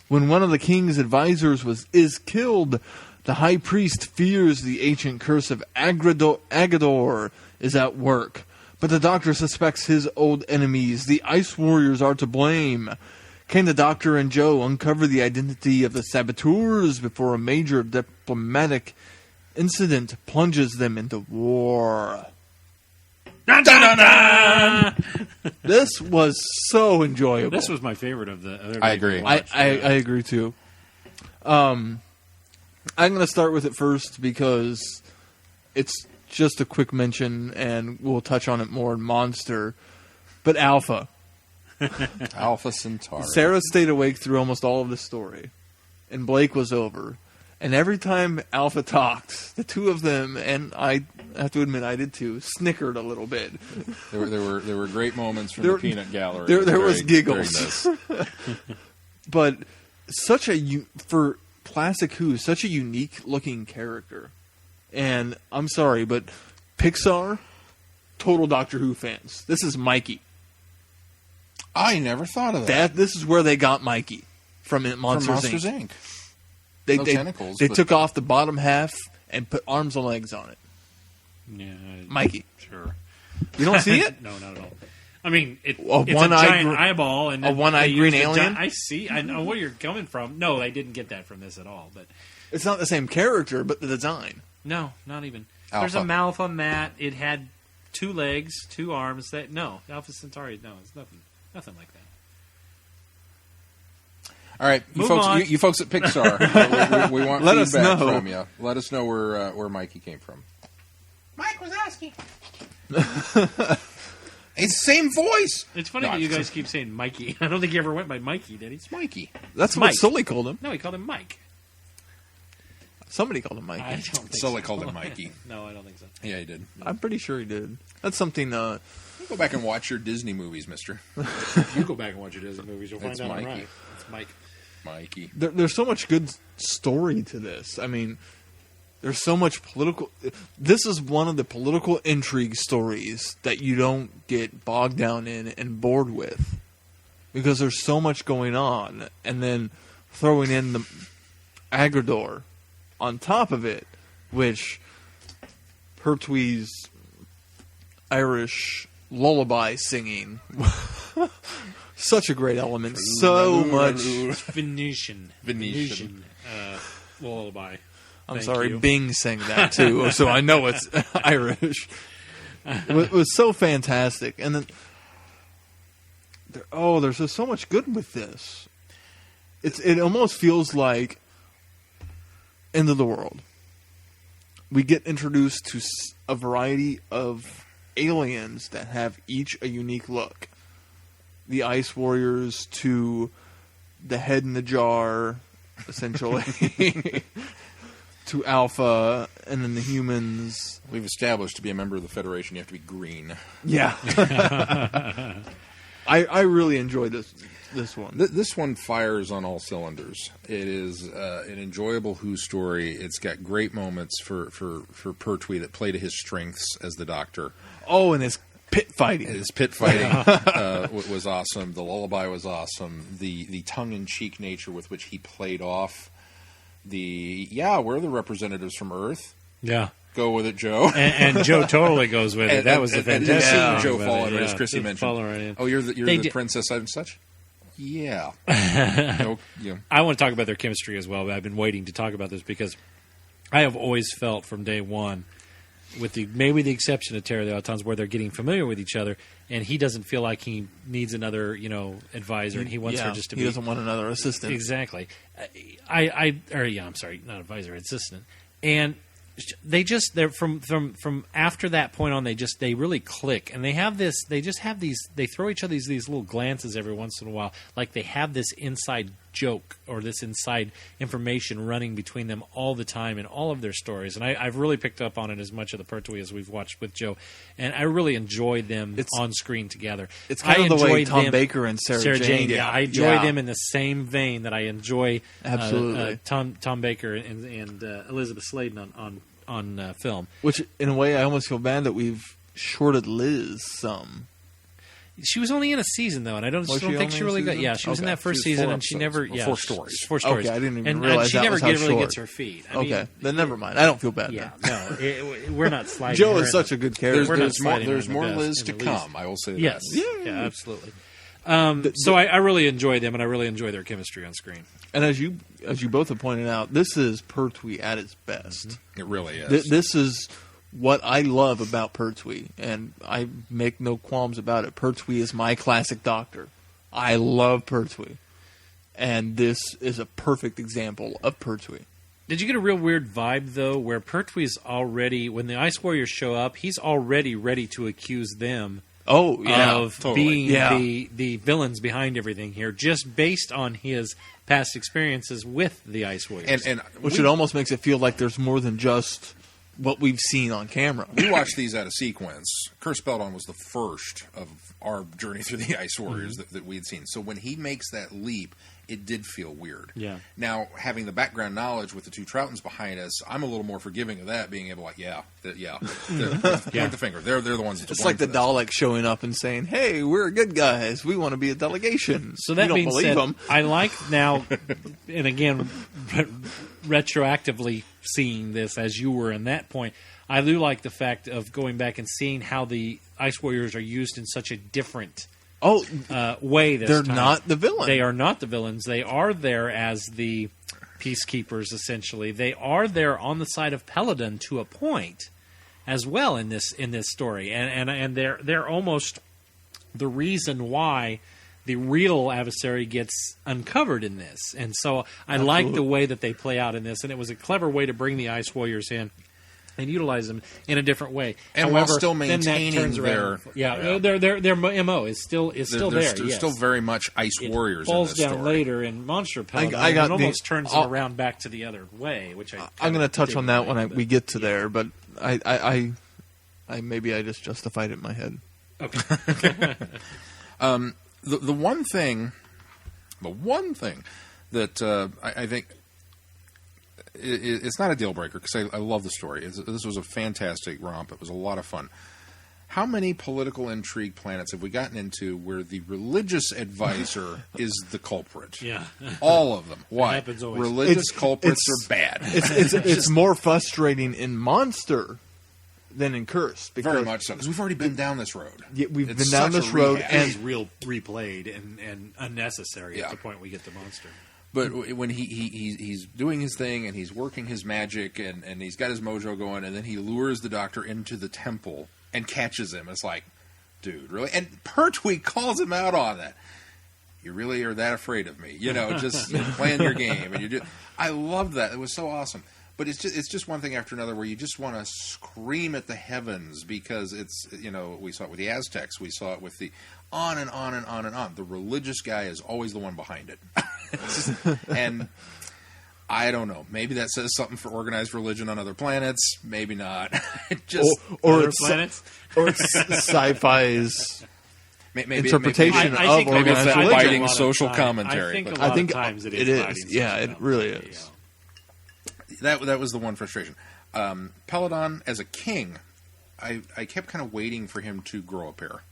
When one of the king's advisors is killed, the High Priest fears the ancient curse of Agador is at work. But the Doctor suspects his old enemies, the Ice Warriors, are to blame. Can the Doctor and Joe uncover the identity of the saboteurs before a major diplomatic incident plunges them into war? Dun, dun, dun! This was so enjoyable. This was my favorite of the other. I agree. I agree too. I'm going to start with it first because it's just a quick mention, and we'll touch on it more in Monster. But Alpha. Alpha Centauri. Sarah stayed awake through almost all of the story, and Blake was over. And every time Alpha talked, the two of them, and I have to admit I did too, snickered a little bit. There were great moments from the peanut gallery. There was giggles. But for classic Who, such a unique looking character. And I'm sorry, but Pixar, total Doctor Who fans. This is Mikey. I never thought of that. This is where they got Mikey from Monsters Inc. They tentacles. They took off the bottom half and put arms and legs on it. Yeah, Mikey. Sure. You don't see it? No, not at all. I mean, it's a one-eyed giant eyeball and a one-eyed green alien. I see. I know where you're coming from. No, I didn't get that from this at all. But it's not the same character, but the design. No, not even. Alpha. There's a mouth on that. It had 2 legs, 2 arms. Alpha Centauri. No, it's nothing like that. All right, you folks at Pixar, we want Let us feedback know. from you. Let us know where Mikey came from. Mike was asking. It's the same voice. It's funny that you guys keep saying Mikey. I don't think he ever went by Mikey, did he? It's Mikey. That's Mike. what Sully called him. No, he called him Mike. Somebody called him I Mikey. don't think Sully so. called him Mikey. No, I don't think so. Yeah, he did. I'm pretty sure he did. That's something. Go back and watch your Disney movies, mister. You go back and watch your Disney movies. You'll find It's out I'm Mikey. right. It's Mike. Mikey. There's so much good story to this. I mean, there's so much political. This is one of the political intrigue stories that you don't get bogged down in and bored with, because there's so much going on, and then throwing in the Agador on top of it, which Pertwee's Irish lullaby singing. Such a great element. So much. Venetian. Lullaby. I'm Thank sorry, you. Bing sang that too, so I know it's Irish. It was so fantastic. And then, there's just so much good with this. It almost feels like End of the World. We get introduced to a variety of aliens that have each a unique look. The Ice Warriors to the head in the jar, essentially, to Alpha, and then the humans. We've established to be a member of the Federation, you have to be green. Yeah. I really enjoyed this one. This one fires on all cylinders. It is an enjoyable Who story. It's got great moments for Pertwee that play to his strengths as the Doctor. Oh, and his pit fighting. His pit fighting was awesome. The lullaby was awesome. The tongue-in-cheek nature with which he played off we're the representatives from Earth. Yeah. Go with it, Joe. and Joe totally goes with it. That was a fantastic. And Joe with followed it, as Chrissy mentioned. Right in. Oh, you're the princess and such? Yeah. No, yeah. I want to talk about their chemistry as well, but I've been waiting to talk about this because I have always felt from day one, with maybe the exception of Terry the Autons, where they're getting familiar with each other, and he doesn't feel like he needs another, advisor, and he wants her just to be. He doesn't want another assistant. Exactly. I'm sorry, not advisor, assistant. And they're from after that point on, they really click, and they throw each other these little glances every once in a while, like they have this inside joke or this inside information running between them all the time in all of their stories. And I've really picked up on it as much of the Pertwee as we've watched with Joe, and I really enjoy them on screen together. It's kind of the way Tom Baker and Sarah Jane. Yeah, I enjoy them in the same vein that I enjoy absolutely Tom Baker and Elizabeth Sladen on film. Which, in a way, I almost feel bad that we've shorted Liz some. She was only in a season, though, and I don't think she really got. Yeah, she was in that first season, and she never. Yeah, 4 stories. 4 stories. Okay, I didn't even realize she that never was how really short. gets her feet. I mean, then never mind. I don't feel bad. Yeah, no, we're not sliding. Joe is such a good character. There's more Liz to come. I will say that. Yes, yeah, absolutely. So I really enjoy them, and I really enjoy their chemistry on screen. And as you both have pointed out, this is Pertwee at its best. Mm-hmm. It really is. This is what I love about Pertwee, and I make no qualms about it. Pertwee is my classic Doctor. I love Pertwee, and this is a perfect example of Pertwee. Did you get a real weird vibe, though, where Pertwee's already, when the Ice Warriors show up, he's already ready to accuse them of being the villains behind everything here, just based on his past experiences with the Ice Warriors. Which it almost makes it feel like there's more than just what we've seen on camera. We watched these out of sequence. Curse of Peladon was the first of our journey through the Ice Warriors that we had seen. So when he makes that leap, it did feel weird. Yeah. Now, having the background knowledge with the two Troutons behind us, I'm a little more forgiving of that, being able to, point the finger. They're the ones that it's like the Daleks showing up and saying, hey, we're good guys. We want to be a delegation. So that being said, them. I like now, and again, retroactively seeing this as you were in that point, I do like the fact of going back and seeing how the Ice Warriors are used in such a different way this time. They're not the villain. They are not the villains. They are there as the peacekeepers, essentially. They are there on the side of Peladon to a point as well in this story. And they're almost the reason why the real adversary gets uncovered in this. And so I like the way that they play out in this, and it was a clever way to bring the Ice Warriors in and utilize them in a different way. And however, while still maintaining their MO is still there. They're still very much Ice Warriors. It falls in this down story. later in Monster of Peladon. It almost turns them around back to the other way, which I'm going to touch on that when we get to there, but I maybe I just justified it in my head. Okay. The one thing that I think it's not a deal breaker because I love the story. This was a fantastic romp. It was a lot of fun. How many political intrigue planets have we gotten into where the religious advisor is the culprit? Yeah, all of them. Why? Happens always. Religious culprits are bad. It's more frustrating in Monster than in Curse. Very much so, because we've already been down this road. Yeah, we've been down this road, and it's real replayed and unnecessary at the point we get to Monster. But when he's doing his thing and he's working his magic and he's got his mojo going, and then he lures the Doctor into the temple and catches him, it's like, dude, really? And Pertwee calls him out on that. You really are that afraid of me? Just playing your game, and I love that. It was so awesome. But it's just one thing after another where you just want to scream at the heavens because it's, we saw it with the Aztecs. We saw it with the on and on and on and on. The religious guy is always the one behind it. And I don't know. Maybe that says something for organized religion on other planets. Maybe not. Or planets. Or it's sci-fi's interpretation of organized religion. Biting social commentary. I think a lot of times it is. Yeah, it really is. That was the one frustration. Peladon, as a king, I kept kind of waiting for him to grow a pair.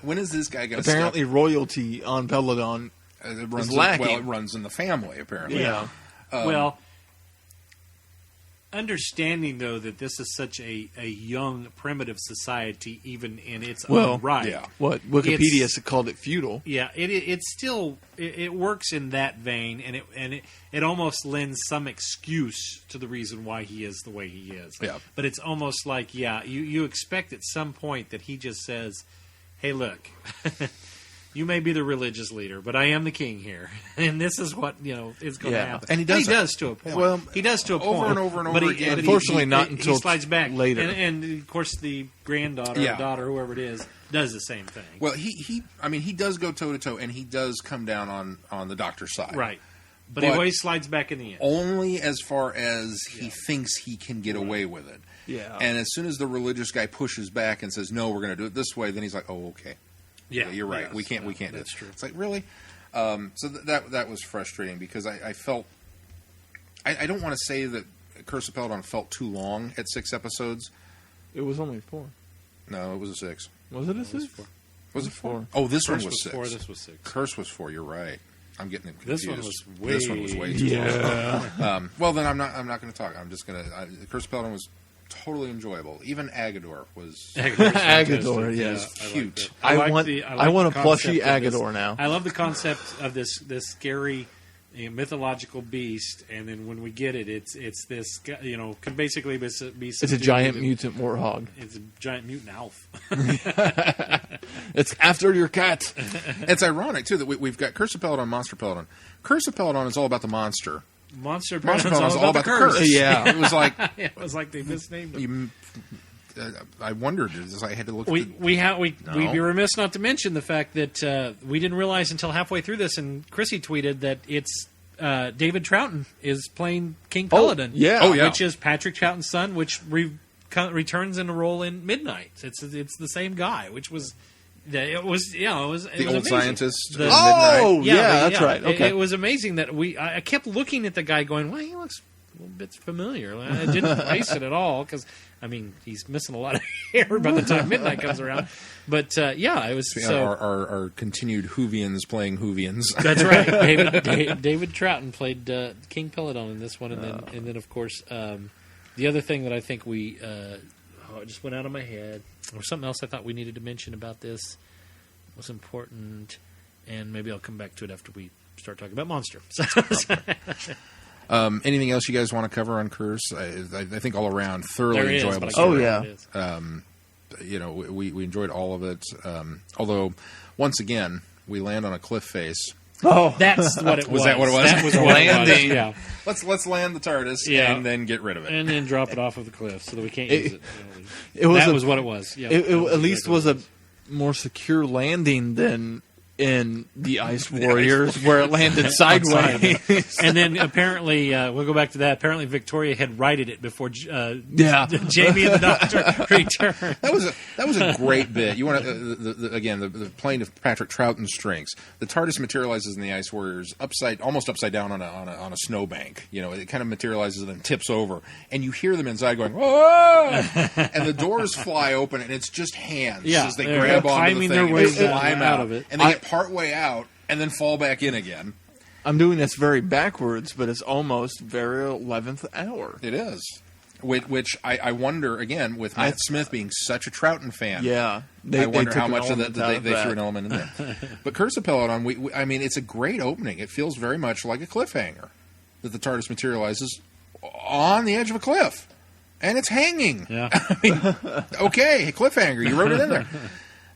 When is this guy going to Apparently royalty on Peladon is lacking. It runs in the family, apparently. Yeah. Well, understanding, though, that this is such a young, primitive society, even in its own right. Yeah. What Wikipedia has called it feudal. Yeah, it still works in that vein, and it almost lends some excuse to the reason why he is the way he is. Yeah. But it's almost like, you expect at some point that he just says, "Hey, look." You may be the religious leader, but I am the king here, and this is what is going to happen. And he does to a point. Well, he does to a point, over and over and but over again. Unfortunately, not until he slides back later. and of course the granddaughter, or daughter, whoever it is, does the same thing. Well, he does go toe to toe, and he does come down on the Doctor's side, Right, but he always slides back in the end. Only as far as he thinks he can get away with it. Yeah. And as soon as the religious guy pushes back and says, "No, we're going to do it this way," then he's like, "Oh, okay." Yeah, you're right. Yes, we can't do that's it. true. It's like, really? So that was frustrating because I felt I don't want to say that Curse of Peladon felt too long at 6 episodes. It was only 4. No, it was a 6. Was it a 6? Was it 4? Oh, this Curse one was 6. 4. This was 6. Curse was 4. You're right. I'm getting it confused. This one was way too Yeah. long. Well, then I'm not going to talk. I'm just going to. Curse of Peladon was totally enjoyable. Even Agador was. Agador, yes. Cute. I want a plushie Agador now. I love the concept of this scary mythological beast, and then when we get it, it's this can basically be. It's a giant mutant warthog. It's a giant mutant elf. It's after your cat. It's ironic too that we've got Curse of Peladon, Monster of Peladon. Curse of Peladon is all about the monster. Monster of Monster Peladon is all about the curse. Yeah. It was like it was like they misnamed him. I wondered. I had to look. We'd be remiss not to mention the fact that we didn't realize until halfway through this, and Chrissy tweeted that it's David Troughton is playing King Peladon. Yeah. Which is Patrick Troughton's son, which returns in a role in Midnight. It's the same guy, which was. It was the old amazing. scientist. Oh, yeah, that's right. Okay. It was amazing that I kept looking at the guy going, well, he looks a little bit familiar. I didn't place it at all because, he's missing a lot of hair by the time Midnight comes around. But, it was our continued Whovians playing Whovians. That's right. David Troughton played King Peladon in this one. And then of course, the other thing that I think it just went out of my head. Or something else I thought we needed to mention about this was important, and maybe I'll come back to it after we start talking about Monster. Anything else you guys want to cover on Curse? I think all around thoroughly enjoyable. We enjoyed all of it. Although, once again, we land on a cliff face. Oh, that's what it was. Was that what it was? That was landing. Yeah. Let's land the TARDIS and then get rid of it, and then drop it off of the cliff so that we can't use it. That was what it was. Yeah, it at least was a more secure landing than in the Ice Warriors, where it landed sideways. And then apparently, we'll go back to that. Apparently, Victoria had righted it before Jamie and the Doctor returned. That was a great bit. You want to the playing of Patrick Troughton's strengths. The TARDIS materializes in the Ice Warriors almost upside down on a snowbank. It kind of materializes and then tips over, and you hear them inside going, "Whoa!" and the doors fly open, and it's just hands as they grab onto the thing and they climb out of it, and they get part way out and then fall back in again. I'm doing this very backwards, but it's almost very 11th hour. It is. Which I wonder, again, with Matt Smith being such a Troughton fan. Yeah. I wonder how much of that they threw an element in there. But Curse of Peladon, it's a great opening. It feels very much like a cliffhanger that the TARDIS materializes on the edge of a cliff. And it's hanging. Yeah. Okay, cliffhanger. You wrote it in there.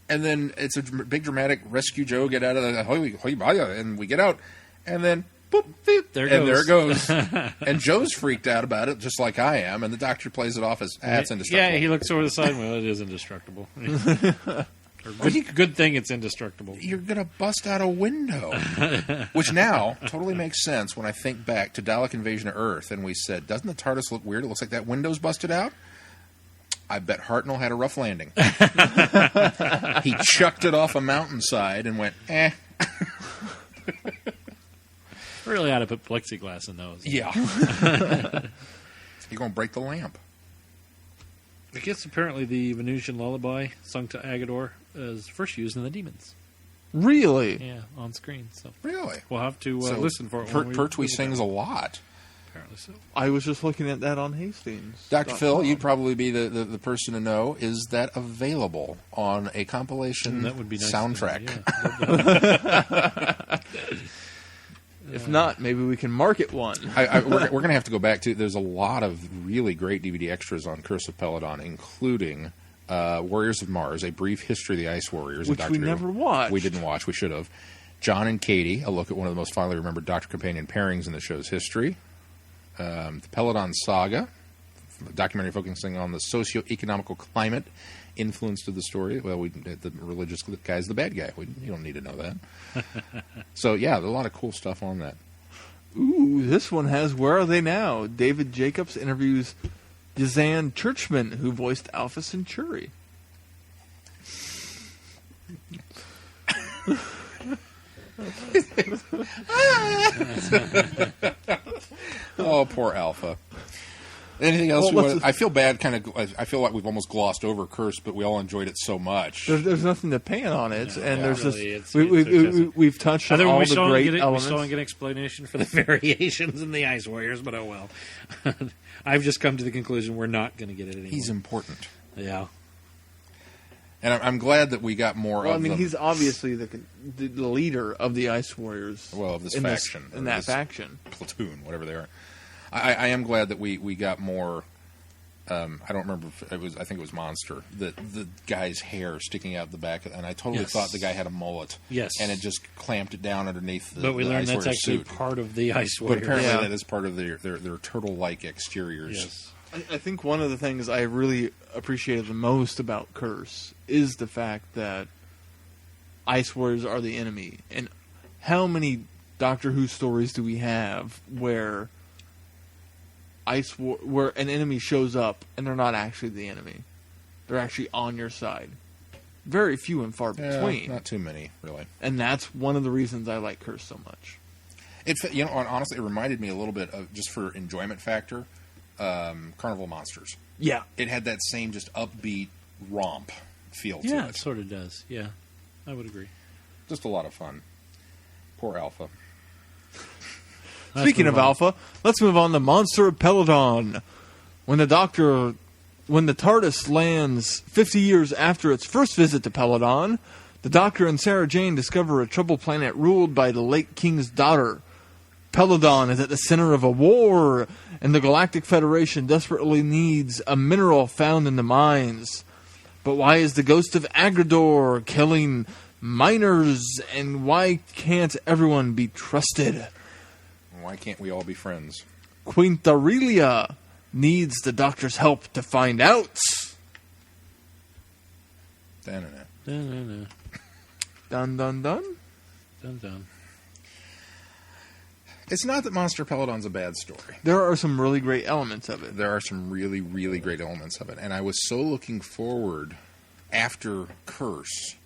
And then it's a big dramatic rescue Joe, get out of the and we get out, and then boop, beep, there it goes. And Joe's freaked out about it, just like I am, and the Doctor plays it off as it's indestructible. Yeah, he looks over the side. Well, it is indestructible. Good thing it's indestructible. You're gonna bust out a window, which now totally makes sense when I think back to Dalek Invasion of Earth, and we said, doesn't the TARDIS look weird? It looks like that window's busted out. I bet Hartnell had a rough landing. He chucked it off a mountainside and went, eh. Really ought to put plexiglass in those. Yeah. You're going to break the lamp. I guess apparently the Venusian lullaby sung to Agador is first used in The Demons. Really? Yeah, on screen. So Really? we'll have to listen for it. Pertwee sings a lot. Apparently so. I was just looking at that on Hastings. Dr. Phil, you'd probably be the person to know. Is that available on a compilation That would be nice soundtrack? If not, maybe we can market one. We're going to have to go back to. There's a lot of really great DVD extras on Curse of Peladon, including Warriors of Mars, A Brief History of the Ice Warriors. Which we never watched. We didn't watch. We should have. John and Katie, a look at one of the most fondly remembered Doctor Companion pairings in the show's history. The Peladon Saga, a documentary focusing on the socio-economical climate influence to the story. Well, the religious guy's the bad guy. You don't need to know that. So, yeah, there's a lot of cool stuff on that. Ooh, this one has Where Are They Now? David Jacobs interviews Dizanne Churchman, who voiced Alpha Centauri. Oh, poor Alpha. Anything else? I feel bad. I feel like we've almost glossed over Curse, but we all enjoyed it so much. There's nothing to pan on it, and there's really, we've touched on all the great elements. We still don't get an explanation for the variations in the Ice Warriors, but oh well. I've just come to the conclusion we're not going to get it anymore. He's important. Yeah. And I'm glad that we got more of them. He's obviously the leader of the Ice Warriors. Well, of this faction. In that faction. Platoon, whatever they are. I am glad that we got more. I don't remember if it was. I think it was Monster. The guy's hair sticking out the back, and I totally thought the guy had a mullet. Yes, and it just clamped it down underneath the. But we learned that's actually suit. Part of the Ice Warriors. But apparently that is part of their turtle-like exteriors. Yes. I think one of the things I really appreciated the most about Curse is the fact that Ice Warriors are the enemy. And how many Doctor Who stories do we have where where an enemy shows up and they're not actually the enemy? They're actually on your side. Very few and far between. Not too many, really. And that's one of the reasons I like Curse so much. Honestly, it reminded me a little bit of, just for enjoyment factor, Carnival Monsters. Yeah. It had that same just upbeat romp feel to it. Yeah, it sort of does. Yeah, I would agree. Just a lot of fun. Poor Alpha. Speaking of Alpha, let's move on to Monster of Peladon. When the TARDIS lands 50 years after its first visit to Peladon, the Doctor and Sarah Jane discover a troubled planet ruled by the late King's daughter. Peladon is at the center of a war, and the Galactic Federation desperately needs a mineral found in the mines. But why is the ghost of Agrador killing miners, and why can't everyone be trusted? Why can't we all be friends? Quintarelia needs the Doctor's help to find out. Da-na-na. Dun, Dun dun dun. dun, dun. It's not that Monster Peladon's a bad story. There are some really great elements of it. There are some really, really great elements of it. And I was so looking forward after Curse.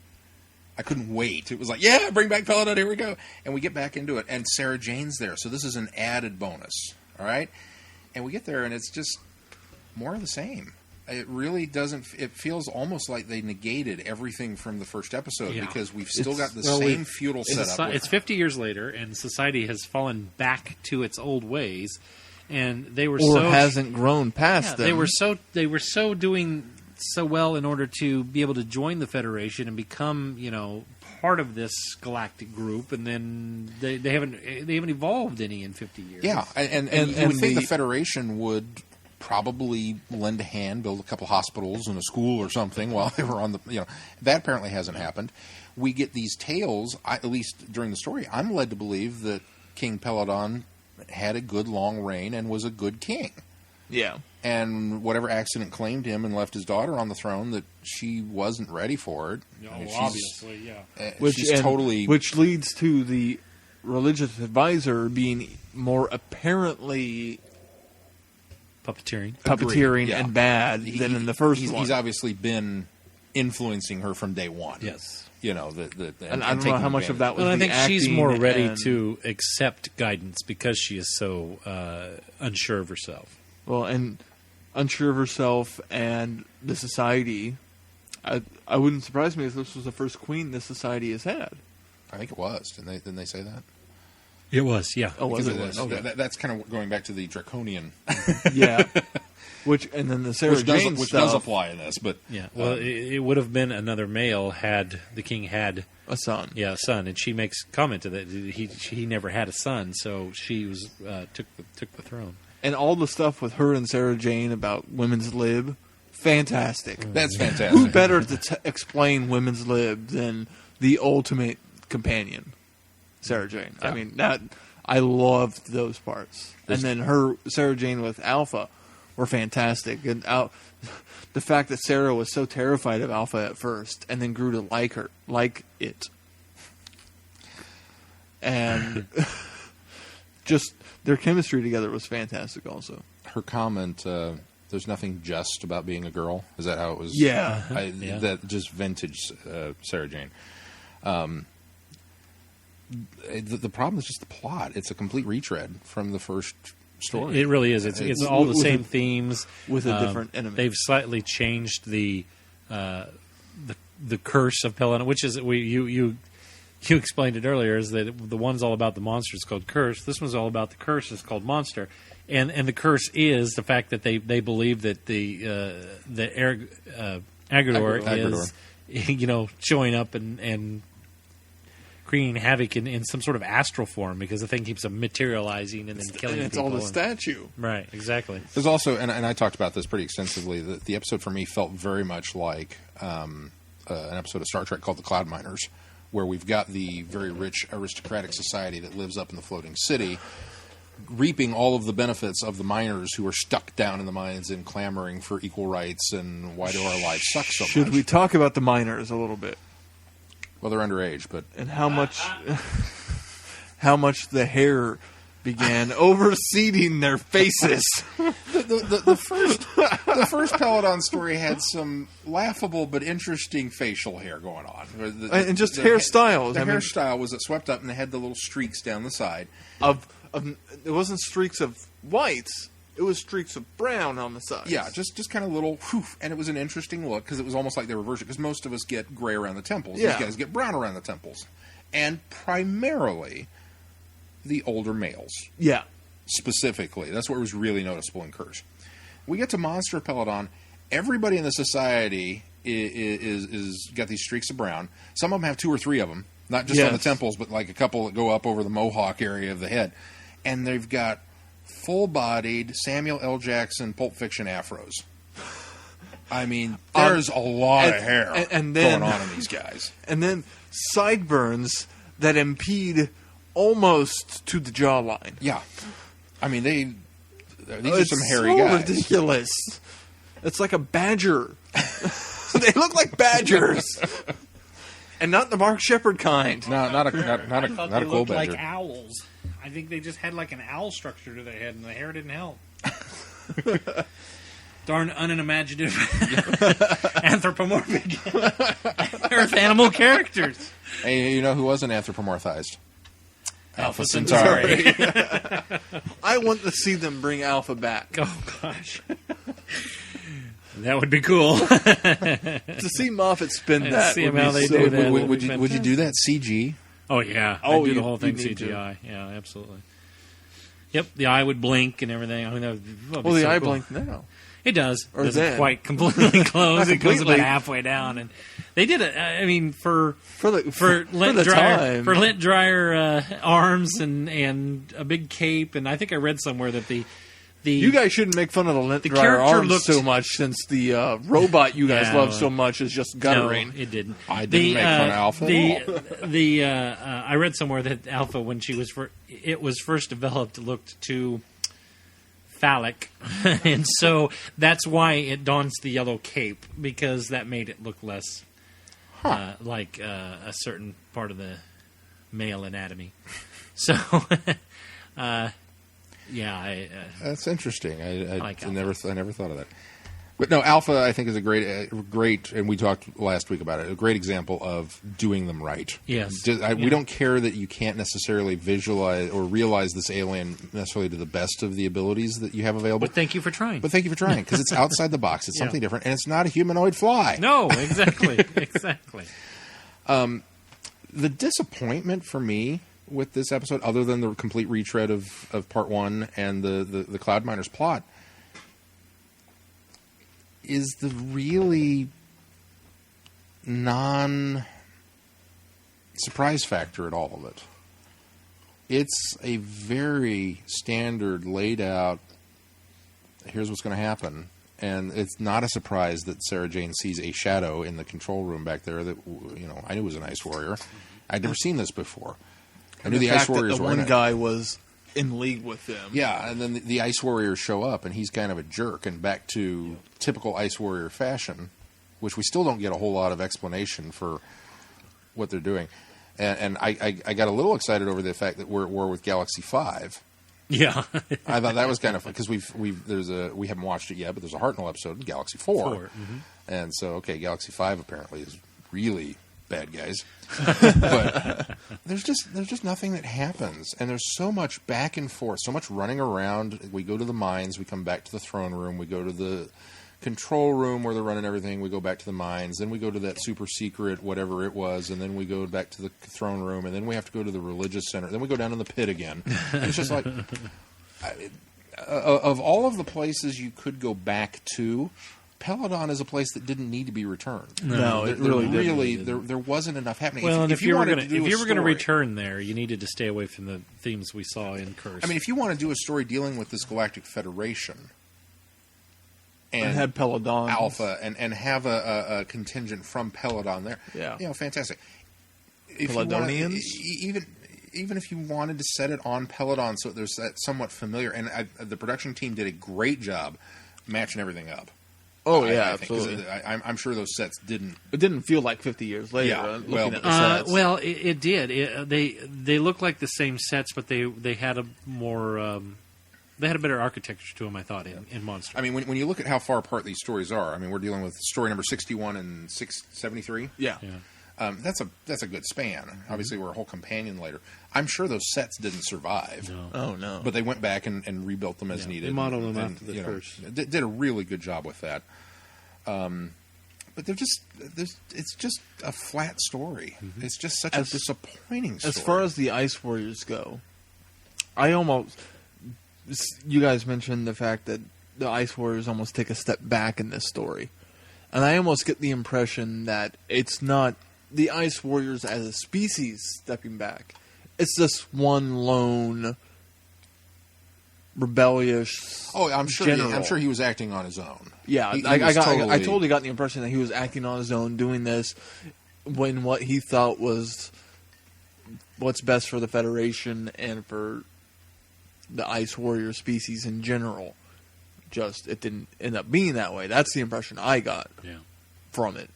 I couldn't wait. It was like, yeah, bring back Peladon, here we go. And we get back into it. And Sarah Jane's there. So this is an added bonus. All right? And we get there, and it's just more of the same. It really doesn't... It feels almost like they negated everything from the first episode because we've still got the same feudal setup. It's 50 years later, and society has fallen back to its old ways. And they were hasn't grown past them. They were so doing so well in order to be able to join the Federation and become, part of this galactic group, and then they haven't evolved any in 50 years. Yeah, and you would think the Federation would probably lend a hand, build a couple hospitals and a school or something while they were on the, that apparently hasn't happened. We get these tales, at least during the story, I'm led to believe that King Peladon had a good long reign and was a good king. Yeah. And whatever accident claimed him and left his daughter on the throne, that she wasn't ready for it. Obviously, yeah. Which leads to the religious advisor being more apparently puppeteering and bad than in the first one. He's obviously been influencing her from day one. Yes. And I don't know how much of that was. Well, I think she's more ready to to accept guidance because she is so unsure of herself. Well, and unsure of herself and the society. I wouldn't surprise me if this was the first queen this society has had. I think it was. Didn't they say that? It was, yeah. Oh, was it? Because Okay. that's kind of going back to the draconian, Yeah. And then the Sarah Jane which stuff, does apply in this, but Yeah, well, it would have been another male had the king had a son. a son, and she makes comment to that he never had a son, so she was took the throne. And all the stuff with her and Sarah Jane about women's lib, fantastic. that's fantastic. Who better to explain women's lib than the ultimate companion, Sarah Jane? Yeah. I mean, I loved those parts. And then Sarah Jane with Alpha were fantastic. And the fact that Sarah was so terrified of Alpha at first, and then grew to like it, and just their chemistry together was fantastic. Also, Her comment, "There's nothing just about being a girl." Is that how it was? Yeah. Yeah. That just vintage Sarah Jane. The problem is just the plot. It's a complete retread from the first story. It really is. It's all the with same a- themes with a different enemy. They've slightly changed the Curse of Peladon, which is you explained it earlier. Is that the one's all about the monster? It's called Curse. This one's all about the curse. It's called Monster. And the curse is the fact that they believe that the Agrador is showing up and creating havoc in some sort of astral form, because the thing keeps materializing and then killing and it's people. all the statue. Right, exactly. There's also, and I talked about this pretty extensively, the episode for me felt very much like an episode of Star Trek called The Cloud Miners, where we've got the very rich aristocratic society that lives up in the floating city, reaping all of the benefits of the miners who are stuck down in the mines and clamoring for equal rights and why do our lives suck so much. Should we talk about the miners a little bit? Well, they're underage, but And how much the hair began overseeding their faces. the first Peladon story had some laughable but interesting facial hair going on, And just hairstyles. The I mean- hairstyle was it swept up and they had the little streaks down the side. It wasn't streaks of white, it was streaks of brown on the sides. Yeah, just kind of little, whew, and it was an interesting look because it was almost like they reversed it. Because most of us get gray around the temples, Yeah. these guys get brown around the temples, and primarily the older males. Yeah. Specifically, that's what was really noticeable in Curse. We get to Monster of Peladon. Everybody in the society is got these streaks of brown. Some of them have 2 or 3 of them, not just on the Yes. temples, but like a couple that go up over the mohawk area of the head, and they've got full-bodied Samuel L. Jackson Pulp Fiction afros. I mean, there's a lot of hair and then, going on in these guys. And then sideburns that impede almost to the jawline. Yeah, I mean these are It's some hairy so guys. ridiculous. It's like a badger. They look like badgers, and not the Mark Shepard kind. No, not a They cool looked like badger. owls. I think they just had like an owl structure to their head, and the hair didn't help. Darn unimaginative anthropomorphic Earth animal characters. Hey, you know who wasn't anthropomorphized? Alpha Centauri. I want to see them bring Alpha back. Oh gosh, that would be cool. To see Moffat spin Let's that. see would how be they so do that. cool. would you do that CG? Oh yeah, Oh, I'd do you- the whole thing you need to. CGI. Yeah, absolutely. Yep, the eye would blink and everything. I mean, that would be Well, the so eye cool. blinked now. It does. Or doesn't then. quite completely close. Not It goes about completely. halfway down, and they did it. I mean, for For lint the dryer, time. for lint dryer arms and a big cape, and I think I read somewhere that the You guys shouldn't make fun of the lint The dryer character arms looked- so much, since the robot you guys Yeah, love well, so much is just guttering. No, it didn't. I didn't make fun of Alpha at I read somewhere that Alpha, when it was first developed, looked too phallic, and so that's why it dons the yellow cape, because that made it look less like a certain part of the male anatomy. So, yeah, That's interesting. I like Alpha. never thought of that. But no, Alpha I think is a great, and we talked last week about it. A great example of doing them right. Yes. We don't care that you can't necessarily visualize or realize this alien necessarily to the best of the abilities that you have available. but thank you for trying. But thank you for trying, because it's outside the box. It's Yeah. something different, and it's not a humanoid fly. No, exactly, exactly. The disappointment for me with this episode, other than the complete retread of part one and the Cloud Miners plot, is the really non-surprise factor at all of it. It's a very standard, laid out, here's what's going to happen. And it's not a surprise that Sarah Jane sees a shadow in the control room back there that, I knew was an Ice Warrior. I'd never seen this before. I knew the Ice Warriors were in it. One guy was in league with them. Yeah, and then the Ice Warriors show up, and he's kind of a jerk, and back to typical Ice Warrior fashion, which we still don't get a whole lot of explanation for what they're doing. And I got a little excited over the fact that we're at war with Galaxy 5. Yeah. I thought that was kind of fun, because we haven't watched it yet, but there's a Hartnell episode in Galaxy 4. Mm-hmm. And so, okay, Galaxy 5 apparently is really bad guys. But there's just nothing that happens, and there's so much back and forth, so much running around. We go to the mines, we come back to the throne room, we go to the control room where they're running everything, we go back to the mines, then we go to that super secret whatever it was, and then we go back to the throne room, and then we have to go to the religious center, then we go down in the pit again. And it's just like, of all of the places you could go back to, Peladon is a place that didn't need to be returned. No, it really didn't. There wasn't enough happening. Well, and if you were going to story, return there, you needed to stay away from the themes we saw in Curse. I mean, if you want to do a story dealing with this Galactic Federation and had Peladon Alpha and have a contingent from Peladon there, fantastic. If Peladonians? Even if you wanted to set it on Peladon, so there's that somewhat familiar, and the production team did a great job matching everything up. Oh, yeah, absolutely. I'm sure those sets didn't... It didn't feel like 50 years later. Yeah, looking at the sets. Well, it did. They look like the same sets, but they had a more... they had a better architecture to them, I thought, in Monster. I mean, when you look at how far apart these stories are, I mean, we're dealing with story number 61 and 673. Yeah. That's a good span. Obviously, we're a whole companion later. I'm sure those sets didn't survive. No. Oh, no. But they went back and rebuilt them as needed. They modeled them after the Curse. Did a really good job with that. But it's just a flat story. Mm-hmm. It's just such a disappointing story. As far as the Ice Warriors go, you guys mentioned the fact that the Ice Warriors almost take a step back in this story. And I almost get the impression that it's not the Ice Warriors as a species stepping back. It's just one lone rebellious. Oh, I'm sure he was acting on his own. Yeah, I totally got the impression that he was acting on his own, doing this when what he thought was what's best for the Federation and for the Ice Warrior species in general. Just it didn't end up being that way. That's the impression I got from it.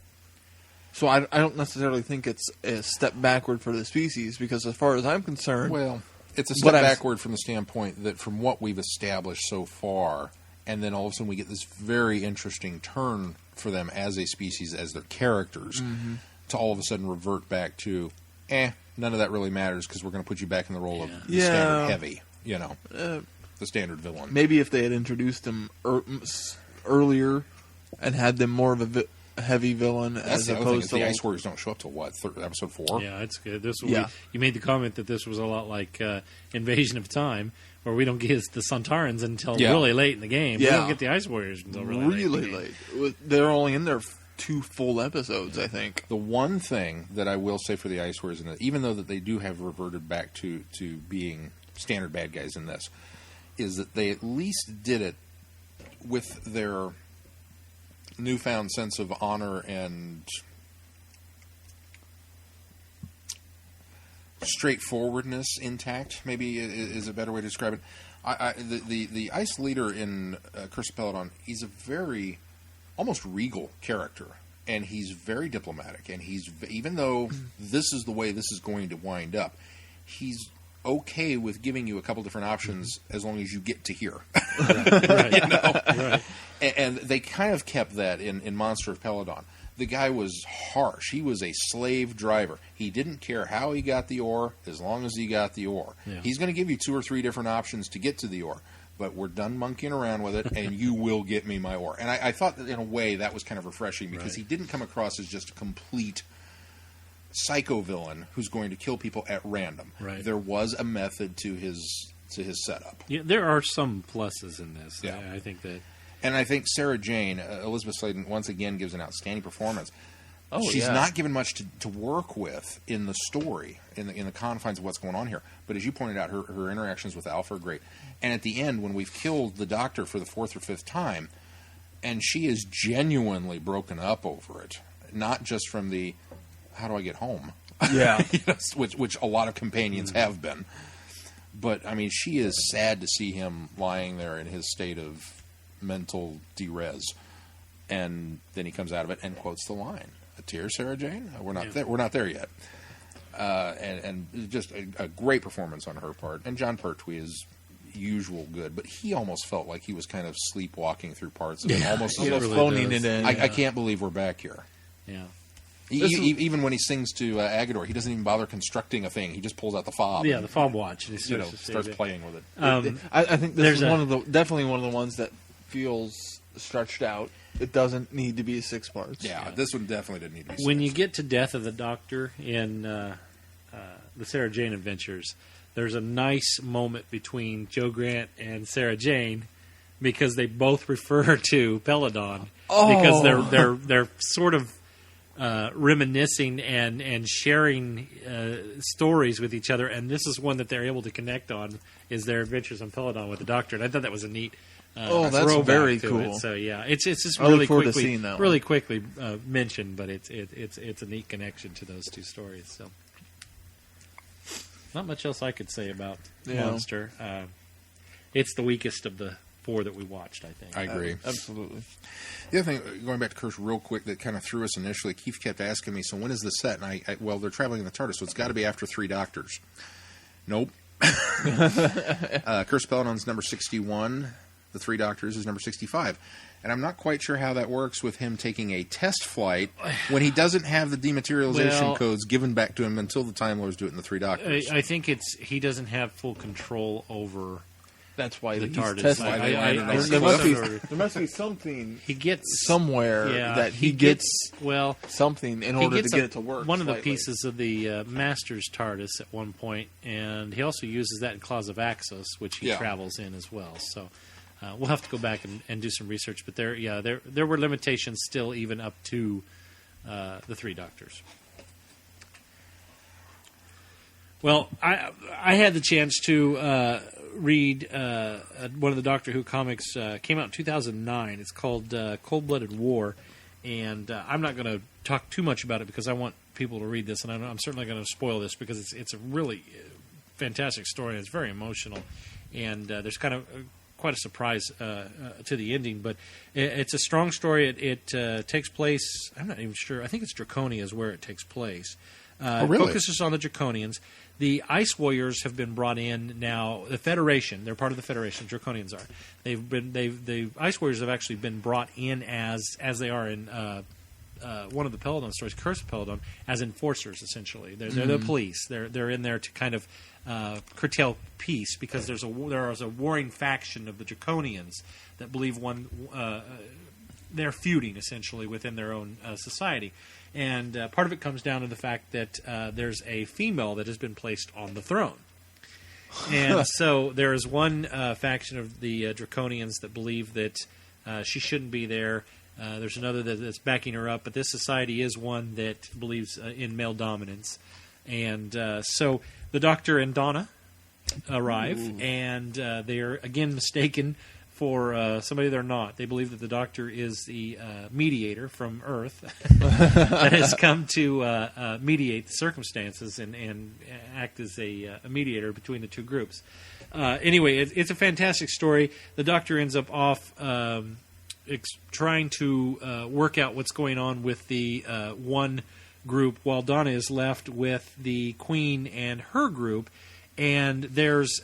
So I don't necessarily think it's a step backward for the species, because as far as I'm concerned... Well, it's a step backward from the standpoint that from what we've established so far, and then all of a sudden we get this very interesting turn for them as a species, as their characters, to all of a sudden revert back to, none of that really matters because we're going to put you back in the role of the standard heavy, the standard villain. Maybe if they had introduced them earlier and had them more of a heavy villain as opposed to the Ice Warriors don't show up till what, episode 4? Yeah, it's good. You made the comment that this was a lot like Invasion of Time, where we don't get the Sontarans until really late in the game. Yeah. We don't get the Ice Warriors until really late. They're only in there 2 full episodes, I think. The one thing that I will say for the Ice Warriors, even though that they do have reverted back to being standard bad guys in this, is that they at least did it with their newfound sense of honor and straightforwardness intact, maybe is a better way to describe it. The Ice leader in Curse of Peladon, he's a very almost regal character, and he's very diplomatic, and even though this is the way this is going to wind up, he's okay with giving you a couple different options as long as you get to here. Right. And they kind of kept that in Monster of Peladon. The guy was harsh. He was a slave driver. He didn't care how he got the ore as long as he got the ore. Yeah. He's going to give you 2 or 3 different options to get to the ore, but we're done monkeying around with it, and you will get me my ore. And I thought that in a way that was kind of refreshing, because he didn't come across as just a complete psycho villain who's going to kill people at random. Right. There was a method to his setup. Yeah, there are some pluses in this. Yeah. I think that. And I think Sarah Jane, Elizabeth Sladen, once again gives an outstanding performance. Oh, She's yeah. not given much to work with in the story, in the confines of what's going on here. But as you pointed out, her interactions with Alpha are great. And at the end, when we've killed the Doctor for the 4th or 5th time, and she is genuinely broken up over it, not just from the, how do I get home? Yeah. Yes, which a lot of companions have been. But, I mean, she is sad to see him lying there in his state of mental duress. And then he comes out of it and quotes the line, "A tear, Sarah Jane? We're not there. We're not there yet." And just a great performance on her part. And John Pertwee is usual good, but he almost felt like he was kind of sleepwalking through parts of it. Almost really phoning does. it in. I can't believe we're back here. Yeah. Even when he sings to Agador, he doesn't even bother constructing a thing. He just pulls out the fob. Yeah, and, the fob watch. And he starts playing with it. I think this is there's definitely one of the ones that feels stretched out. It doesn't need to be 6 parts. Yeah, this one definitely didn't need to be. When you six. get to Death of the Doctor in the Sarah Jane Adventures, there's a nice moment between Joe Grant and Sarah Jane because they both refer to Peladon because they're sort of reminiscing and sharing stories with each other, and this is one that they're able to connect on is their adventures on Peladon with the Doctor, and I thought that was a neat. That's throwback very to cool. it. So yeah, it's just I look really forward to quickly, seeing that one. really quickly mentioned, but it's a neat connection to those two stories. So not much else I could say about Monster. It's the weakest of the 4 that we watched, I think. I agree. Absolutely. The other thing, going back to Curse real quick, that kind of threw us initially, Keith kept asking me, so when is the set? And well, they're traveling in the TARDIS, so it's got to be after 3 Doctors. Nope. Curse of Peladon's number 61. The 3 Doctors is number 65. And I'm not quite sure how that works with him taking a test flight when he doesn't have the dematerialization codes given back to him until the Time Lords do it in the 3 Doctors. I think he doesn't have full control over That's why the he's TARDIS. testing. There must be something He gets somewhere that he gets well something in order to get it to work. One of the slightly. pieces of the Master's TARDIS at one point, and he also uses that in Claws of Axos, which he travels in as well. So we'll have to go back and do some research. But there were limitations still, even up to the 3 Doctors. Well, I had the chance to read one of the Doctor Who comics. Came out in 2009. It's called Cold-Blooded War, and I'm not going to talk too much about it because I want people to read this, and I'm certainly going to spoil this because it's a really fantastic story. And it's very emotional, and there's kind of quite a surprise to the ending, but it's a strong story. It takes place. I'm not even sure. I think it's Draconia is where it takes place. Really? It focuses on the Draconians. The Ice Warriors have been brought in now. The Federation, they're part of the Federation. Draconians are. The Ice Warriors have actually been brought in as they are in one of the Peladon stories, Curse of Peladon, as enforcers. Essentially, they're the police. They're in there to kind of curtail peace because there is a warring faction of the Draconians that believe they're feuding essentially within their own society. And part of it comes down to the fact that there's a female that has been placed on the throne. And so there is one faction of the Draconians that believe that she shouldn't be there. There's another that's backing her up. But this society is one that believes in male dominance. And so the Doctor and Donna arrive, and they are, again, mistaken for somebody they're not. They believe that the Doctor is the mediator from Earth that has come to mediate the circumstances and act as a mediator between the two groups. Anyway, it's a fantastic story. The Doctor ends up off trying to work out what's going on with the one group, while Donna is left with the Queen and her group. And there's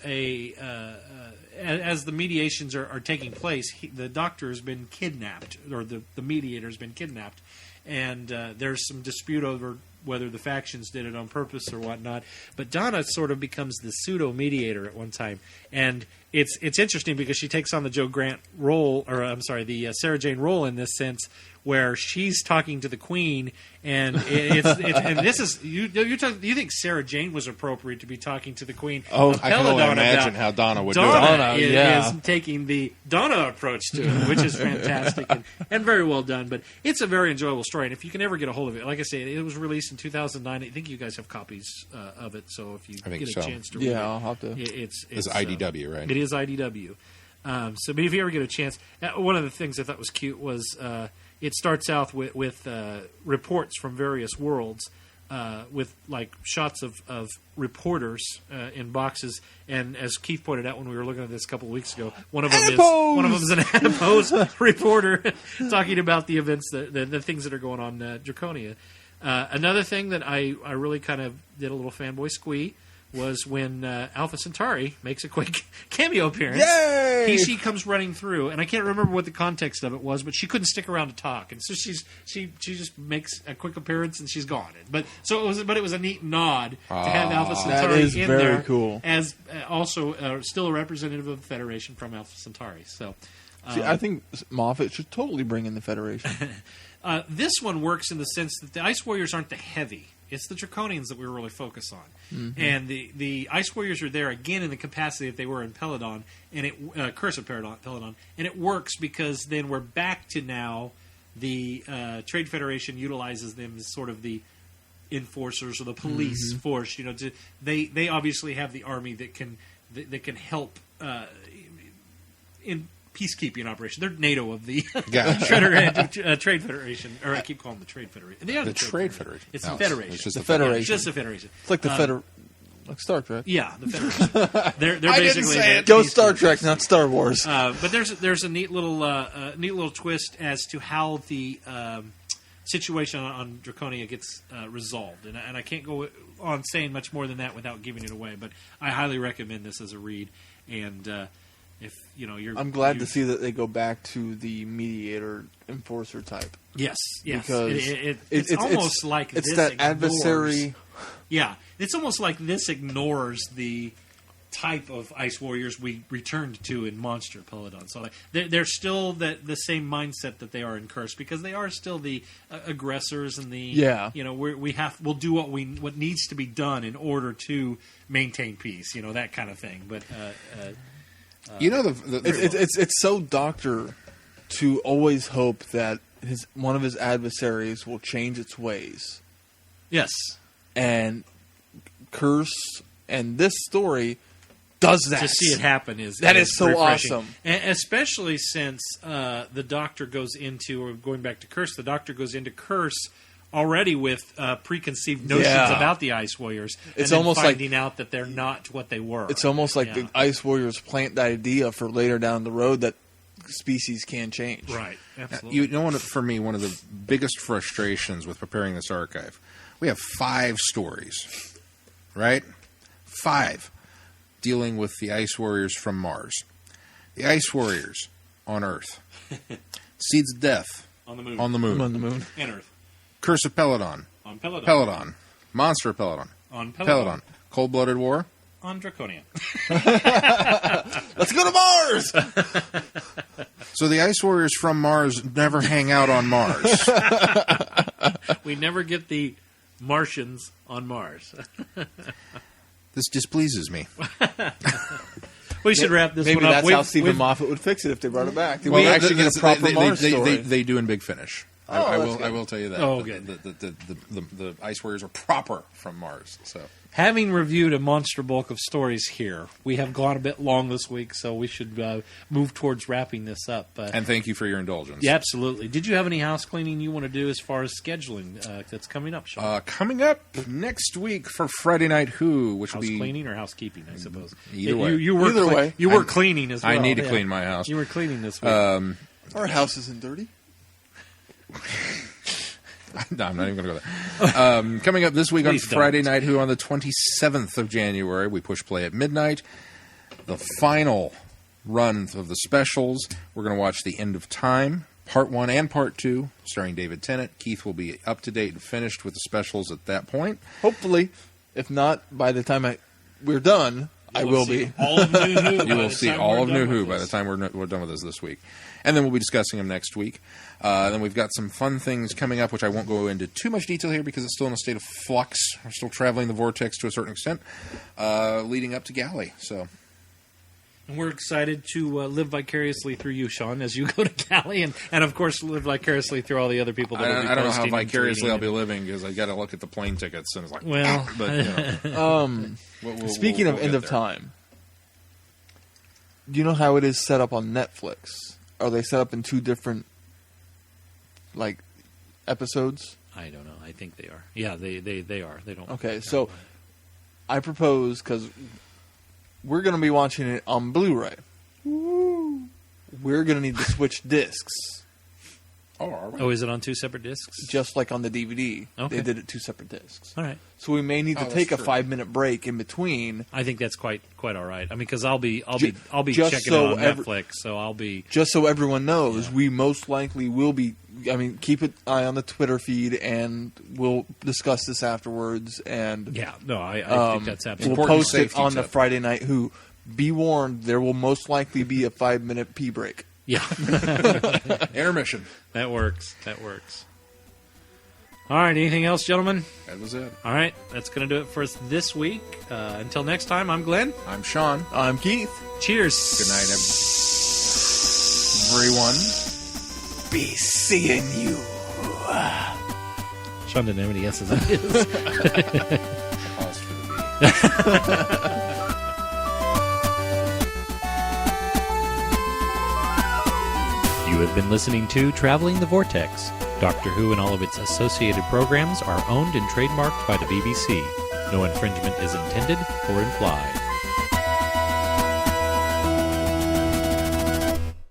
as the mediations are taking place, the Doctor has been kidnapped, or the mediator has been kidnapped, and there's some dispute over whether the factions did it on purpose or whatnot. But Donna sort of becomes the pseudo-mediator at one time, and it's interesting because she takes on the Joe Grant role, or I'm sorry, the Sarah Jane role in this sense, where she's talking to the Queen, and and this is you think Sarah Jane was appropriate to be talking to the Queen? Oh, I can only imagine how Donna would do it. Donna is taking the Donna approach to it, which is fantastic and very well done. But it's a very enjoyable story, and if you can ever get a hold of it, like I say, it was released in 2009. I think you guys have copies of it, so if you get a chance to read it, I'll have to. It's IDW, right? It is IDW. So, but if you ever get a chance, one of the things I thought was cute was it starts out with reports from various worlds, with like shots of reporters in boxes. And as Keith pointed out when we were looking at this a couple of weeks ago, one of them is an adipose reporter talking about the events, the things that are going on Draconia. Another thing that I really kind of did a little fanboy squee was when Alpha Centauri makes a quick cameo appearance. Yay! She comes running through, and I can't remember what the context of it was, but she couldn't stick around to talk, and so she just makes a quick appearance and she's gone. But it was a neat nod to have Alpha Centauri in very there, cool. as also still a representative of the Federation from Alpha Centauri. So, See, I think Moffat should totally bring in the Federation. this one works in the sense that the Ice Warriors aren't the heavy. It's the Draconians that we really focus on. Mm-hmm. And the Ice Warriors are there, again, in the capacity that they were in Peladon, and Curse of Peladon. And it works because then we're back to now the Trade Federation utilizes them as sort of the enforcers or the police force. They obviously have the army that can help in peacekeeping operation. They're NATO of the Trade Federation, or I keep calling them the Trade Federation. The Trade Federation. It's the Federation. It's just the Federation. It's just the Federation. It's like like Star Trek. Yeah, the Federation. They're basically Go Star Trek, not Star Wars. But there's a neat little twist as to how the situation on Draconia gets resolved, and I can't go on saying much more than that without giving it away. But I highly recommend this as a read, and if I'm glad to see that they go back to the mediator enforcer type. Yes, because it's almost like it's this that ignores, adversary. Yeah, it's almost like this ignores the type of Ice Warriors we returned to in Monster of Peladon. So they're still the same mindset that they are in Curse, because they are still the aggressors and we'll do what needs to be done in order to maintain peace. That kind of thing. But it's so Doctor to always hope that one of his adversaries will change its ways. Yes, and Curse and this story does that. To see it happen is so refreshing. awesome, and especially since the Doctor goes into, or going back to Curse, the Doctor goes into Curse already with preconceived notions about the Ice Warriors. It's and almost finding out that they're not what they were. It's almost like the Ice Warriors plant the idea for later down the road that species can change. Right, absolutely. For me, one of the biggest frustrations with preparing this archive, we have 5 stories, right? 5 dealing with the Ice Warriors from Mars, the Ice Warriors on Earth, Seeds of Death on the moon, and Earth. Curse of Peladon. On Peladon. Peladon. Monster of Peladon. On Peladon. Cold-Blooded War. On Draconia. Let's go to Mars! So the Ice Warriors from Mars never hang out on Mars. We never get the Martians on Mars. This displeases me. We should wrap this one up. Maybe that's how Stephen Moffat would fix it if they brought it back. Well, actually get a proper Mars story. They do in Big Finish. I will tell you that. Oh, good. The Ice Warriors are proper from Mars. So, having reviewed a monster bulk of stories here, we have gone a bit long this week, so we should move towards wrapping this up. And thank you for your indulgence. Yeah, absolutely. Did you have any house cleaning you want to do as far as scheduling that's coming up, Sean? Coming up next week for Friday Night Who, which will be house cleaning or housekeeping, I suppose. Either way. You were cleaning as well. I need to clean my house. You were cleaning this week. Our house isn't dirty. No, I'm not even going to go there. Coming up this week on Friday Night Who on the 27th of January, we push play at midnight. The final run of the specials. We're going to watch The End of Time, Part 1 and Part 2, starring David Tennant. Keith will be up to date and finished with the specials at that point. Hopefully. If not, by the time we're done, I will be. All of New Who. You will see all of New Who by the time we're done with this week. And then we'll be discussing them next week. Then we've got some fun things coming up, which I won't go into too much detail here because it's still in a state of flux. We're still traveling the vortex to a certain extent, leading up to Galley. So, And we're excited to live vicariously through you, Sean, as you go to Cali, and of course live vicariously through all the other people that will be I don't know how posting and vicariously I'll tweeting be living because I got to look at the plane tickets and it's like, Well, but you know, Speaking of we'll end get of there. time, do you know how it is set up on Netflix? Are they set up in two different, like, episodes? I don't know. I think they are. Yeah, they are. They don't. Okay, so I propose, because we're going to be watching it on Blu-ray. We're going to need to switch discs, Oh, are we? Oh, is it on two separate discs? just like on the DVD. Okay. They did it two separate discs. All right. So we may need to Oh, take a that's true. 5-minute break in between, I think that's quite all right. I mean, because I'll be just checking so it on every- Netflix, so I'll be. just so everyone knows. We most likely will be. I mean, keep an eye on the Twitter feed, and we'll discuss this afterwards. And Yeah, no, I think that's we'll absolutely. Important post it safety on the tip. Friday Night Who. Be warned, there will most likely be a 5-minute pee break. Yeah, Intermission. that works. That works. All right. Anything else, gentlemen? That was it. All right, that's going to do it for us this week. Until next time, I'm Glenn. I'm Sean. I'm Keith. Cheers. Good night, everyone. Be seeing you. Sean didn't have any S's on his. Pause for the beat. You have been listening to Traveling the Vortex. Doctor Who and all of its associated programs are owned and trademarked by the BBC. No infringement is intended or implied.